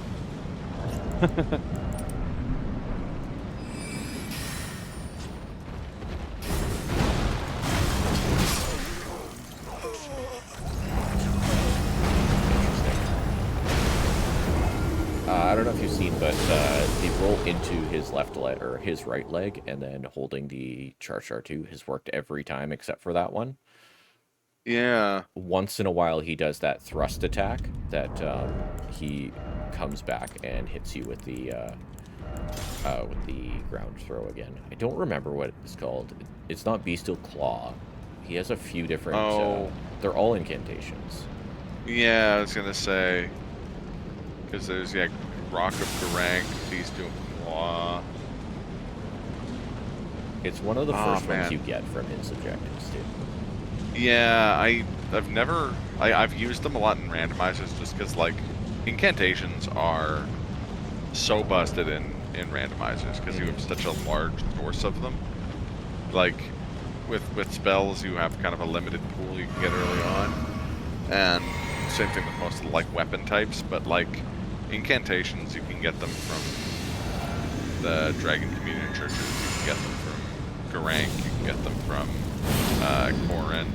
I don't know if you've seen, but the roll into his left leg or his right leg, and then holding the charge R2 has worked every time except for that one. Yeah. Once in a while, he does that thrust attack that he comes back and hits you with the ground throw again. I don't remember what it's called. It's not Bestial Claw. He has a few different. Oh. They're all incantations. Yeah, I was gonna say. Because there's, yeah, Rock of Garang, Bestial Claw. It's one of the first man. ones you get from his objectives, too. Yeah, I've used them a lot in randomizers just because, like, incantations are so busted in randomizers because you have such a large source of them. Like, with spells, you have kind of a limited pool you can get early on. And same thing with most of the, like, weapon types, but, like, incantations, you can get them from the Dragon Communion Churches, you can get them from Garank, you can get them from Korin.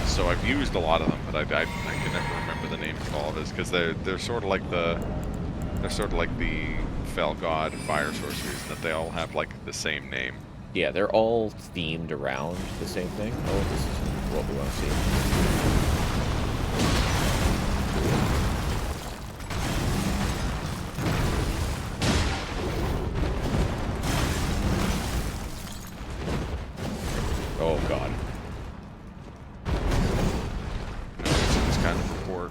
So I've used a lot of them, but I can never remember the names of all of this because they're sort of like the Fell God fire sorceries that they all have like the same name. Yeah, they're all themed around the same thing. Oh, this is what we want to see. Oh god. It's kind of poor.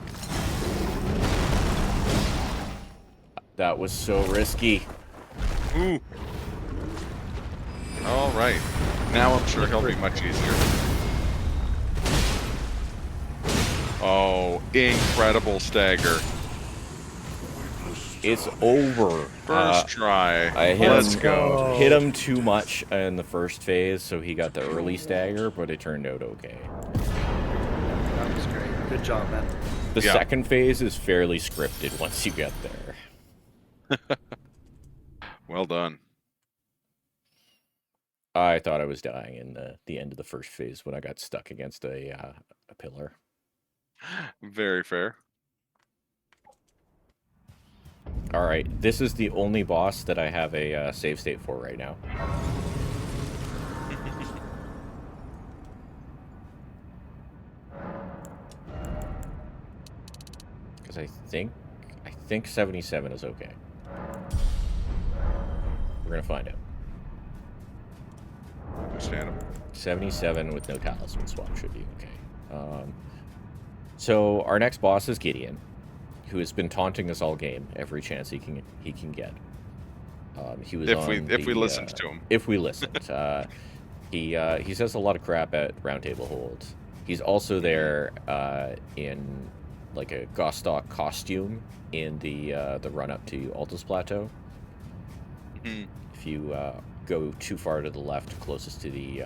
That was so risky. Ooh. All right. Now I'm sure he'll be much easier. Oh, incredible stagger. It's over. First try. I hit Let's him, go. hit him too much in the first phase, so he got the early stagger, but it turned out okay. That was great. Good job, man. The Yeah. second phase is fairly scripted once you get there. Well done. I thought I was dying in the end of the first phase when I got stuck against a pillar. Very fair. All right, this is the only boss that I have a save state for right now. Because I think 77 is okay. We're gonna find out. Understandable. 77 with no talisman swap should be okay. So our next boss is Gideon, who has been taunting us all game every chance he can get. He was If we listened to him. If we listened, he says a lot of crap at Roundtable Holds. He's also there in like a Gostock costume in the run up to Altus Plateau. Mm-hmm. If you go too far to the left, closest to the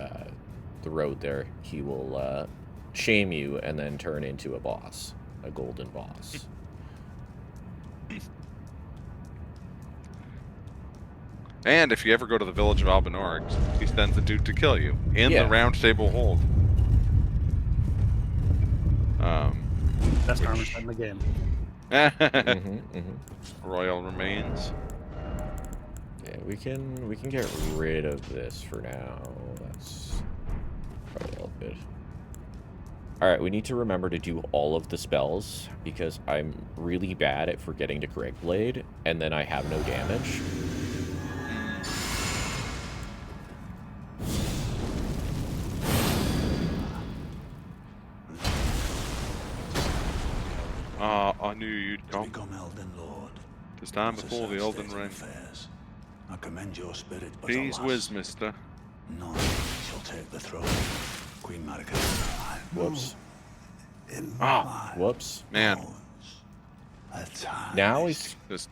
road there, he will shame you and then turn into a boss, a golden boss. And if you ever go to the village of Albanor, he sends a dude to kill you in Yeah. the round table hold. Best armor set in the game. Royal remains. Yeah, we can get rid of this for now. That's probably all good. Alright, we need to remember to do all of the spells, because I'm really bad at forgetting to Greg Blade, and then I have no damage. I knew you'd come. Become Elden Lord. It's time before the Elden Ring. Affairs. I commend your spirit, but Please alas, whiz, mister. none shall take the throne. Queen Marika. Whoops. Whoops. Man. Now he's Just,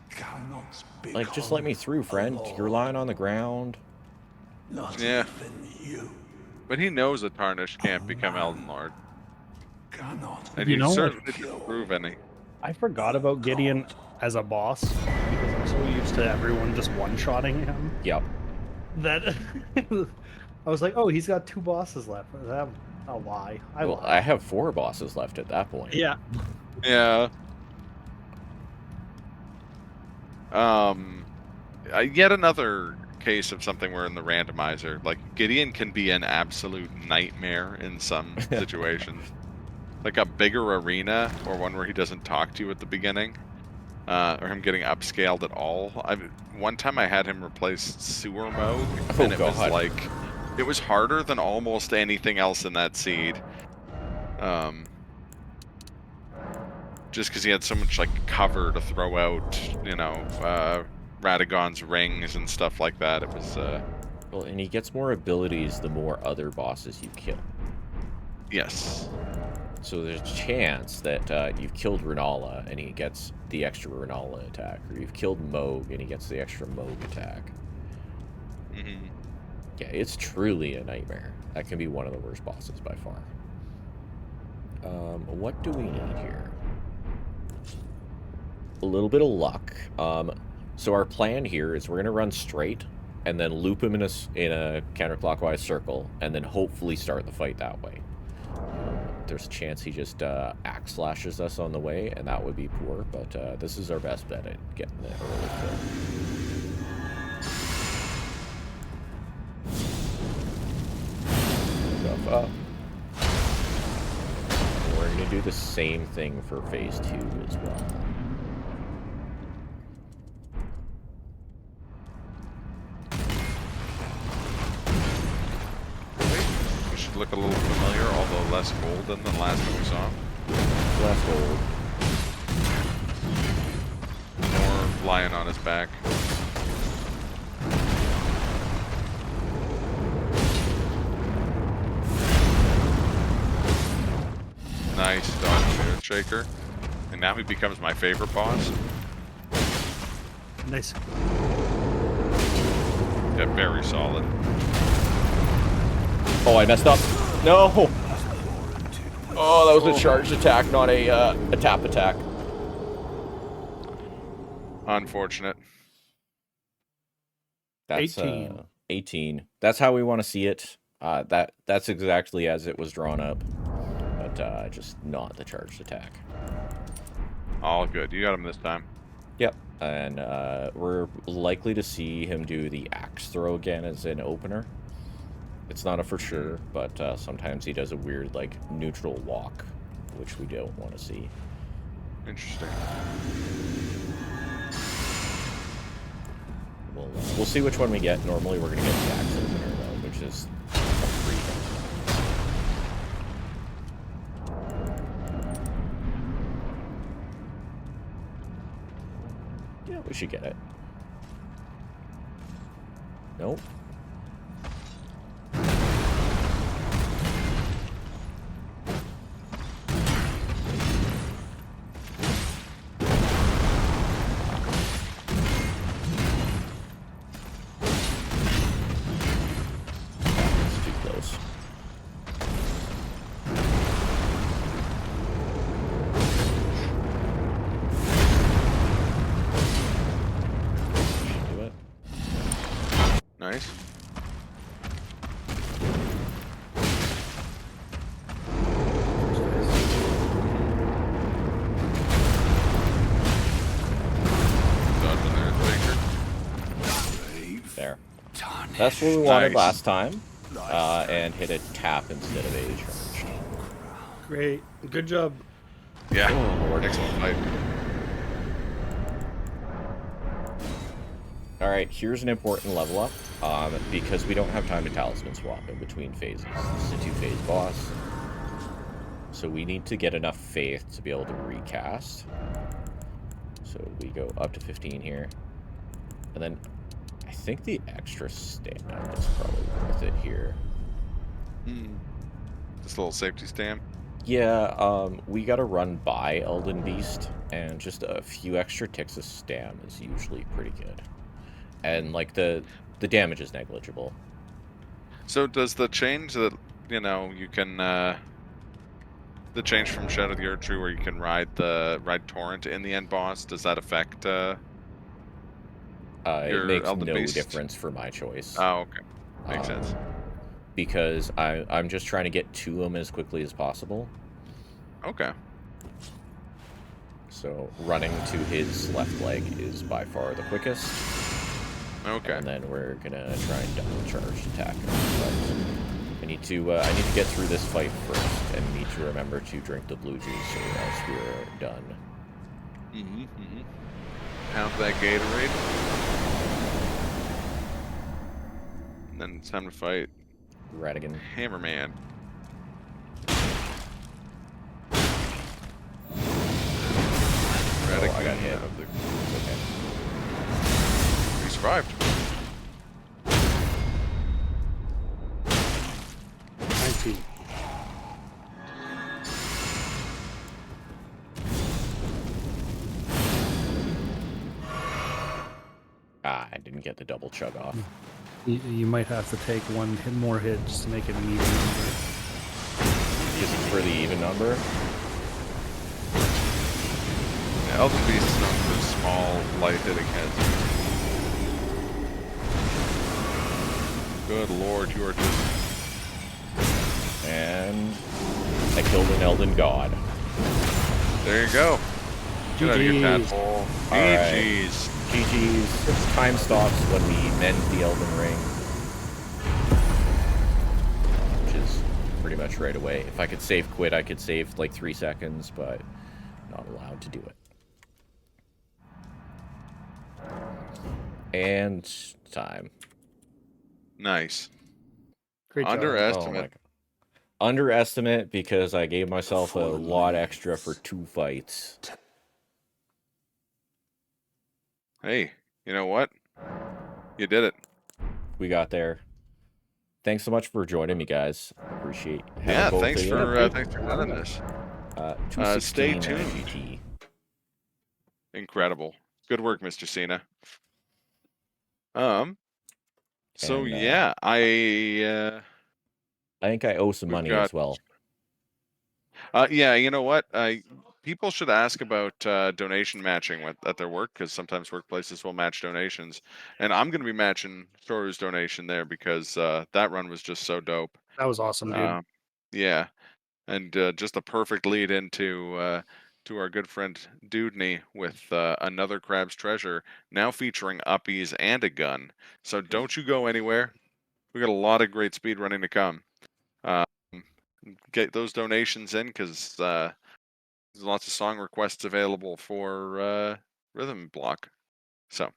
like, just let me through, friend. You're lying on the ground. yeah. But he knows a Tarnished can't become Elden Lord. And You you know, certainly didn't prove any. I forgot about Gideon as a boss because I'm so used to everyone just one-shotting him Yep. that I was like, oh, he's got 2 bosses left. Is that a lie? Well, I have 4 bosses left at that point. Yeah. Yeah. Yet another case of something where in the randomizer, like, Gideon can be an absolute nightmare in some situations. Like a bigger arena, or one where he doesn't talk to you at the beginning, or him getting upscaled at all. One time I had him replace sewer mode, and it was like, it was harder than almost anything else in that seed. Just because he had so much, like, cover to throw out, you know, Radagon's rings and stuff like that. It was, Well, and he gets more abilities the more other bosses you kill. Yes. So there's a chance that you've killed Renala and he gets the extra Renala attack, or you've killed Moog and he gets the extra Moog attack. Yeah, it's truly a nightmare. That can be one of the worst bosses by far. What do we need here? A little bit of luck. So our plan here is we're going to run straight and then loop him in a counterclockwise circle and then hopefully start the fight that way. There's a chance he just axe slashes us on the way, and that would be poor, but this is our best bet at getting the early kill. Stuff up. We're going to do the same thing for phase 2 as well. Look a little familiar, although less golden than last time we saw him. Less gold. More lion on his back. Nice dodge, Earth Shaker. And now he becomes my favorite boss. Nice. Yeah, very solid. Oh, I messed up. No! Oh, that was a charged attack, not a tap attack. Unfortunate. That's 18. 18. That's how we want to see it. That's exactly as it was drawn up. But just not the charged attack. All good. You got him this time. Yep. And we're likely to see him do the axe throw again as an opener. It's not a for sure, but sometimes he does a weird, like, neutral walk, which we don't want to see. Interesting. We'll see which one we get. Normally we're going to get the axe opener, though, which is a free thing. Yeah, we should get it. Nope. Nice. Dodge in there, Baker. There. That's what we wanted Nice. last time. And hit a tap instead of a charge. Great. Good job. Yeah. Oh, Lord. Excellent fight. Alright, here's an important level up. Because we don't have time to talisman swap in between phases. This is a 2-phase boss. So we need to get enough faith to be able to recast. So we go up to 15 here. And then I think the extra stamina is probably worth it here. This little safety stamp. Yeah, we gotta run by Elden Beast, and just a few extra ticks of stam is usually pretty good. And, like, the damage is negligible. So does the change that, you know, you can, the change from Shadow of the Earth Tree where you can ride Torrent in the end boss, does that affect, It your makes Elden no Beast? difference for my choice. Oh, okay. Makes sense. Because I'm just trying to get to him as quickly as possible. Okay. So running to his left leg is by far the quickest. Okay. And then we're gonna try and double charge attack him. But I need to get through this fight first, and need to remember to drink the blue juice, or else we're done. Pound that Gatorade. And then it's time to fight Radigan. Hammerman. Oh, I got hit. It's okay. He survived. 19. Ah, I didn't get the double chug off. You might have to take one more hit just to make it an even number. Just for the even number. Yeah, Elden Beast is known for small, light-hitting heads. Good lord, you are just... And I killed an Elden God. There you go. Get out of here, GGs. tadpole. Alright. GG's. GG's. Time stops when we mend the Elden Ring. Which is pretty much right away. If I could save quit, I could save like 3 seconds, but not allowed to do it. And time. Nice. Great job. Underestimate. Oh my God. Underestimate because I gave myself a lot extra for 2 fights. Hey, you know what? You did it. We got there. Thanks so much for joining me, guys. Appreciate having Yeah, both thanks of you. for running this. 216 stay tuned. GT. Incredible. Good work, Mr. Cena. So And, yeah, I think I owe some we've money got- as well. yeah, you know what? People should ask about donation matching at their work, because sometimes workplaces will match donations, and I'm going to be matching Shoru's donation there because that run was just so dope. That was awesome, dude. Yeah, and just a perfect lead into to our good friend Dudney with another Crab's Treasure, now featuring uppies and a gun. So don't you go anywhere. We got a lot of great speed running to come. Get those donations in, because there's lots of song requests available for Rhythm Block. So